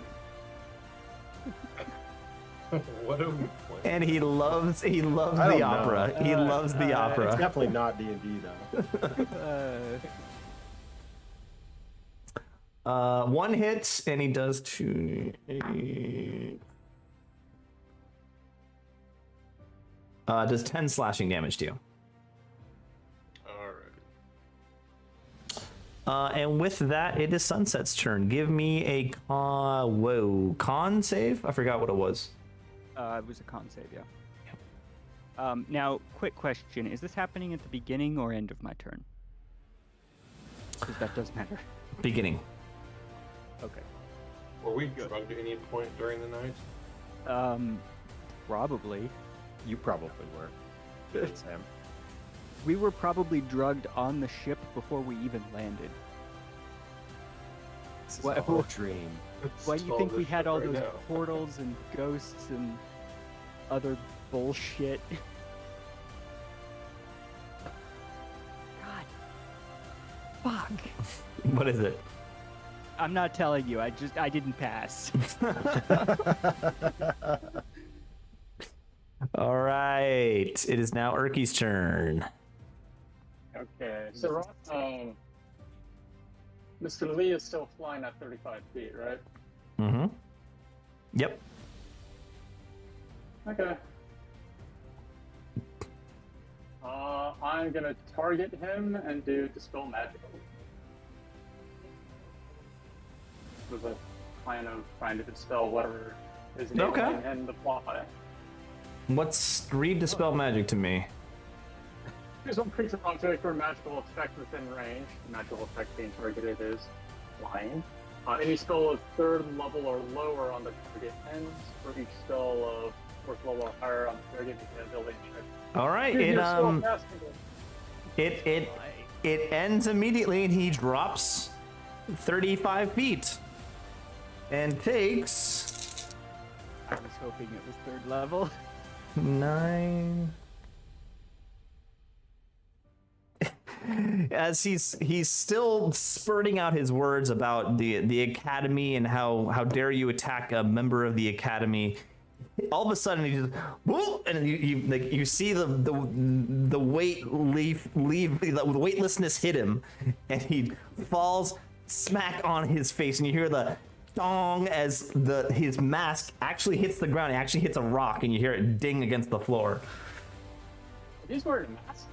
S5: What are we playing?
S1: and he loves
S3: I
S1: the
S3: don't know.
S1: opera. He loves the
S3: It's
S1: opera.
S3: definitely not D&D though.
S1: One hit, and he does 2. Does 10 slashing damage to you.
S5: Alright.
S1: And with that, it is Sunset's turn. Give me a con save? I forgot what it was.
S6: It was a con save, yeah. Now, quick question: is this happening at the beginning or end of my turn? Because that does matter.
S1: Beginning.
S6: Okay.
S5: Were we drugged at any point during the night?
S6: Probably.
S3: You probably were, Sam.
S6: We were probably drugged on the ship before we even landed.
S3: This is
S6: What-
S3: all a dream.
S6: Why do you think we had all
S5: right
S6: those
S5: now.
S6: portals and ghosts and other bullshit? God. Fuck.
S1: What is it?
S6: I'm not telling you. I didn't pass.
S1: All right. It is now Urky's turn.
S4: Okay, so Mr. Lee is still flying at 35 feet, right?
S1: Mm-hmm. Yep.
S4: Okay. I'm gonna target him and do Dispel Magic. With a plan of trying to dispel whatever is enabling him to fly.
S1: Read Dispel Magic to me.
S4: Choose one creature or object or magical effect within range. The magical effect being targeted is flying. Any spell of 3rd level or lower on the target ends. For each spell of 4th level or higher on the target, you can ability check.
S1: All right.
S4: Choose
S1: It
S4: your spell casting.
S1: it ends immediately, and he drops 35 feet and takes
S6: I was hoping it was 3rd level.
S1: 9. As he's still spurting out his words about the academy and how dare you attack a member of the academy, all of a sudden he just whoop, and you see the weightlessness hit him, and he falls smack on his face, and you hear the dong as his mask actually hits the ground. It actually hits a rock, and you hear it ding against the floor.
S4: He's wearing a mask.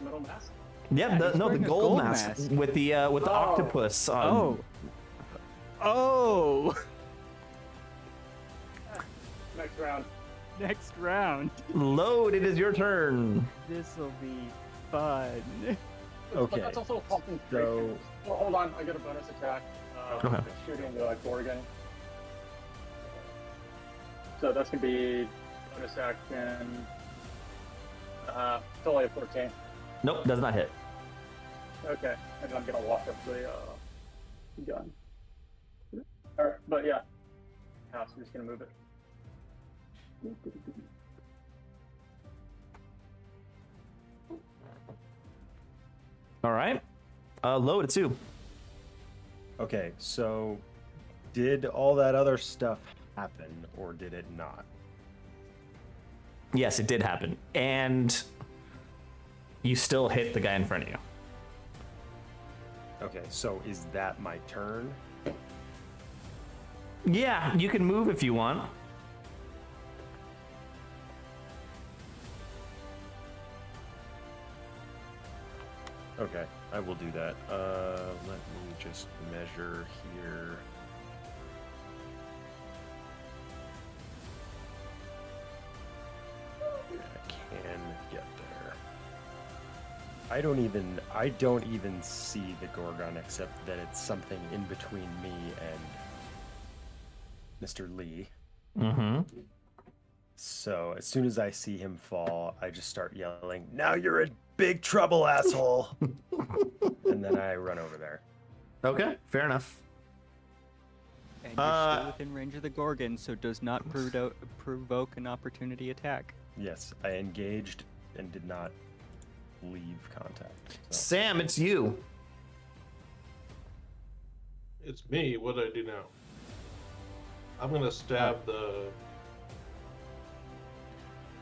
S4: Metal mask.
S1: Yep,
S6: he's
S1: the
S6: wearing a
S1: gold
S6: gold
S1: mask,
S6: mask.
S1: with the octopus.
S6: Oh.
S4: Next round.
S6: Next round.
S1: Load, it is your turn.
S6: This'll be fun.
S3: Okay.
S4: But that's also a concentration. Well, hold on, I get a bonus attack.
S1: Okay.
S4: Shooting the Gorgon. So that's gonna be bonus action. It's only a 14.
S1: Nope, does not hit.
S4: Okay, and I'm gonna walk up the gun. Alright, but yeah. So I'm just gonna move it.
S1: All right. Load, it's you.
S3: Okay, so did all that other stuff happen or did it not?
S1: Yes, it did happen. And you still hit the guy in front of you.
S3: Okay, so is that my turn?
S1: Yeah, you can move if you want.
S3: Okay, I will do that. Let me just measure here. I can get there. I don't even see the Gorgon except that it's something in between me and Mr. Lee.
S1: Mm-hmm.
S3: So as soon as I see him fall, I just start yelling, "Now you're in big trouble, asshole!" And then I run over there.
S1: Okay, fair enough.
S6: And you're still within range of the Gorgon, so does not provoke an opportunity attack.
S3: Yes, I engaged and did not leave contact. So.
S1: Sam, it's you.
S5: It's me. What do I do now? I'm gonna stab the.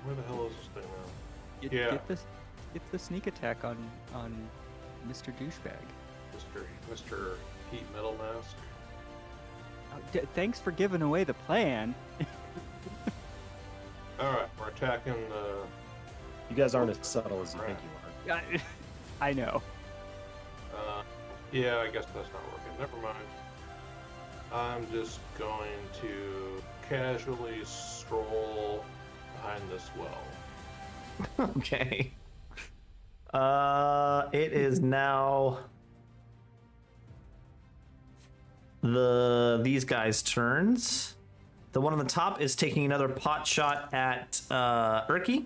S5: Where the hell is this thing now? Yeah.
S6: Get the sneak attack on Mr. Douchebag.
S5: Mr. Heat Metal Mask.
S6: Thanks for giving away the plan.
S5: All right, we're attacking the.
S3: You guys aren't as subtle as you think you are.
S6: I know.
S5: Yeah, I guess that's not working. Never mind. I'm just going to casually stroll behind this well.
S1: Okay. It is now these guys' turns. The one on the top is taking another pot shot at Urki.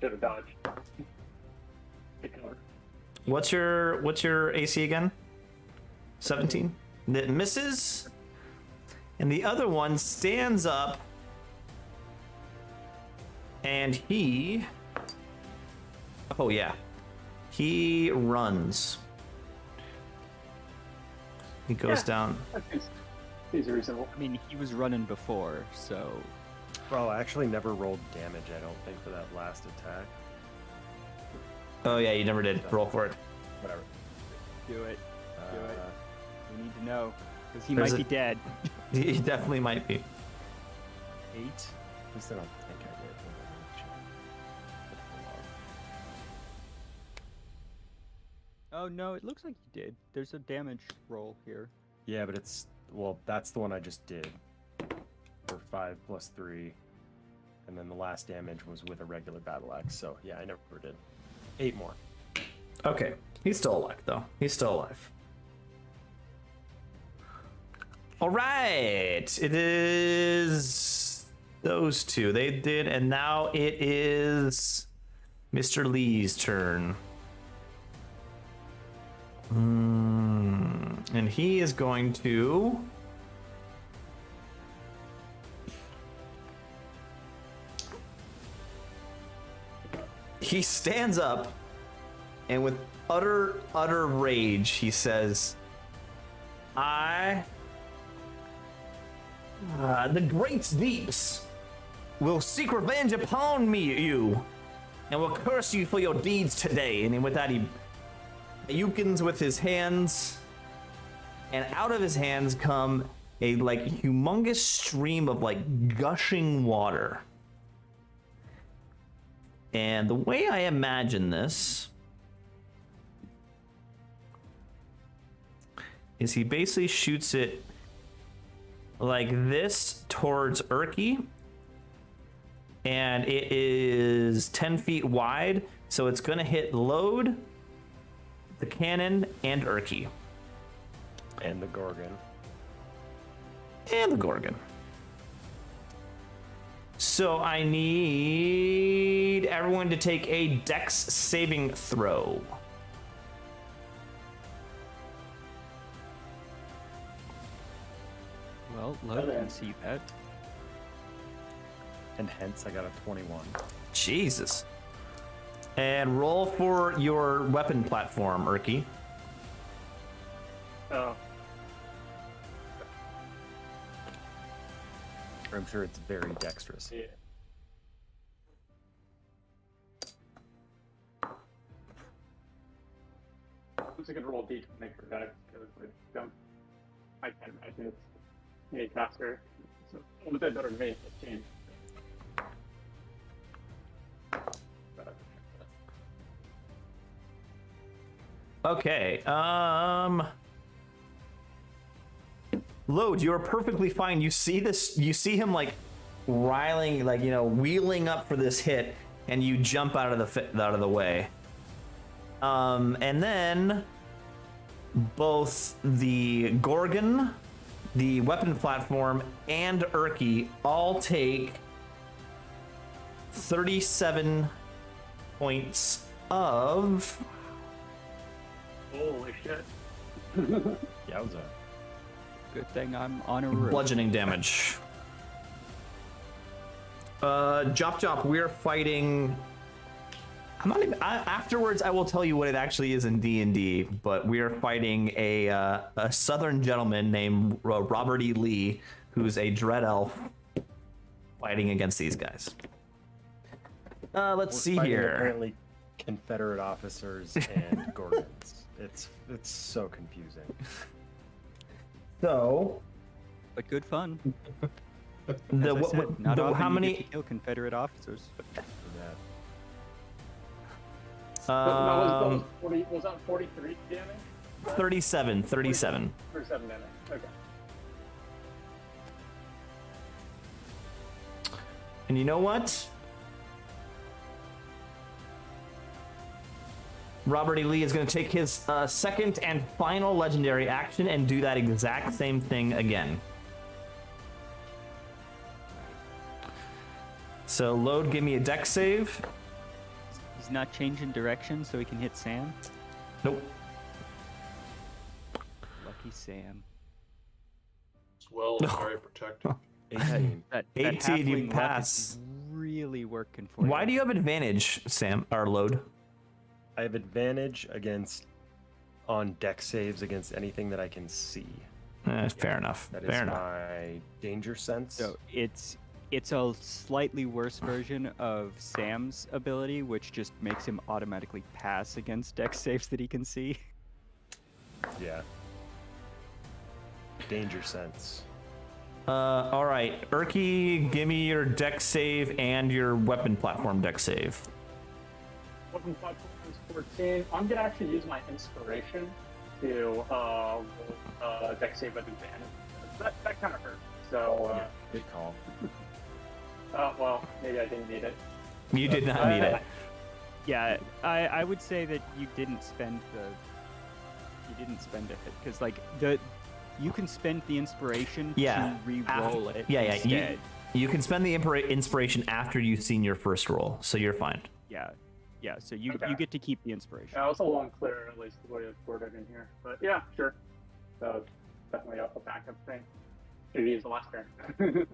S4: Should have dodged. Good cover.
S1: What's your AC again? 17. That misses. And the other one stands up and he runs. He goes down.
S4: He's reasonable.
S6: I mean, he was running before, so.
S3: Well, I actually never rolled damage, I don't think, for that last attack.
S1: Oh yeah, you never did. Roll for it.
S3: Whatever.
S6: Do it. We need to know, because he
S1: There's
S6: might be dead.
S1: He definitely might be.
S3: 8? At least I don't think I did.
S6: Oh no, it looks like you did. There's a damage roll here.
S3: Yeah, but that's the one I just did. For 5 plus 3. And then the last damage was with a regular battle axe, so yeah, I never did. 8 more.
S1: Okay, he's still alive though. He's still alive. All right, it is those two. They did, and now it is Mr. Lee's turn. And he is going to. He stands up, and with utter rage, he says, the great deeps will seek revenge upon you, and will curse you for your deeds today. And with that, he yukins with his hands, and out of his hands come a humongous stream of gushing water. And the way I imagine this is he basically shoots it like this towards Urki, and it is 10 feet wide, so it's gonna hit Load, the cannon, and Urki.
S3: And the Gorgon.
S1: And the Gorgon. So I need everyone to take a Dex saving throw.
S6: Well, Load can see that.
S3: And hence I got a 21.
S1: Jesus. And roll for your weapon platform, Urki.
S4: Oh,
S3: I'm sure it's very dexterous.
S4: yeah. I'm just gonna roll D20 for that because I can't imagine it's any faster. So, but that's better than me. 15.
S1: Okay, Load, you're perfectly fine. You see this, you see him riling, wheeling up for this hit, and you jump out of the way. And then both the Gorgon, the weapon platform, and Urki all take 37 points of
S4: Holy shit.
S3: Yowza.
S6: Good thing I'm on a roof.
S1: bludgeoning damage. Jop, we're fighting. I'm not even. Afterwards, I will tell you what it actually is in D&D. But we are fighting a southern gentleman named Robert E. Lee, who's a dread elf, fighting against these guys. Let's
S3: We're
S1: see
S3: fighting
S1: here.
S3: Apparently, Confederate officers and Gorgons. It's so confusing.
S1: So,
S6: But good fun.
S1: the
S6: As I said, not often
S1: how
S6: you get
S1: many?
S6: to kill Confederate officers.
S3: Yeah.
S4: Was that 43 damage?
S1: 37.
S4: 37 damage. Okay.
S1: And you know what? Robert E. Lee is going to take his second and final legendary action and do that exact same thing again. So, Load, give me a dex save.
S6: He's not changing direction so he can hit Sam.
S1: Nope.
S6: Lucky Sam.
S5: As well as very protected.
S3: 18.
S6: That
S1: 18, you
S6: halfling luck
S1: pass.
S6: is really working for you.
S1: Why do you have advantage, Sam, or Load?
S3: I have advantage on dex saves against anything that I can see.
S1: Fair enough.
S3: That is
S1: Fair enough.
S3: my danger sense.
S6: So it's a slightly worse version of Sam's ability, which just makes him automatically pass against dex saves that he can see.
S3: Yeah. Danger sense.
S1: All right, Urki, give me your dex save and your weapon platform dex save.
S4: Weapon platform is 14. I'm gonna actually use my inspiration to deck save with advantage. That kind of hurt. So
S3: Good call.
S4: well, maybe I didn't need it.
S1: You did not need it.
S6: Yeah, I would say that you didn't spend a hit because like you can spend the inspiration
S1: Yeah,
S6: to re-roll it.
S1: Yeah.
S6: instead.
S1: You can spend the inspiration after you've seen your first roll, so you're fine.
S6: Yeah. So you
S4: Okay.
S6: get to keep the inspiration.
S4: Yeah, it was a little unclear, at least the way it's worded in here. But yeah, sure. So definitely a backup thing. Maybe use the last turn.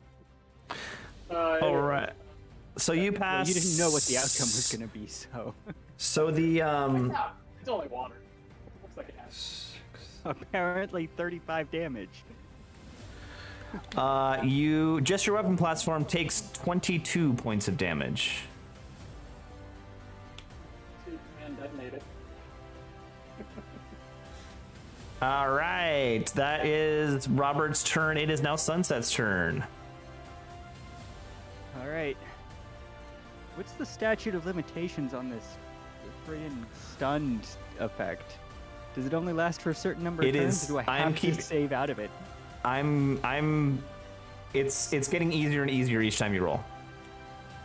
S1: All right. So you
S6: Well,
S1: pass.
S6: you didn't know what the outcome was going to be, so
S1: So the
S4: Yeah, it's only water. It looks like it has.
S6: apparently 35 damage.
S1: just your weapon platform takes 22 points of damage.
S4: And detonate it.
S1: All right, that is Robert's turn. It is now Sunset's turn.
S6: All right. What's the statute of limitations on this friggin' stunned effect? Does it only last for a certain number of
S1: It
S6: turns?
S1: is-
S6: Or do I
S1: I am
S6: have
S1: keep-
S6: to save out of it?
S1: It's getting easier and easier each time you roll.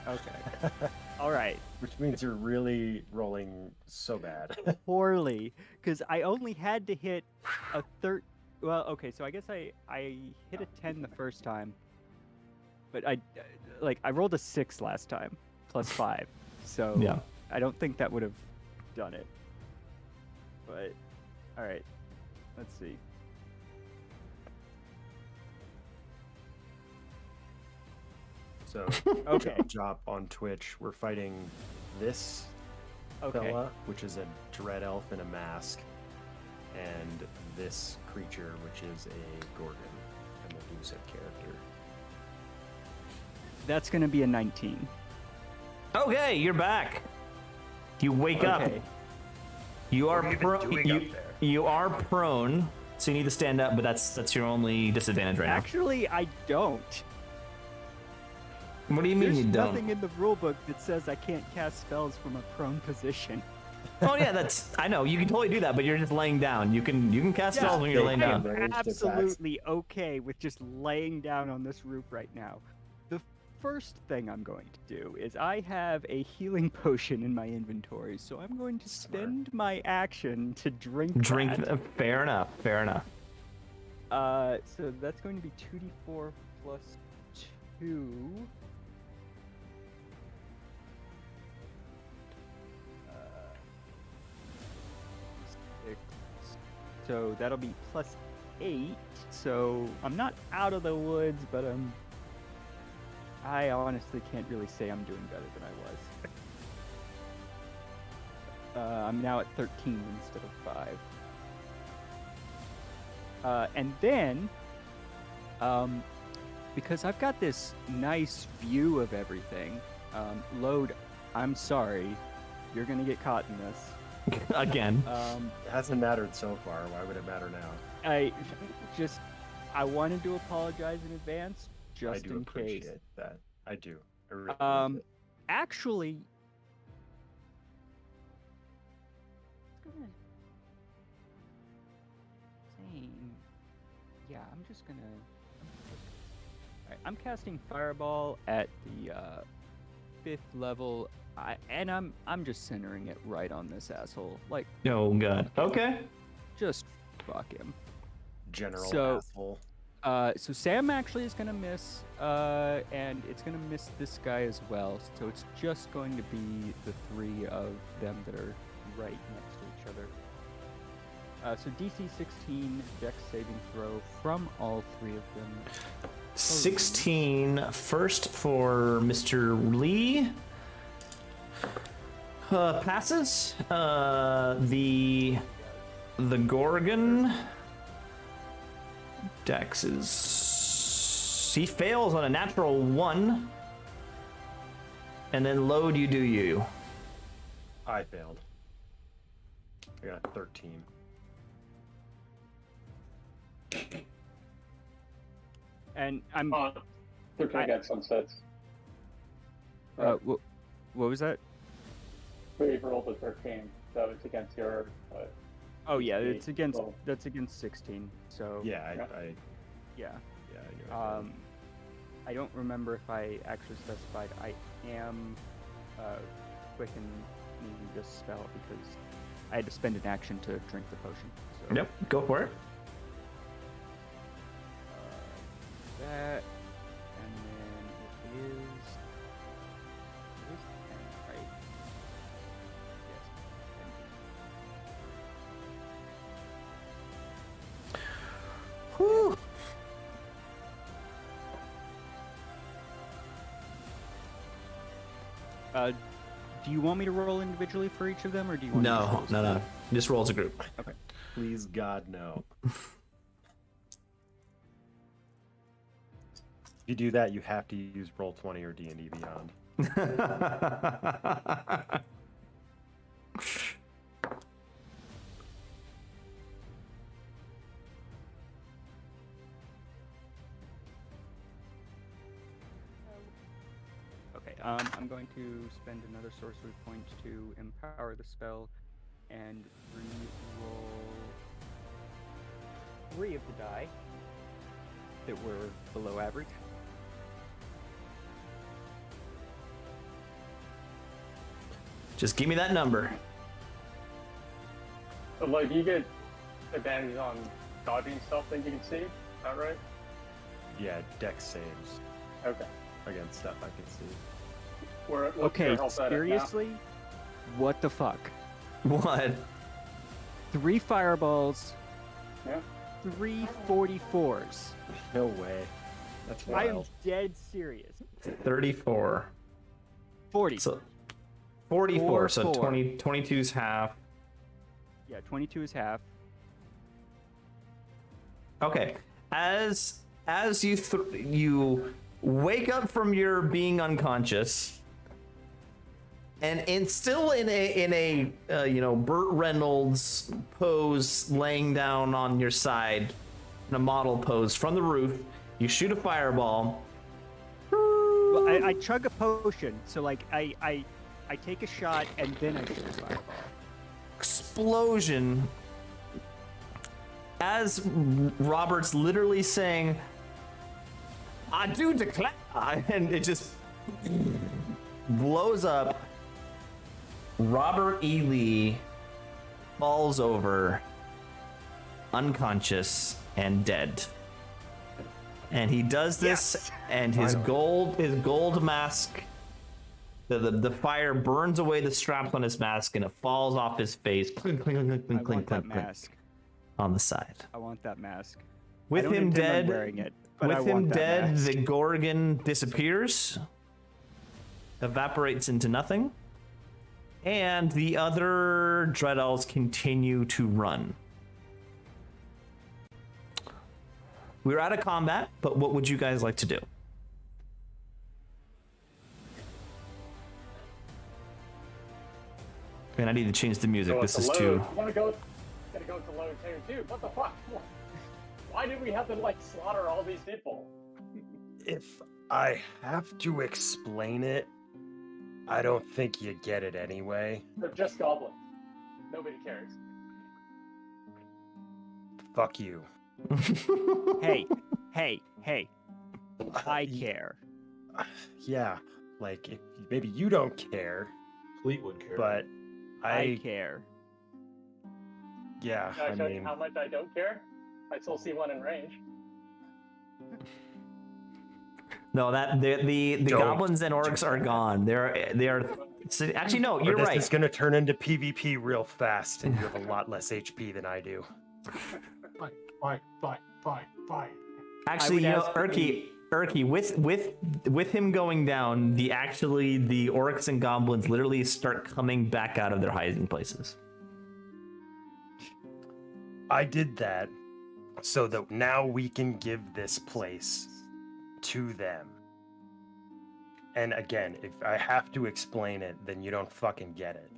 S6: Okay. All right.
S3: Which means you're really rolling so bad.
S6: Poorly, because I only had to hit a Well, okay, so I guess I hit a 10 the first time, but I rolled a 6 last time, plus 5. So
S1: Yeah.
S6: I don't think that would have done it. But all right, let's see.
S3: So,
S6: Okay.
S3: job on Twitch, we're fighting this
S6: Okay.
S3: fella, which is a dread elf in a mask, and this creature, which is a Gorgon, a Medusa character.
S6: That's gonna be a 19.
S1: Okay, you're back. You wake up.
S6: Okay.
S1: You are
S3: What have you been doing up there?
S1: you are prone, so you need to stand up, but that's your only disadvantage right
S6: Actually, I don't.
S1: now. What do you mean
S6: There's
S1: you don't?
S6: nothing in the rulebook that says I can't cast spells from a prone position.
S1: Oh yeah, I know you can totally do that, but you're just laying down. You can cast spells when you're laying
S3: I
S1: down.
S3: am ranged attacks.
S6: Absolutely okay with just laying down on this roof right now. The first thing I'm going to do is I have a healing potion in my inventory, so I'm going to
S3: Smart.
S6: spend my action to drink.
S1: Drink.
S6: that.
S1: Fair enough. Fair enough.
S6: So that's going to be 2d4 plus 2. Six. So that'll be plus 8. So I'm not out of the woods, but I'm I honestly can't really say I'm doing better than I was. I'm now at 13 instead of 5. And then, because I've got this nice view of everything, Load, I'm sorry, you're gonna get caught in this.
S1: Again.
S3: It hasn't mattered so far. Why would it matter now?
S6: I wanted to apologize in advance, just
S3: I do
S6: in
S3: appreciate
S6: case.
S3: that. I do. I really do.
S6: Actually, yeah, I'm just gonna. Alright, I'm casting Fireball at the 5th level, and I'm just centering it right on this asshole. Like,
S1: Oh god. Okay.
S6: just fuck him.
S3: General
S6: so-
S3: asshole.
S6: So Sam actually is gonna miss, and it's gonna miss this guy as well. So it's just going to be the 3 of them that are right next to each other. So DC 16 Dex saving throw from all 3 of them.
S1: 16 first for Mr. Lee. Passes. The Gorgon. Dex is. He fails on a natural 1. And then Load, you do you.
S3: I failed. I got 13.
S6: And I'm.
S4: Looking at sunsets.
S6: What was that?
S4: We rolled a 13. That was against your.
S6: Oh yeah, it's against.
S4: Well-
S6: That's against 16. So
S3: Yeah,
S4: Yeah.
S6: yeah.
S3: I knew I failed.
S6: I don't remember if I actually specified I am quickening this spell because I had to spend an action to drink the potion. So,
S1: Yep, go for it.
S6: That, and then it is 10, right? Yes. 10.
S1: Whew.
S6: Do you want me to roll individually for each of them, or do you want me to
S1: No,
S6: roll as a
S1: no.
S6: group?
S1: Just roll as a group.
S6: Okay.
S3: Please, God, no. If you do that, you have to use Roll20 or D&D Beyond.
S6: Okay, I'm going to spend another sorcery point to empower the spell and re-roll 3 of the die that were below average.
S1: Just give me that number.
S4: But like you get advantage on dodging stuff that you can see. Is that right?
S3: Yeah, Dex saves
S4: Okay.
S3: against stuff I can see.
S4: What's
S6: Okay,
S4: your health at now?
S6: seriously? What the fuck?
S1: What?
S6: 3 fireballs,
S4: Yeah.
S6: 3 44s.
S3: No way. That's
S6: I am
S3: wild.
S6: dead serious.
S1: 34.
S6: 40.
S1: So 44, so
S6: 4.
S1: 20, 22's half.
S6: Yeah, 22 is half.
S1: Okay. As you you wake up from your being unconscious, and still in a Burt Reynolds pose, laying down on your side, in a model pose from the roof, you shoot a fireball.
S6: Well, I chug a potion, so like I take a shot and then I shoot a fireball.
S1: Explosion. As Robert's literally saying, "I do declare," and it just blows up. Robert E. Lee falls over, unconscious and dead. And he does this,
S6: Yes!
S1: and his gold mask, the fire burns away the straps on his mask, and it falls off his face. Clink, clink, clink,
S6: I
S1: clink, clink,
S6: want that
S1: clink, clink,
S6: mask.
S1: on the side.
S6: I want that mask.
S1: With
S6: don't
S1: him
S6: intend on
S1: dead,
S6: wearing it, but I
S1: with him
S6: want that
S1: dead,
S6: mask.
S1: the Gorgon disappears, evaporates into nothing, and the other Dread Elves continue to run. We're out of combat, but what would you guys like to do? And I need to change the music.
S4: Go
S1: This
S4: into
S1: is
S4: load.
S1: too.
S4: I want to go. Gotta go to load too. What the fuck? Why did we have to like slaughter all these people?
S3: If I have to explain it, I don't think you get it anyway.
S4: They're just goblins. Nobody cares.
S3: Fuck you.
S6: Hey, hey. I care.
S3: Yeah, like if maybe you don't care,
S5: Fleetwood care.
S3: but
S6: I care.
S3: yeah,
S4: Can I
S3: I
S4: show you
S3: mean,
S4: how much I don't care? I still see one in range.
S1: No, that the
S3: Don't
S1: goblins and orcs are gone. They are. Actually, no, you're
S3: this
S1: right.
S3: is gonna turn into PvP real fast, and you have a lot less HP than I do.
S5: Fight.
S1: Actually,
S6: would
S1: you know,
S6: ask that
S1: Urki, with him going down, the orcs and goblins literally start coming back out of their hiding places.
S3: I did that so that now we can give this place to them. And again, if I have to explain it, then you don't fucking get it.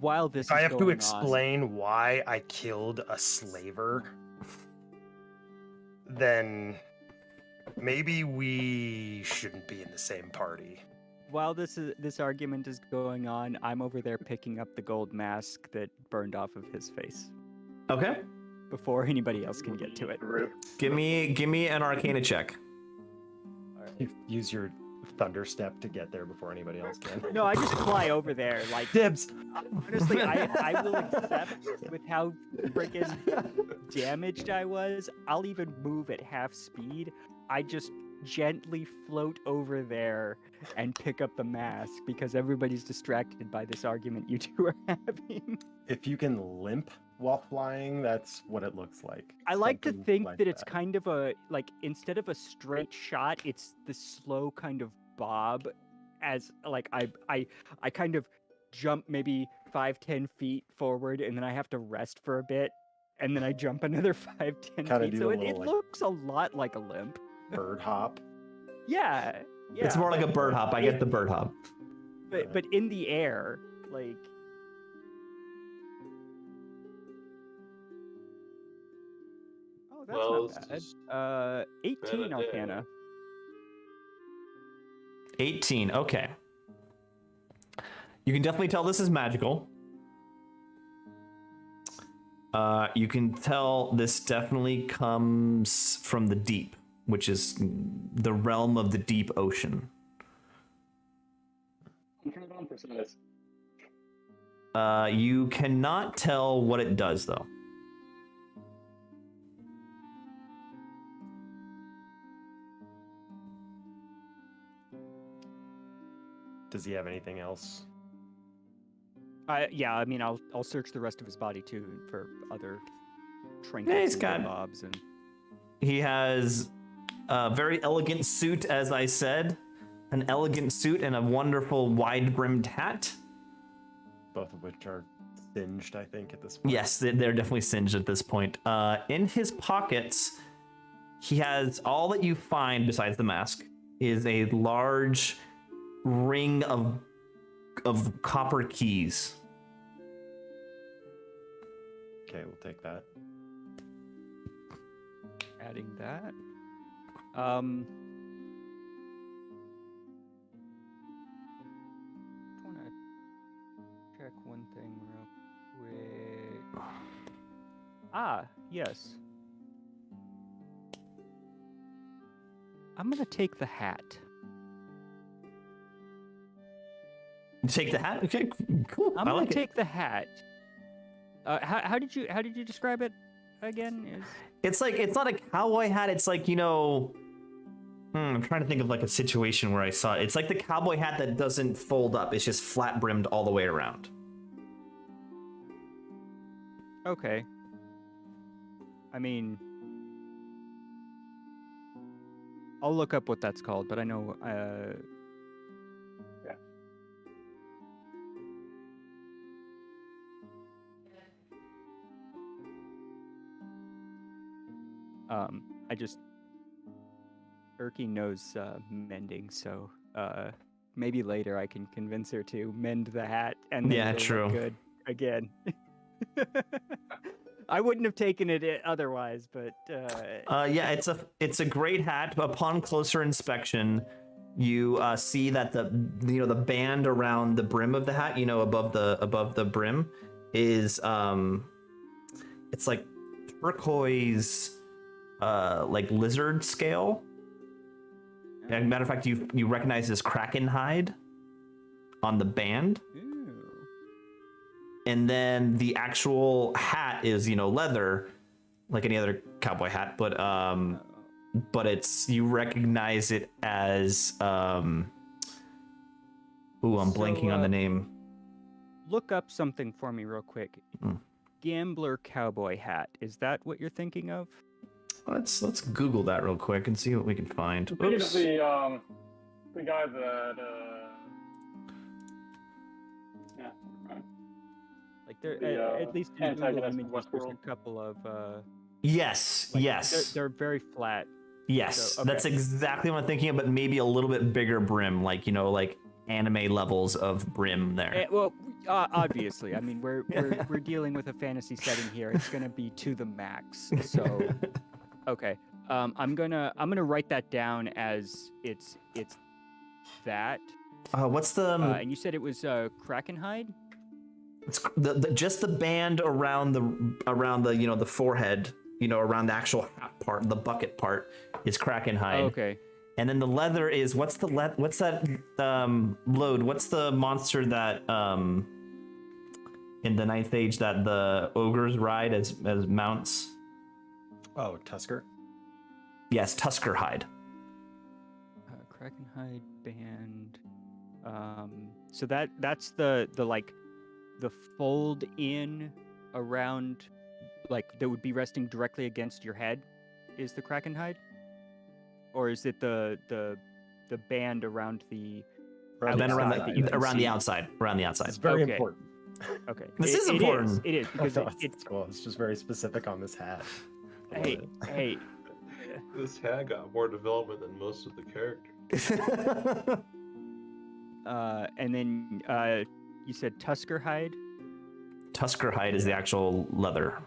S6: While this
S3: If I
S6: is
S3: have to
S6: going on,
S3: explain why I killed a slaver, then maybe we shouldn't be in the same party.
S6: while this argument is going on, I'm over there picking up the gold mask that burned off of his face
S1: Okay,
S6: before anybody else can get to it.
S1: give me an Arcana check.
S3: Use your thunder step to get there before anybody else can.
S6: No, I just fly over there. Like,
S3: Dibs.
S6: honestly, I will accept with how freaking damaged I was. I'll even move at half speed. I just gently float over there and pick up the mask because everybody's distracted by this argument you two are having.
S3: If you can limp while flying, that's what it looks like.
S6: I like to
S3: Something
S6: think
S3: like
S6: that it's kind of a, like, instead of a straight shot, it's the slow kind of bob, as like I kind of jump maybe 5-10 feet forward and then I have to rest for a bit and then I jump another 5-10
S3: Kinda
S6: feet.
S3: do
S6: So
S3: a
S6: it
S3: little, like,
S6: looks a lot like a limp.
S3: bird hop.
S6: Yeah.
S1: It's more like a bird hop. I get the bird hop.
S6: But in the air, like. Oh, that's
S5: Well,
S6: not
S5: it's
S6: bad. 18
S5: bad
S6: Arcana.
S1: 18. Okay. You can definitely tell this is magical. You can tell this definitely comes from the deep, which is the realm of the deep ocean.
S4: I'm trying on for some of this.
S1: You cannot tell what it does, though.
S3: Does he have anything else?
S6: Yeah, I mean, I'll search the rest of his body too for other
S1: Yeah,
S6: trinkets
S1: he's
S6: and
S1: got-
S6: bobs and.
S1: He has a very elegant suit, as I said, an elegant suit and a wonderful wide-brimmed hat.
S3: Both of which are singed, I think, at this point.
S1: Yes, they're definitely singed at this point. In his pockets, he has all that you find besides the mask is a large ring of copper keys.
S3: Okay, we'll take that.
S6: Adding that. Just wanna check one thing real quick. Ah, yes. I'm gonna take the hat.
S1: You take the hat? Okay, cool.
S6: I'm
S1: I
S6: gonna
S1: like it.
S6: take the hat. How did you describe it again?
S1: It's like, it's not a cowboy hat. It's like, you know, I'm trying to think of like a situation where I saw it. It's like the cowboy hat that doesn't fold up. It's just flat brimmed all the way around.
S6: Okay. I mean, I'll look up what that's called, but I know.
S4: Yeah.
S6: I just Erky knows mending, so maybe later I can convince her to mend the hat, and then
S1: Yeah,
S6: it'll
S1: true.
S6: look good again. I wouldn't have taken it otherwise, but
S1: Yeah, it's a great hat. Upon closer inspection, you see that the band around the brim of the hat, above the brim, is it's like turquoise, like lizard scale. As a matter of fact, you recognize this kraken hide on the band.
S6: Ooh.
S1: And then the actual hat is leather, like any other cowboy hat, but you recognize it as I'm blanking on the name.
S6: Look up something for me real quick. Gambler cowboy hat. Is that what you're thinking of?
S1: Let's Google that real quick and see what we can find.
S4: I think it's
S1: Oops.
S4: the guy that yeah. Right.
S6: Like there,
S4: The,
S6: at least in Google
S4: antagonist of
S6: images, there's a
S4: Westworld.
S6: couple of
S1: Yes,
S6: like,
S1: yes,
S6: they're very flat.
S1: yes.
S6: So, okay.
S1: That's exactly what I'm thinking of, but maybe a little bit bigger brim, like like anime levels of brim there.
S6: Well, obviously, I mean we're dealing with a fantasy setting here. It's gonna be to the max. So, okay, I'm gonna write that down as it's that.
S1: What's the?
S6: And you said it was kraken hide.
S1: It's just the band around the forehead, around the actual hat part, the bucket part is kraken hide.
S6: Oh, okay.
S1: And then the leather is what's that load? What's the monster that in the Ninth Age that the ogres ride as mounts?
S3: Oh, Tusker.
S1: Yes, Tusker hide.
S6: Kraken hide band. So that's the like the fold in around, like that would be resting directly against your head, is the kraken hide, or is it the band around the
S1: Then around
S6: outside that you can
S1: the
S6: see?
S1: outside, around the outside.
S3: It's very
S6: Okay.
S3: important.
S6: Okay,
S1: This is important.
S6: It is because
S3: No,
S6: it's
S3: it's cool. It's just very specific on this hat. I love
S6: hey
S3: it.
S6: hey.
S5: This hat got more development than most of the characters.
S6: And then you said Tusker hide.
S1: Tusker hide is the actual leather.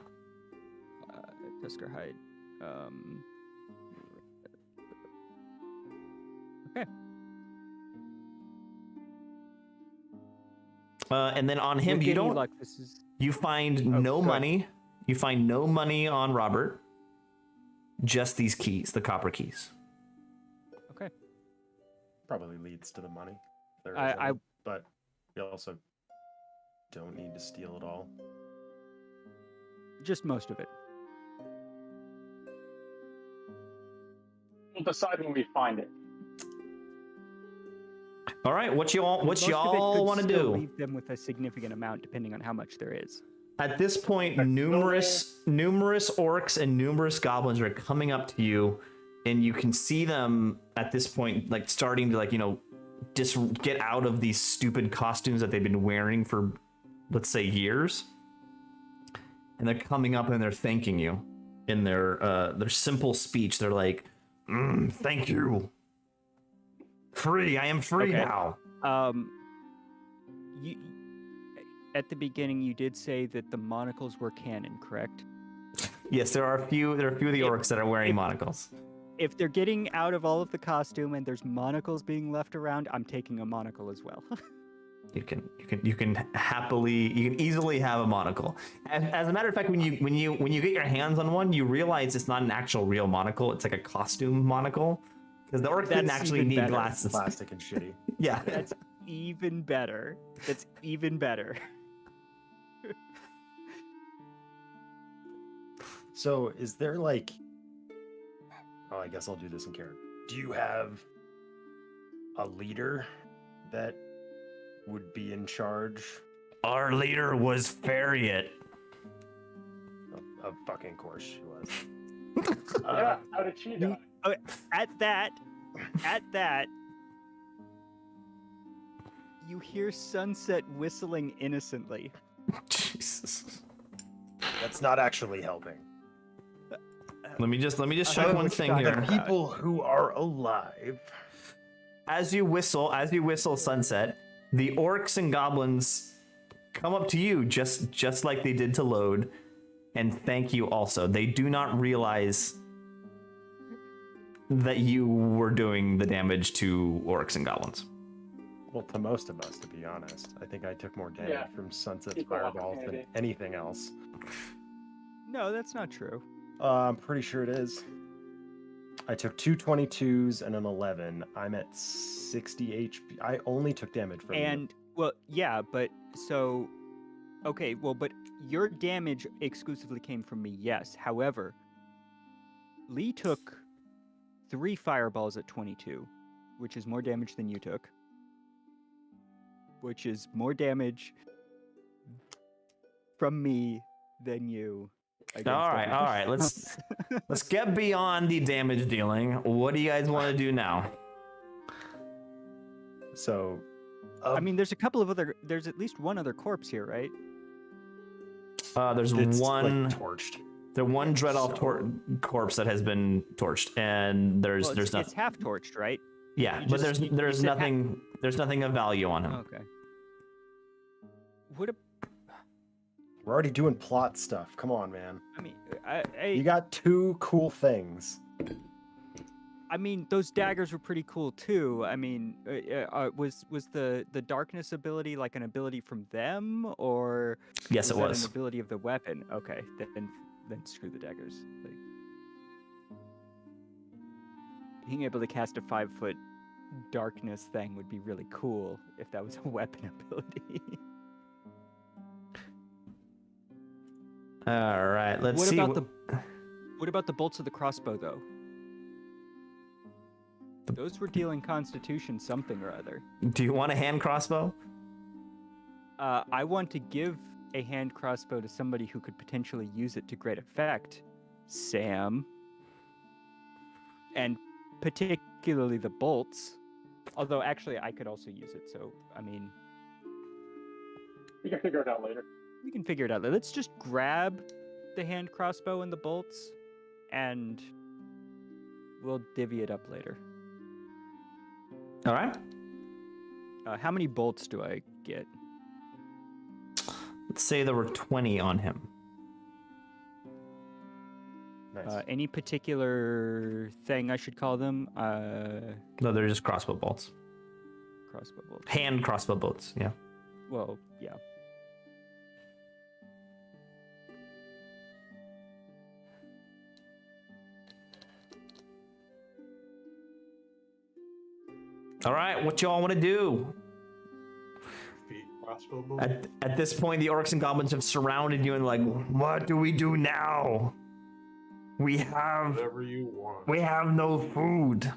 S6: Tusker hide. Okay.
S1: And then on him,
S6: With
S1: you
S6: any
S1: don't.
S6: luck, this is
S1: You find
S6: Oh,
S1: no
S6: go ahead.
S1: money. You find no money on Robert. Just these keys, the copper keys.
S6: okay.
S3: Probably leads to the money. There is
S6: I-
S3: any, but we also don't need to steal it all.
S6: Just most of it.
S4: We'll decide when we find it.
S1: All right, what y'all
S6: Most of it could
S1: want to
S6: still
S1: do?
S6: Leave them with a significant amount, depending on how much there is.
S1: At this point, numerous orcs and numerous goblins are coming up to you, and you can see them at this point, like starting to get out of these stupid costumes that they've been wearing for, let's say, years. And they're coming up and they're thanking you in their simple speech. They're like, "Thank you. Free. I am free
S6: Okay.
S1: now."
S6: You, at the beginning, you did say that the monocles were canon, correct?
S1: Yes, there are a few of the orcs that are wearing monocles.
S6: If they're getting out of all of the costume and there's monocles being left around, I'm taking a monocle as well.
S1: You can easily have a monocle. As a matter of fact, when you get your hands on one, you realize it's not an actual real monocle. It's like a costume monocle, because the orcs didn't
S6: That's
S1: actually
S6: even
S1: need
S6: better.
S1: glasses.
S3: Plastic and shitty.
S1: Yeah.
S6: That's even better. That's even better.
S3: So, is there like? Oh, I guess I'll do this in character. Do you have a leader that would be in charge?
S1: Our leader was Farriot.
S3: Of fucking course she was.
S4: Yeah, how did she die?
S6: Okay, at that, you hear Sunset whistling innocently.
S1: Jesus.
S3: That's not actually helping.
S1: Let me just
S6: I
S1: check
S6: don't know
S1: one
S6: what
S1: thing
S6: you're
S1: here.
S6: talking about.
S3: People who are alive.
S1: As you whistle, Sunset, the orcs and goblins come up to you just like they did to Load, and thank you also. They do not realize that you were doing the damage to orcs and goblins.
S3: Well, to most of us, to be honest. I think I took more damage
S4: Yeah.
S3: from Sunset's
S4: People walking
S3: fireballs than
S4: handy.
S3: anything else.
S6: No, that's not true.
S3: I'm pretty sure it is. I took 2 22s and an 11. I'm at 60 HP. I only took damage from
S6: And well, yeah, but so okay, well, but your damage exclusively came from me, yes. However, Lee took 3 fireballs at 22, which is more damage than you took. Which is more damage from me than you. against
S1: All right,
S6: everything
S1: let's
S6: else.
S1: let's get beyond the damage dealing. What do you guys want to do now?
S3: So,
S6: I mean, there's a couple of other. There's at least one other corpse here, right?
S1: There's
S3: it's
S1: one.
S3: like, torched.
S1: The one Dread Elf corpse that has been torched, and there's
S6: Well,
S1: there's
S6: it's
S1: nothing.
S6: half torched, right?
S1: Yeah,
S6: you
S1: but
S6: just- you
S1: there's
S6: said
S1: nothing of value on him.
S6: Okay. What?
S3: We're already doing plot stuff. Come on, man.
S6: I mean,
S3: You got 2 cool things.
S6: I mean, those daggers were pretty cool too. I mean, was the darkness ability like an ability from them, or
S1: Yes, it
S6: that
S1: was.
S6: an ability of the weapon? Okay, then screw the daggers. Like, being able to cast a 5-foot darkness thing would be really cool if that was a weapon ability.
S1: All right, let's
S6: What
S1: see.
S6: about the bolts of the crossbow though? Those were dealing Constitution something or other.
S1: Do you want a hand crossbow?
S6: I want to give a hand crossbow to somebody who could potentially use it to great effect, Sam. And particularly the bolts. Although, actually, I could also use it, so, I mean...
S4: We can figure it out later.
S6: We can figure it out. Let's just grab the hand crossbow and the bolts, and we'll divvy it up later.
S1: All right.
S6: How many bolts do I get?
S1: Let's say there were 20 on him.
S3: Nice.
S6: Any particular thing I should call them?
S1: No, they're just crossbow bolts.
S6: Crossbow bolts.
S1: Hand crossbow bolts. Yeah.
S6: Well, yeah.
S1: All right, what y'all want to do?
S5: Feet crossbow bolt.
S1: At this point, the orcs and goblins have surrounded you and like, what do we do now? We have
S5: Whatever you want.
S1: no food.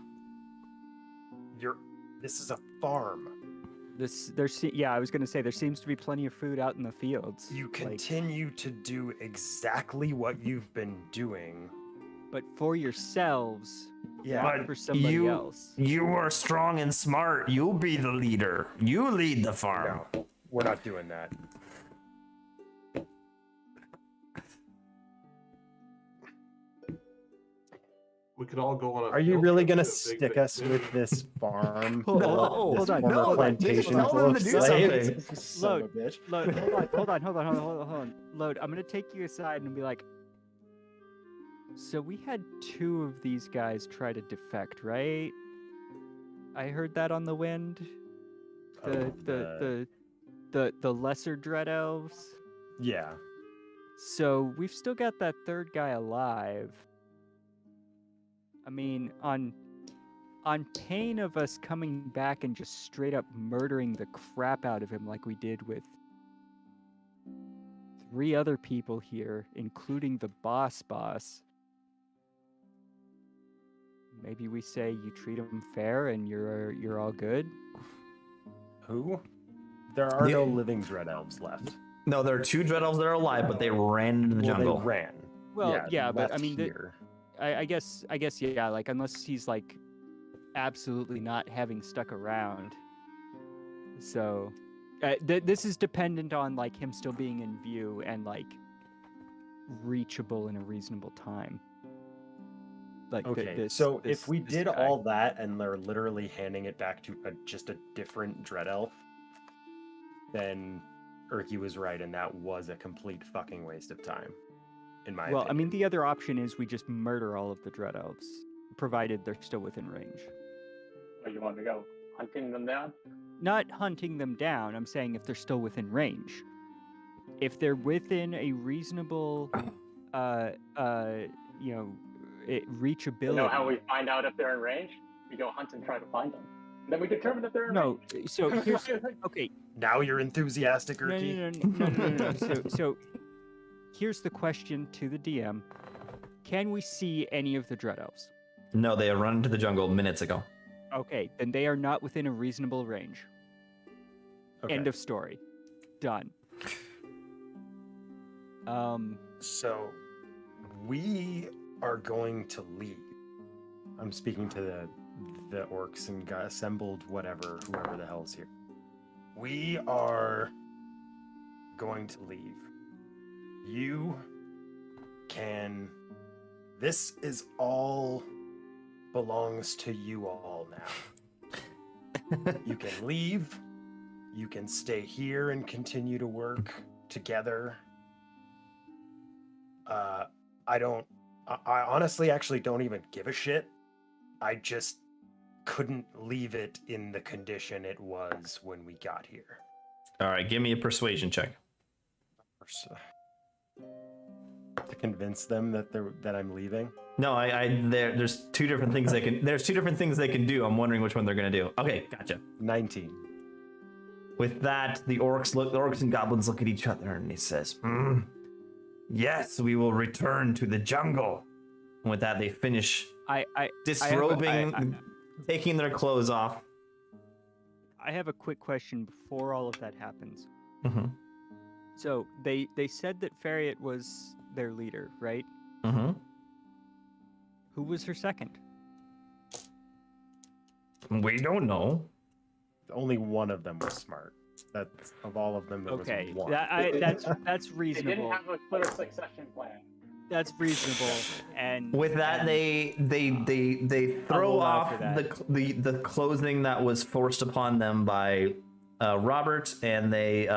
S3: This is a farm.
S6: Yeah, I was gonna say there seems to be plenty of food out in the fields.
S3: You
S6: like,
S3: continue to do exactly what you've been doing.
S6: but for yourselves,
S3: Yeah.
S6: not for somebody else.
S1: You are strong and smart. You'll be the leader. You lead the farm.
S3: No, we're not doing that.
S5: We could all go on a.
S3: Are you
S5: field
S3: really
S5: trip
S3: gonna
S5: to a big,
S3: stick
S5: big
S3: us
S5: city.
S3: with this farm?
S6: Hold
S3: full of-
S6: on,
S3: this
S6: hold on.
S3: former
S1: No,
S3: plantation
S1: tell
S3: full
S1: them
S3: of
S1: to do
S3: slaves?
S1: something.
S3: Son of a bitch.
S6: Load, hold on. Load, I'm gonna take you aside and be like, so we had 2 of these guys try to defect, right? I heard that on the wind. The lesser dread elves.
S3: Yeah.
S6: So we've still got that 3rd guy alive. I mean, on pain of us coming back and just straight up murdering the crap out of him like we did with 3 other people here, including the boss. Maybe we say you treat him fair and you're all good.
S3: Who? There are
S1: The-
S3: no living dread elves left.
S1: No, there are 2 dread elves that are alive, but they ran into the
S3: Well,
S1: jungle.
S3: they ran.
S6: Well, yeah, but I
S3: left
S6: mean,
S3: here.
S6: I guess yeah. Like unless he's like absolutely not having stuck around. So, this is dependent on like him still being in view and like reachable in a reasonable time. Like
S3: Okay, so if we did all that and they're literally handing it back to just a different Dread Elf, then Erky was right, and that was a complete fucking waste of time, in my opinion.
S6: I mean, the other option is we just murder all of the Dread Elves, provided they're still within range.
S4: Oh, you want to go hunting them down?
S6: Not hunting them down. I'm saying if they're still within range. If they're within a reasonable, reachability.
S4: You know how we find out if they're in range? We go hunt and try to find them. And then we determine if they're in range.
S6: No, so here's okay.
S3: Now you're enthusiastic, Erky.
S6: No. So here's the question to the DM: can we see any of the Dread Elves?
S1: No, they have run into the jungle minutes ago.
S6: Okay, then they are not within a reasonable range.
S3: Okay.
S6: End of story. Done.
S3: So we are going to leave. I'm speaking to the orcs and got assembled whoever the hell's here. We are going to leave. You can... This is all belongs to you all now. You can leave. You can stay here and continue to work together. I honestly actually don't even give a shit. I just couldn't leave it in the condition it was when we got here.
S1: All right, give me a persuasion check.
S3: To convince them that I'm leaving.
S1: No, there's two different things they can. There's two different things they can do. I'm wondering which one they're gonna do. Okay, gotcha.
S3: 19.
S1: With that, the orcs and goblins look at each other, and he says, "Yes, we will return to the jungle." And with that, they finish disrobing, taking their clothes off.
S6: I have a quick question before all of that happens.
S1: Mm-hmm.
S6: So they said that Fariat was their leader, right?
S1: Mm-hmm.
S6: Who was her second?
S1: We don't know.
S3: Only one of them was smart. That's of all of them. There was one.
S6: That's reasonable.
S4: They didn't have a clear succession plan.
S6: That's reasonable. And
S1: with that, they throw off the clothing that was forced upon them by Robert, and they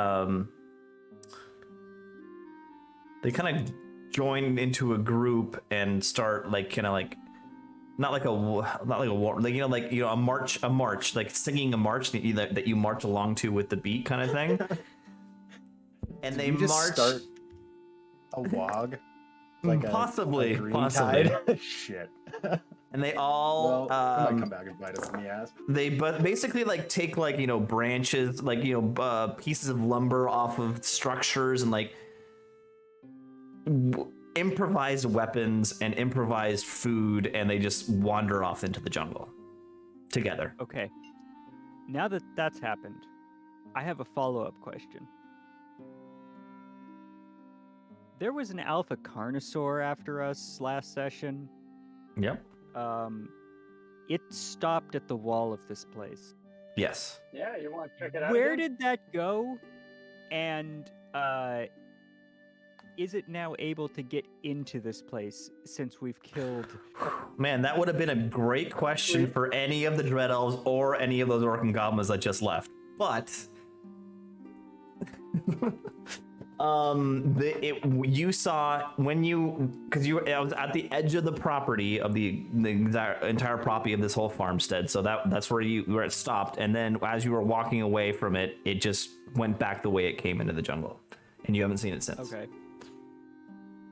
S1: kind of join into a group and start not like a war, a march, like singing a march that you march along to with the beat kind of thing. And they march.
S3: Start a wog. Like
S1: possibly.
S3: Shit.
S1: And they all
S3: might come back and bite us in the ass.
S1: They basically take branches, pieces of lumber off of structures and improvised weapons and improvised food, and they just wander off into the jungle together.
S6: Okay. Now that that's happened, I have a follow-up question. There was an alpha carnosaur after us last session.
S1: Yep.
S6: It stopped at the wall of this place.
S1: Yes.
S4: Yeah, you want to check it out?
S6: Where did that go? And is it now able to get into this place since we've killed...
S1: Man, that would have been a great question for any of the Dread Elves or any of those Orc and Goblins that just left. But... you saw when I was at the edge of the property of the entire property of this whole farmstead, so that's where it stopped, and then as you were walking away from it, it just went back the way it came into the jungle, and you haven't seen it since.
S6: Okay.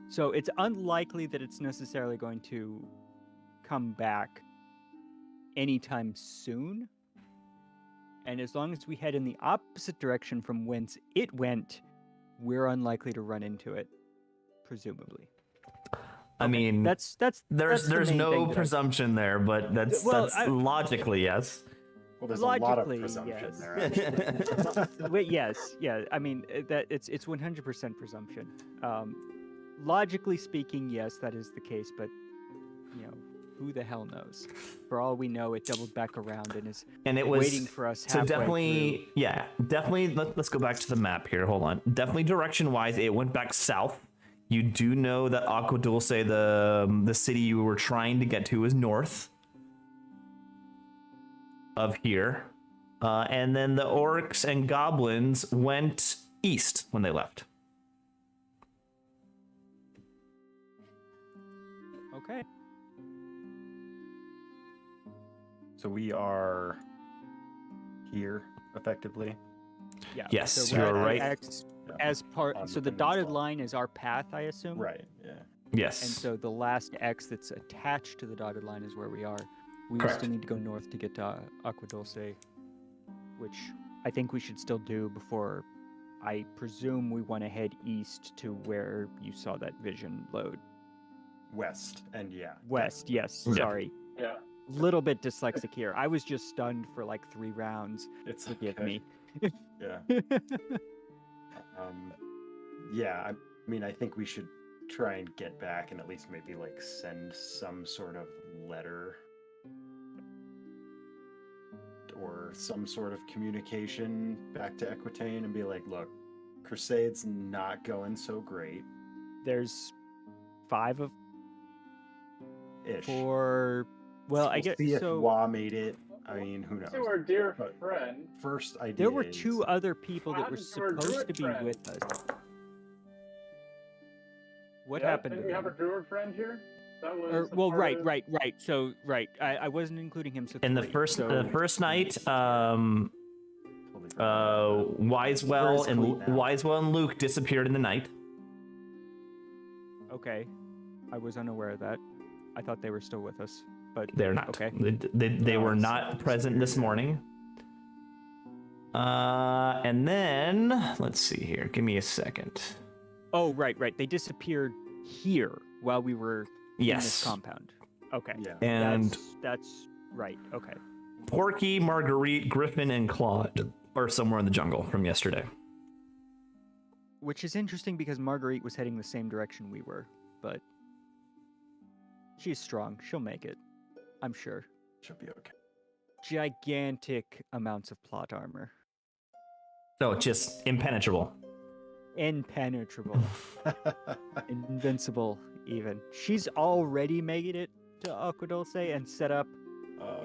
S6: So it's unlikely that it's necessarily going to come back anytime soon, and as long as we head in the opposite direction from whence it went, we're unlikely to run into it, presumably.
S1: I mean,
S6: that's
S1: there's no presumption there, but that's logically yes.
S3: Well, there's a lot of presumption there. Actually.
S6: Wait, yes, yeah. I mean, that it's 100% presumption. Logically speaking, yes, that is the case, but who the hell knows? For all we know, it doubled back around and is
S1: And it was
S6: waiting for us
S1: so
S6: halfway
S1: definitely, yeah, definitely. Let's go back to the map here. Hold on. Definitely direction wise, it went back south. You do know that Aqua Dulce, the city you were trying to get to, is north of here, and then the orcs and goblins went east when they left.
S6: Okay.
S3: So we are here, effectively.
S6: Yeah.
S1: Yes,
S6: so
S1: you're
S6: we're at
S1: right.
S6: X
S3: Yeah.
S6: as part.
S3: On
S6: So
S3: the
S6: the dotted
S3: peninsula.
S6: line is our path, I assume.
S3: Right, yeah.
S1: Yes.
S6: And so the last X that's attached to the dotted line is where we are. We will
S1: Correct.
S6: still need to go north to get to Aqua Dulce, which I think we should still do before. I presume we want to head east to where you saw that vision load.
S3: West, and yeah.
S6: West, yes.
S1: Yeah.
S6: Sorry.
S4: Yeah.
S6: Little bit dyslexic here. I was just stunned for like 3 rounds.
S3: It's
S6: Forgive
S3: okay.
S6: me.
S3: Yeah. Yeah, I mean, I think we should try and get back and at least maybe like send some sort of letter or some sort of communication back to Equitane and be like, look, Crusade's not going so great.
S6: There's 5 of
S3: Ish.
S6: 4. Well, I
S3: We'll
S6: guess
S3: see if
S6: so.
S3: Wa made it. I mean, who knows?
S4: To our dear
S3: But-
S4: friend.
S3: First idea.
S6: There were
S3: is-
S6: 2 other people that were
S4: happened to our
S6: supposed
S4: druid
S6: to be
S4: friend?
S6: with us. What
S4: Yeah,
S6: happened to
S4: didn't we have a
S6: them?
S4: druid friend here? That was
S6: Or,
S4: a
S6: well,
S4: part
S6: right,
S4: of-
S6: right, right. So, right, I wasn't including him. So
S1: In the
S6: 3,
S1: first
S6: so
S3: Totally
S1: night,
S3: forgot about that.
S1: Wisewell
S3: Where's Cleet now?
S1: Wisewell and Luke disappeared in the night.
S6: okay, I was unaware of that. I thought they were still with us, but
S1: They're not.
S6: Okay.
S1: They were
S3: it's
S1: not
S3: not
S1: present this morning. And then let's see here. Give me a second.
S6: Oh, right, right. They disappeared here while we were in
S1: Yes.
S6: this compound. Okay,
S3: Yeah.
S1: And
S6: that's right. Okay,
S1: Porky, Marguerite, Griffin, and Claude are somewhere in the jungle from yesterday.
S6: which is interesting because Marguerite was heading the same direction we were, but she's strong. She'll make it, I'm sure.
S3: Should be okay.
S6: Gigantic amounts of plot armor.
S1: So just impenetrable.
S6: Impenetrable. Invincible, even. She's already made it to Aqua Dulce and set up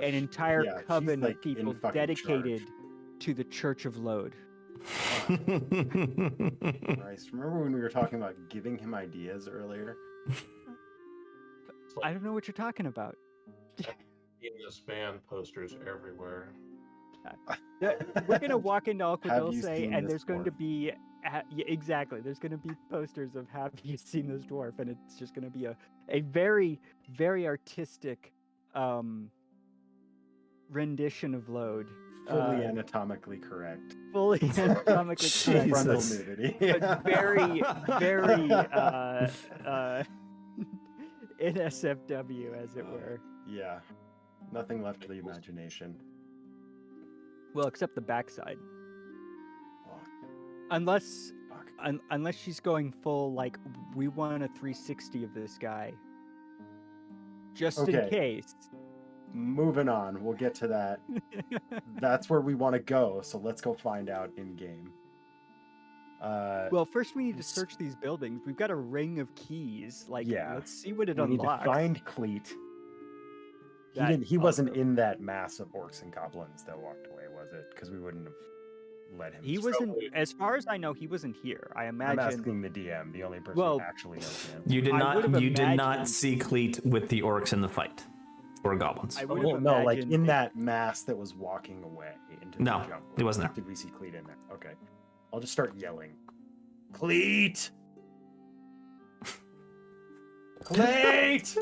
S6: an entire
S3: yeah, she's,
S6: coven
S3: like,
S6: of people
S3: in fucking
S6: dedicated
S3: charge.
S6: to the Church of Lode.
S3: Christ, remember when we were talking about giving him ideas earlier?
S6: I don't know what you're talking about.
S5: In the span posters everywhere.
S6: We're gonna walk into Aqua
S3: Have you
S6: Dulce,
S3: seen
S6: and
S3: this
S6: there's going to
S3: dwarf?
S6: be yeah, exactly. There's going to be posters of "Have you seen this dwarf?" and it's just going to be a very very artistic rendition of Lode,
S3: Fully anatomically correct.
S6: fully anatomically correct,
S3: Frontal
S1: Jesus.
S3: nudity.
S6: but very very NSFW, as it were.
S3: Yeah. Nothing left to the imagination.
S6: Well, except the backside,
S3: Fuck.
S6: unless.
S3: Fuck.
S6: Unless she's going full, like, we want a 360 of this guy. Just in
S3: Okay.
S6: case.
S3: Moving on. We'll get to that. That's where we want to go, so let's go find out in game.
S6: Well, first we need to
S3: s-
S6: search these buildings. We've got a ring of keys. Like,
S3: Yeah.
S6: let's see what it
S3: we need to
S6: unlocks.
S3: find Cleet. He
S6: That-
S3: didn't. He wasn't in that mass of orcs and goblins that walked away, was it? Because we wouldn't have let him.
S6: He
S3: just-
S6: wasn't,
S5: Probably.
S6: as far as I know, he wasn't here. I
S3: I'm
S6: imagine.
S3: asking the DM, the only person
S6: Well,
S3: who actually knows him.
S1: You did
S6: I
S1: not.
S6: would've
S1: You did not
S6: imagined-
S1: see Cleet with the orcs in the fight, or goblins.
S6: I would
S3: Well,
S6: have
S3: no, like
S6: imagined
S3: in
S6: it-
S3: that mass that was walking away into
S1: No,
S3: the jungle.
S1: it wasn't there.
S3: Did we see Cleet in there? Okay. I'll just start yelling. Cleet! Cleet!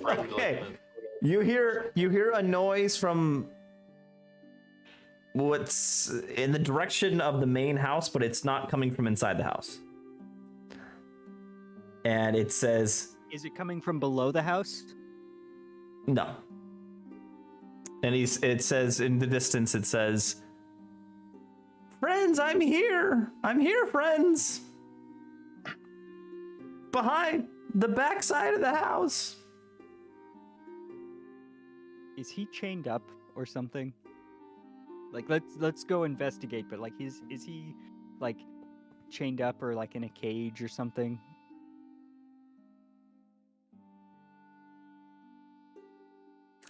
S1: Okay. You hear a noise from what's in the direction of the main house, but it's not coming from inside the house. And it says
S6: Is it coming from below the house?
S1: no. And it says in the distance, it says, "Friends, I'm here. I'm here, friends. the backside of the house.
S6: Is he chained up or something? Like, let's go investigate. But like, is he like chained up or like in a cage or something?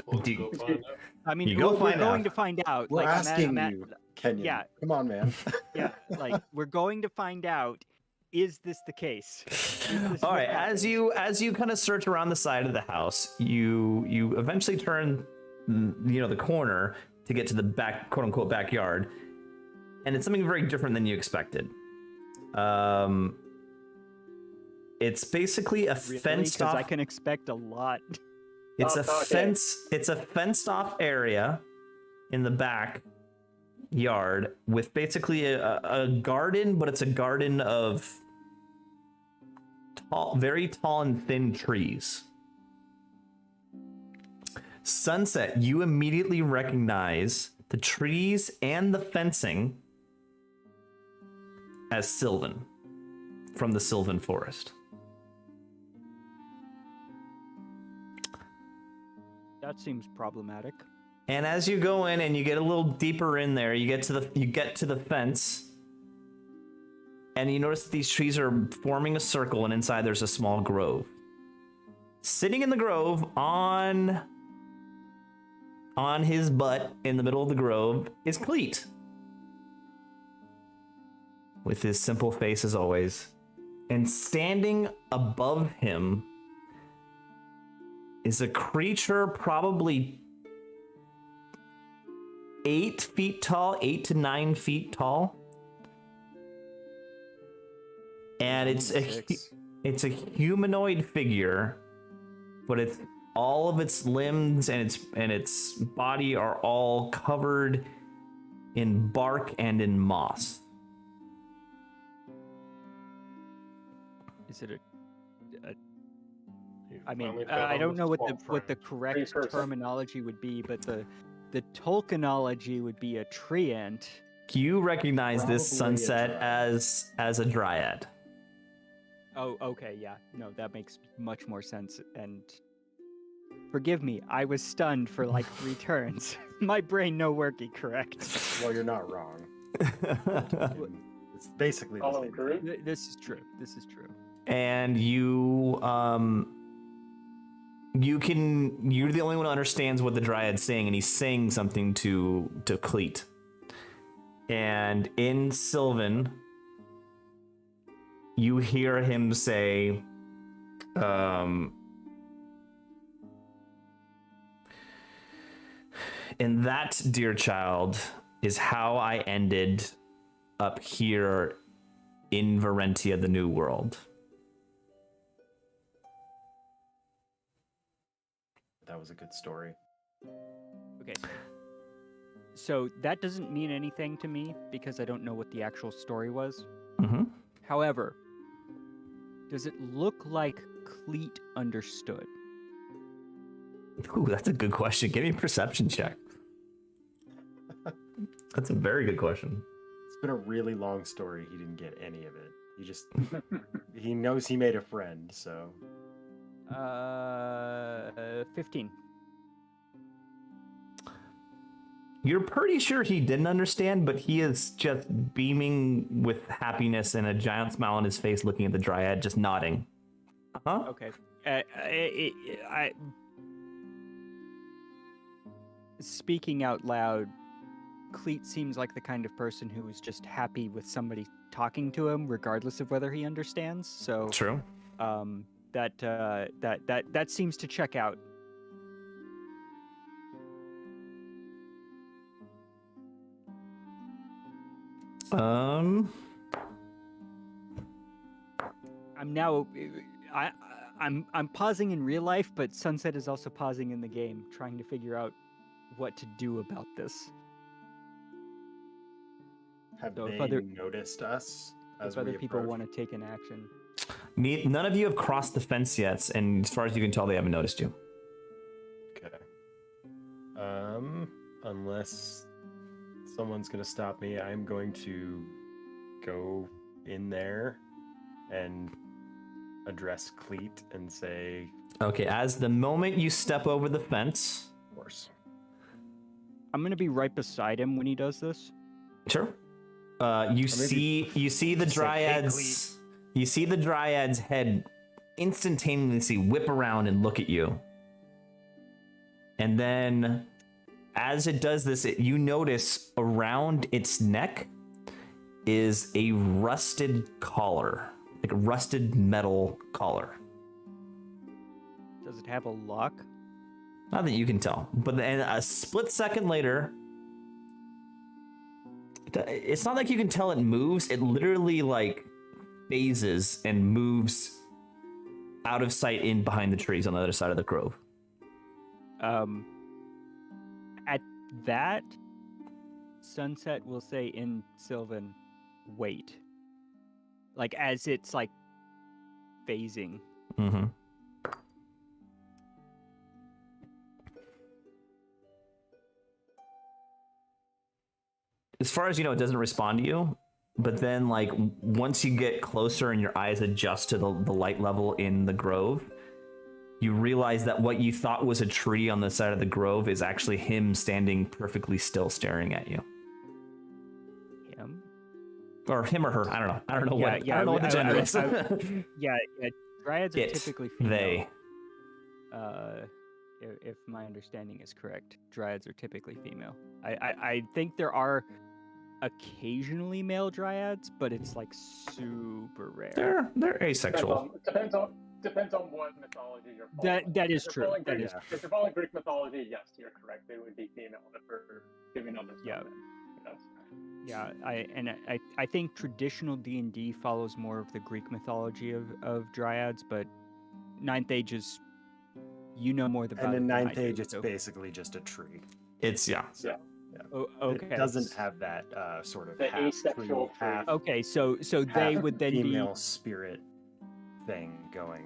S5: We'll
S1: Do-
S5: go find out.
S6: I mean,
S1: You go
S6: we're
S1: find
S6: going
S1: out.
S6: to find out.
S3: We're
S6: like,
S3: asking you, Kenyon.
S6: yeah.
S3: Come on, man.
S6: Yeah, like we're going to find out. Is this the case? Is this
S1: All
S6: what
S1: right,
S6: happened?
S1: as you kind of search around the side of the house, you eventually turn, the corner to get to the back, quote unquote, backyard, and it's something very different than you expected. It's basically a
S6: Really?
S1: fenced
S6: 'Cause
S1: off.
S6: I can expect a lot.
S1: It's a
S4: Okay.
S1: fence. It's a fenced off area in the back yard with basically a garden, but it's a garden of tall, very tall and thin trees. Sunset, you immediately recognize the trees and the fencing as Sylvan from the Sylvan Forest.
S6: That seems problematic.
S1: And as you go in and you get a little deeper in there, you get to the fence, and you notice that these trees are forming a circle, and inside there's a small grove. Sitting in the grove on his butt in the middle of the grove is Cleet, with his simple face as always. And standing above him is a creature probably 8 feet tall, 8 to 9 feet tall. And it's a humanoid figure, but it's all of its limbs and its body are all covered in bark and in moss.
S6: Is it a?
S5: You
S6: I mean,
S5: finally found
S6: I don't know what
S5: small
S6: the
S5: friend.
S6: correct
S4: person.
S6: terminology would be, but the Tolkienology would be a treant.
S1: You recognize this
S3: Probably a
S1: sunset
S3: dryad.
S1: as a dryad.
S6: Oh, okay, yeah. No, that makes much more sense. And forgive me, I was stunned for like 3 turns. My brain no working correct.
S3: Well, you're not wrong. It's basically the
S4: Follow
S3: same.
S4: through.
S6: This is true. This is true.
S1: And you're the only one who understands what the dryad's saying, and he's saying something to Cleet. And in Sylvan, you hear him say, and that, dear child, is how I ended up here in Varentia, the New World.
S3: That was a good story.
S6: Okay. So that doesn't mean anything to me because I don't know what the actual story was.
S1: Mm-hmm.
S6: However, does it look like Cleet understood?
S1: Ooh, that's a good question. Give me a perception check. That's a very good question.
S3: It's been a really long story. He didn't get any of it. He just he knows he made a friend, so
S6: 15.
S1: You're pretty sure he didn't understand, but he is just beaming with happiness and a giant smile on his face, looking at the dryad, just nodding. Uh-huh.
S6: Okay. Speaking out loud, Cleet seems like the kind of person who is just happy with somebody talking to him, regardless of whether he understands. So,
S1: True.
S6: that seems to check out.
S1: Um.
S6: I'm now. I'm pausing in real life, but Sunset is also pausing in the game, trying to figure out what to do about this.
S3: have
S6: So if
S3: they
S6: other-
S3: noticed us as
S6: If other
S3: we
S6: people
S3: approach?
S6: want to take an action.
S1: None of you have crossed the fence yet, and as far as you can tell, they haven't noticed you.
S3: Okay. Unless someone's gonna stop me, I'm going to go in there and address Cleet and say,
S1: Okay, as the moment you step over the fence,
S3: of course.
S6: I'm gonna be right beside him when he does this.
S1: sure. You see the
S3: just say, "Hey,
S1: dryads. You see the dryad's head instantaneously whip around and look at you. And then, as it does this, you notice around its neck is a rusted collar, like a rusted metal collar.
S6: Does it have a lock?
S1: Not that you can tell, but then a split second later, it's not like you can tell it moves. It literally like phases and moves out of sight in behind the trees on the other side of the grove.
S6: At that, Sunset will say in Sylvan, wait. Like as it's like phasing.
S1: Mm-hmm. As far as you know, it doesn't respond to you. But then, like, once you get closer and your eyes adjust to the light level in the grove, you realize that what you thought was a tree on the side of the grove is actually him standing perfectly still staring at you.
S6: Him?
S1: Or him or her. I don't know. I don't know
S6: Yeah,
S1: what,
S6: yeah,
S1: I don't know what the gender is.
S6: Yeah, dryads are
S1: It,
S6: typically female.
S1: they.
S6: If my understanding is correct, dryads are typically female. I think there are occasionally male dryads, but it's like super rare.
S1: They're asexual.
S4: Depends on what mythology you're following.
S6: That is
S4: If
S6: true.
S4: you're following
S6: That
S4: Greek-
S6: is
S4: If you're following Greek mythology, yes, you're correct. They would be female. If we're giving numbers,
S6: Yeah.
S4: Yes.
S6: Yeah, I think traditional D&D follows more of the Greek mythology of dryads, but Ninth Age is, you know more about
S3: And
S6: it
S3: in
S6: than I
S3: Ninth
S6: do,
S3: Age, it's
S6: so-
S3: basically just a tree.
S1: It's, yeah.
S4: Yeah.
S6: Oh, okay.
S3: It doesn't have that sort of
S4: The
S3: half
S4: asexual
S3: tree, half,
S6: Okay, so they
S3: half
S6: would then be
S3: female spirit thing going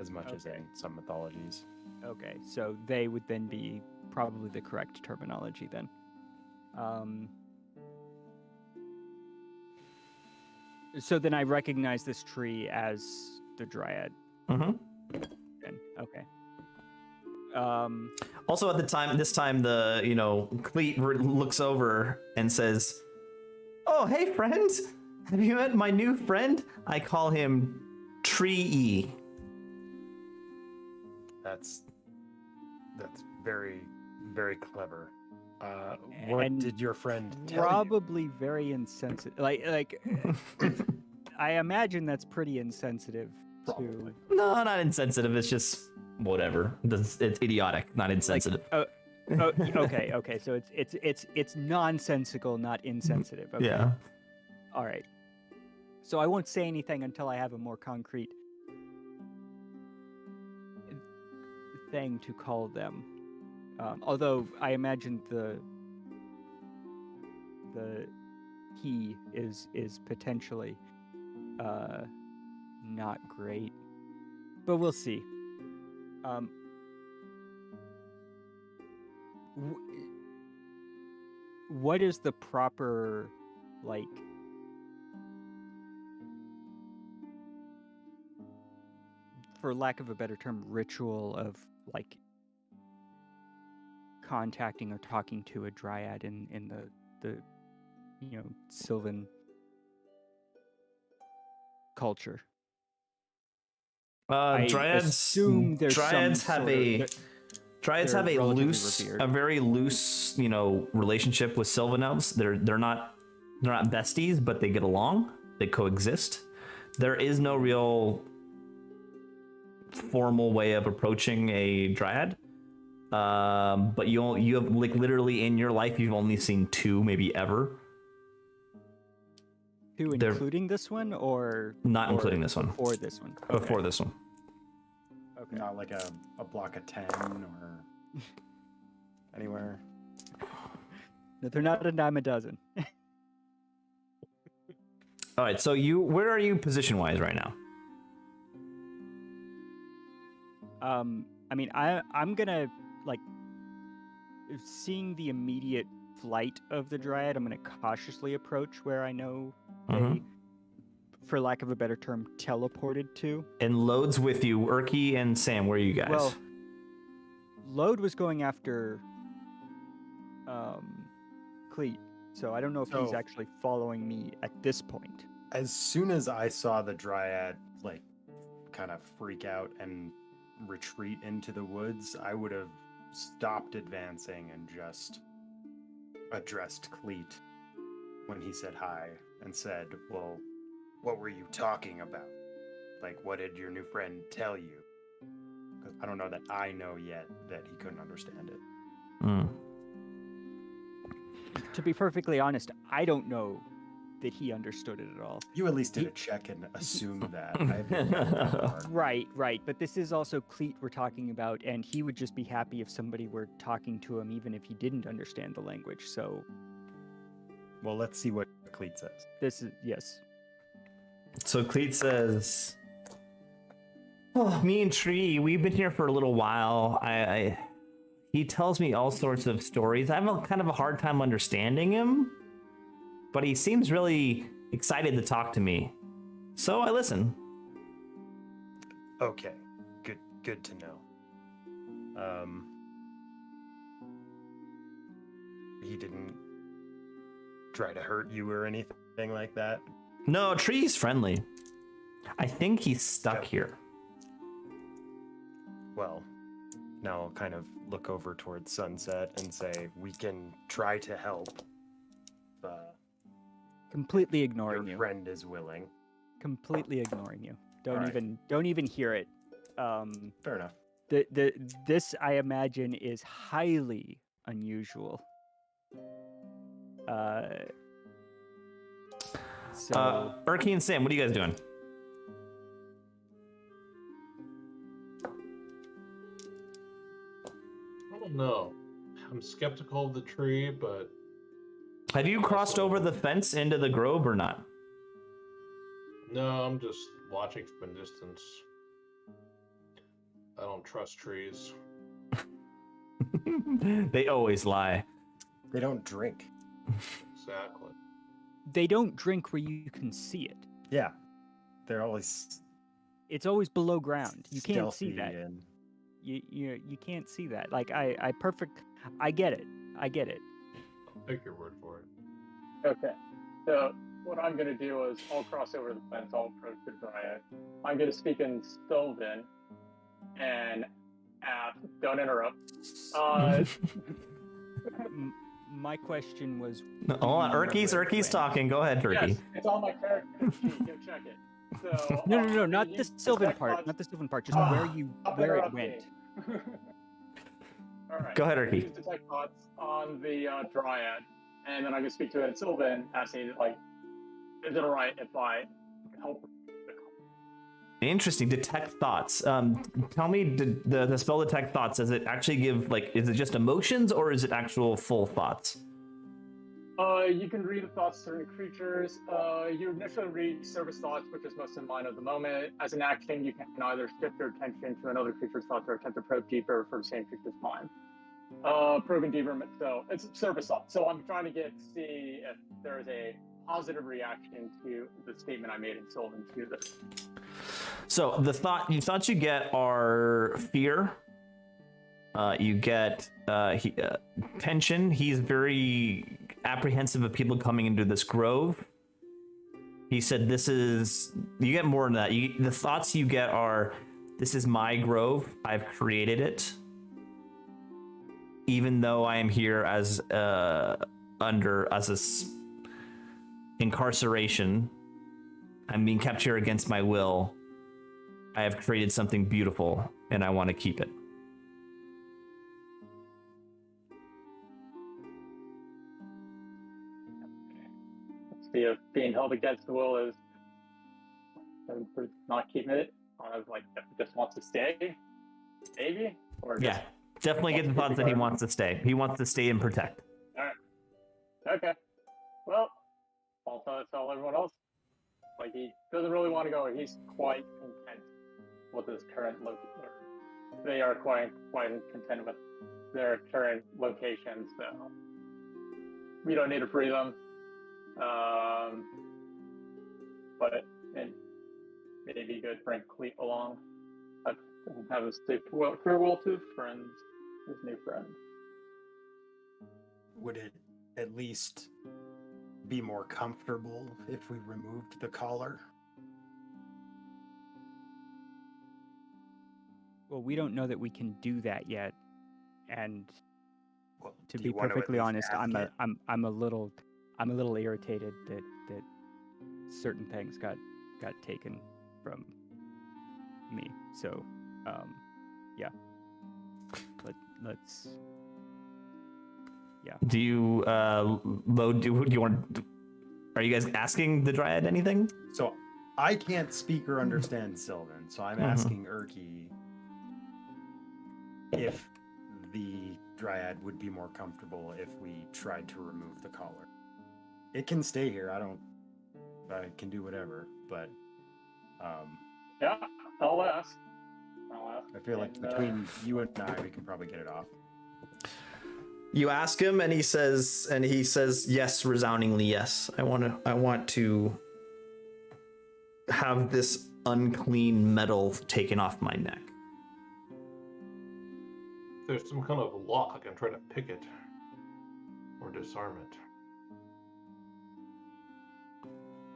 S3: as much as
S6: Okay.
S3: in some mythologies.
S6: okay. So they would then be probably the correct terminology then. So then I recognize this tree as the dryad.
S1: Mm-hmm.
S6: Then. Okay.
S1: Also, at the time, this time, the Cleet looks over and says, "Oh, hey, friend! Have you met my new friend? I call him Tree."
S3: That's very, very clever. What
S6: And
S3: did your friend tell you?
S6: Probably very insensitive. Like I imagine that's pretty insensitive to.
S1: No, not insensitive. It's just whatever. It's idiotic, not insensitive.
S6: Okay. So it's nonsensical, not insensitive. Okay.
S1: Yeah.
S6: All right. So I won't say anything until I have a more concrete thing to call them. Although I imagine the he is potentially not great, but we'll see. What is the proper, like, for lack of a better term, ritual of like contacting or talking to a dryad in the Sylvan culture? I
S1: Dryads.
S6: assume there's
S1: Dryads
S6: some
S1: have
S6: sort of-
S1: a.
S6: that
S1: Dryads
S6: they're
S1: have a
S6: relatively revered.
S1: very loose, relationship with Sylvan elves. They're not besties, but they get along. They coexist. There is no real formal way of approaching a dryad. But you have, like, literally in your life, you've only seen two, maybe ever.
S6: Two,
S1: they're-
S6: including this one, or
S1: Not
S6: or
S1: including this one.
S6: before this one?
S1: Before this one.
S6: Okay.
S3: Not like a block of 10 or anywhere.
S6: No, they're not a dime a dozen.
S1: All right. So where are you position wise right now?
S6: I mean, I'm gonna, like, seeing the immediate flight of the dryad, I'm gonna cautiously approach where I know they, for lack of a better term, teleported to.
S1: And Lode's with you. Urky and Sam, where are you guys?
S6: Well, Lode was going after Cleet, so I don't know if he's
S3: So-
S6: actually following me at this point.
S3: As soon as I saw the dryad like kind of freak out and retreat into the woods, I would have stopped advancing and just addressed Cleet when he said hi and said, "Well, what were you talking about? Like, what did your new friend tell you?" 'Cause I don't know that I know yet that he couldn't understand it.
S1: Mm.
S6: To be perfectly honest, I don't know that he understood it at all.
S3: You at least did a check and assumed that. I haven't gotten that far.
S6: Right. But this is also Cleet we're talking about, and he would just be happy if somebody were talking to him, even if he didn't understand the language. So
S3: Well, let's see what Cleet says.
S6: this is yes.
S1: So Cleet says, "Oh, me and Tree, we've been here for a little while. He tells me all sorts of stories. I have kind of a hard time understanding him, but he seems really excited to talk to me. So I listen."
S3: Okay, good to know. He didn't try to hurt you or anything like that?
S1: No, Tree's friendly. I think he's stuck
S3: Yep.
S1: here.
S3: Well, now I'll kind of look over towards Sunset and say, we can try to help.
S6: Completely
S3: Your
S6: ignoring you.
S3: friend is willing.
S6: Completely ignoring you.
S3: Alright.
S6: Don't even hear it.
S3: Fair enough.
S6: This I imagine is highly unusual. So
S1: Urky and Sam, what are you guys doing?
S5: I don't know. I'm skeptical of the tree, but
S1: Have you crossed over the fence into the grove or not?
S5: no, I'm just watching from a distance. I don't trust trees.
S1: They always lie.
S3: They don't drink.
S5: Exactly.
S6: they don't drink where you can see it.
S3: Yeah. They're always
S6: It's always below ground. You can't see
S3: stealthy
S6: that.
S3: and
S6: You can't see that. Like I get it. I get it.
S5: I'll take your word for it.
S4: Okay. So what I'm going to do is I'll cross over the fence. I'll approach the dryad. I'm going to speak in Sylvan and ask. Don't interrupt.
S6: My question was.
S1: Hold on, Urky's talking. Go ahead, Urky.
S4: Yes, it's on my character sheet. Go check it. So,
S6: No, not
S4: you
S6: the Sylvan
S4: detect
S6: part.
S4: thoughts-
S6: Not the Sylvan part. Just
S4: Stop
S6: where it
S4: interrupting.
S6: went.
S4: All right.
S1: Go ahead,
S4: I'm gonna
S1: Urky.
S4: use detect thoughts on the dryad, and then I'm gonna speak to it in Sylvan, asking like, is it alright if I help?
S1: Interesting. Detect thoughts. Tell me, the spell detect thoughts. Does it actually give is it just emotions or is it actual full thoughts?
S4: You can read the thoughts of certain creatures. You initially read service thoughts, which is most in mind of the moment. As an action, you can either shift your attention to another creature's thoughts or attempt to probe deeper for the same creature's mind. Probing deeper, so it's service thoughts. So I'm trying to see if there is a positive reaction to the statement I made in Sylvan to this.
S1: So the thoughts you get are fear. You get tension. He's very apprehensive of people coming into this grove. He said you get more than that. The thoughts you get are, this is my grove. I've created it. Even though I am here as incarceration, I'm being kept here against my will. I have created something beautiful and I want to keep it.
S4: See if being held against the will is not keeping it. Like just wants to stay, maybe, or just,
S1: Yeah, definitely get the thoughts that he wants to stay. He wants to stay and protect.
S4: All right. Okay. Well, I'll tell everyone else. Like he doesn't really want to go. He's quite content with his current location. They are quite content with their current location. So we don't need to free them. But and maybe good bring Cleet along. I'd have us say farewell to his friends, his new friend.
S3: Would it at least be more comfortable if we removed the collar?
S6: Well, we don't know that we can do that yet, and
S3: Well,
S6: to
S3: do
S6: be
S3: you want
S6: perfectly
S3: at least
S6: honest,
S3: ask it?
S6: I'm a little irritated that certain things got taken from me. So, yeah. Let's. Yeah.
S1: Do you load? Do you want? Are you guys asking the Dryad anything?
S3: So I can't speak or understand Sylvan, so I'm asking Urki if the Dryad would be more comfortable if we tried to remove the collar. It can stay here. I can do whatever, but
S4: Yeah, I'll ask.
S3: I feel like between you and I, we can probably get it off.
S1: You ask him, and he says, yes, resoundingly yes. I want to have this unclean metal taken off my neck.
S5: If there's some kind of lock, I can try to pick it or disarm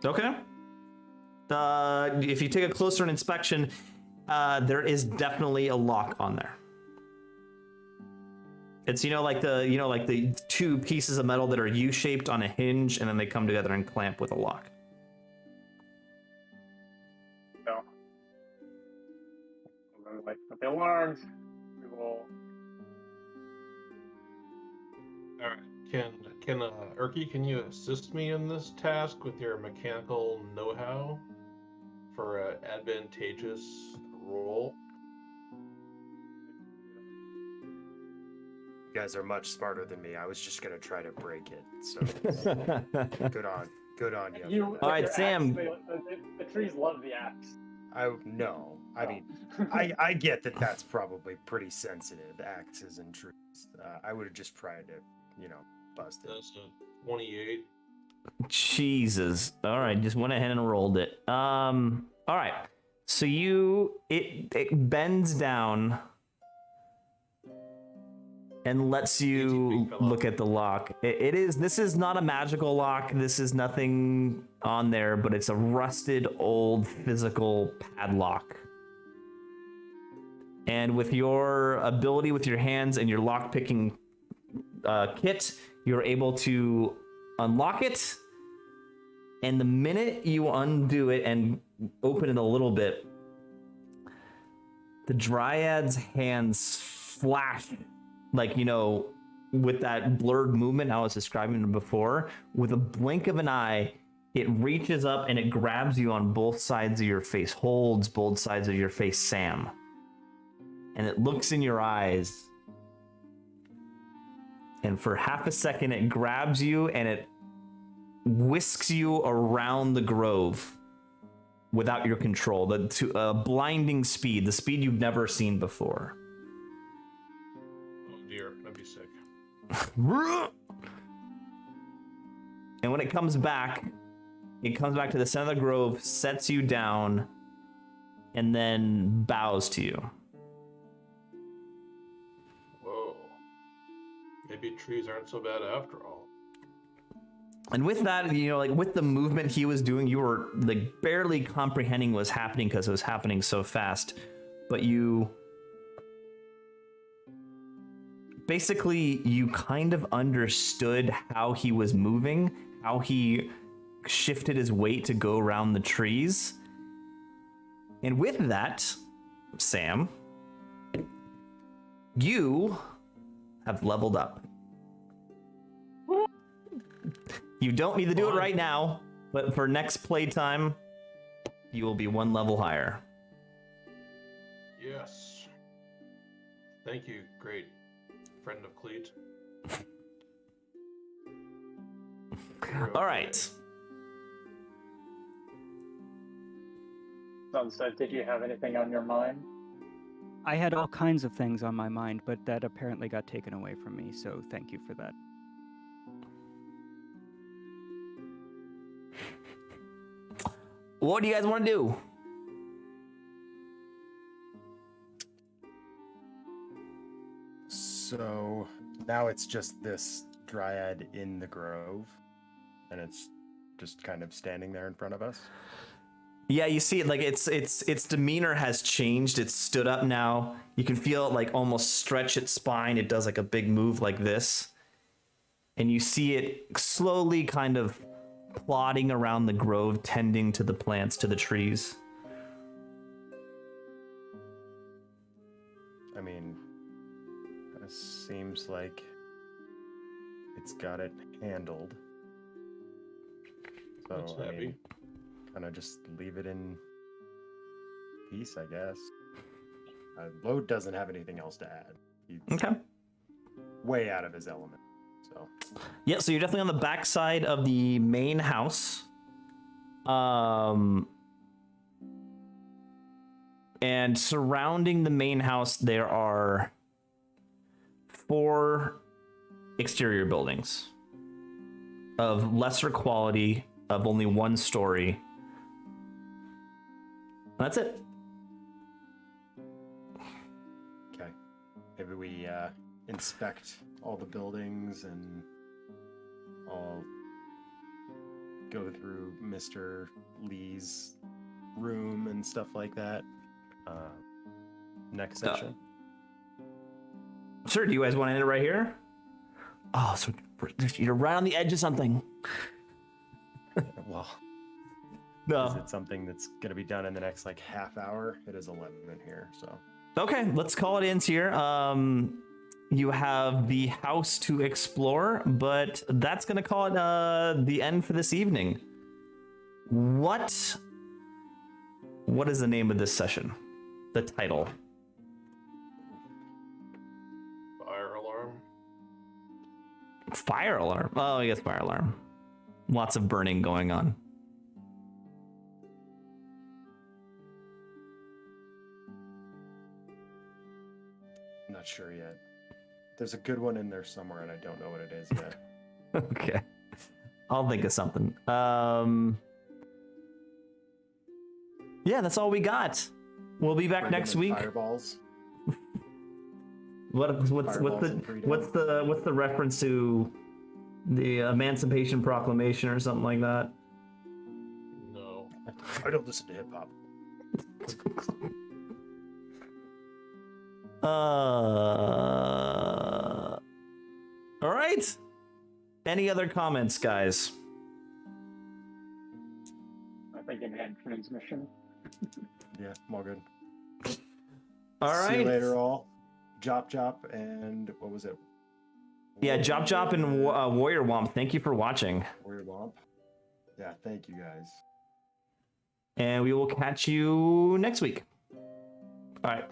S5: it.
S1: Okay. If you take a closer inspection, there is definitely a lock on there. It's like the two pieces of metal that are U-shaped on a hinge, and then they come together and clamp with a lock.
S4: No. Like the alarms. We will.
S5: All right. Can Urki, can you assist me in this task with your mechanical know-how for an advantageous roll?
S3: You guys are much smarter than me. I was just gonna try to break it. So good on you.
S1: All right, Sam.
S4: The trees love the axe.
S3: I mean, I get that that's probably pretty sensitive, axes and trees. I would have just tried to, bust it.
S5: That's a 28.
S1: Jesus. All right, just went ahead and rolled it. All right. So it bends down and lets you look at the lock. This is not a magical lock. This is nothing on there, but it's a rusted old physical padlock. And with your ability with your hands and your lock picking kit, you're able to unlock it. And the minute you undo it and open it a little bit, the Dryad's hands flash, with that blurred movement I was describing before. With a blink of an eye, it reaches up and it grabs you on both sides of your face, holds both sides of your face, Sam. And it looks in your eyes. And for half a second, it grabs you and it whisks you around the grove without your control, to a blinding speed, the speed you've never seen before.
S5: Oh dear, that'd be sick.
S1: And when it comes back to the center of the grove, sets you down, and then bows to you.
S5: Whoa. Maybe trees aren't so bad after all.
S1: And with that, with the movement he was doing, you were barely comprehending what was happening because it was happening so fast. But you kind of understood how he was moving, how he shifted his weight to go around the trees. And with that, Sam, you have leveled up. You don't need to do it right now, but for next playtime, you will be one level higher.
S5: Yes. Thank you, great friend of Cleet.
S1: All right.
S4: Sunset, did you have anything on your mind?
S6: I had all kinds of things on my mind, but that apparently got taken away from me, so thank you for that.
S1: What do you guys want to do?
S3: So now it's just this dryad in the grove, and it's just kind of standing there in front of us.
S1: Yeah, you see it, like its demeanor has changed. It's stood up now. You can feel it like almost stretch its spine. It does like a big move like this. And you see it slowly kind of plodding around the grove, tending to the plants, to the trees.
S3: I mean, it seems like it's got it handled. So,
S5: That's
S3: I
S5: happy.
S3: mean, kind of just leave it in peace, I guess. Lode doesn't have anything else to add. He's
S1: Okay.
S3: way out of his element. So,
S1: Yeah, so you're definitely on the backside of the main house. And surrounding the main house, there are 4 exterior buildings of lesser quality, of only 1 story. That's it.
S3: okay. Maybe we inspect all the buildings and I'll go through Mr. Lee's room and stuff like that. Next session.
S1: Sure, do you guys want to end it right here? Oh, so you're right on the edge of something.
S3: Well,
S1: No.
S3: is it something that's going to be done in the next like half hour? It is 11 here, so.
S1: Okay, let's call it ends here. You have the house to explore, but that's gonna call it the end for this evening. What is the name of this session? The title.
S5: Fire alarm.
S1: Fire alarm. Oh, yes, fire alarm. Lots of burning going on.
S3: I'm not sure yet. There's a good one in there somewhere, and I don't know what it is yet.
S1: Okay. I'll think of something. Yeah, that's all we got. We'll be back
S3: Freedom
S1: next
S3: and
S1: week.
S3: Fireballs.
S1: What's
S3: Fireballs and freedom.
S1: what's the reference to the Emancipation Proclamation or something like that?
S5: No.
S3: I don't listen to hip hop.
S1: All right. Any other comments, guys?
S4: I think in hand transmission.
S3: Yeah, I'm all good.
S1: All right.
S3: See you later, all. Jop, and what was it?
S1: Yeah, Jop and Warrior Womp, thank you for watching.
S3: Warrior Womp. Yeah, thank you guys.
S1: And we will catch you next week. All right.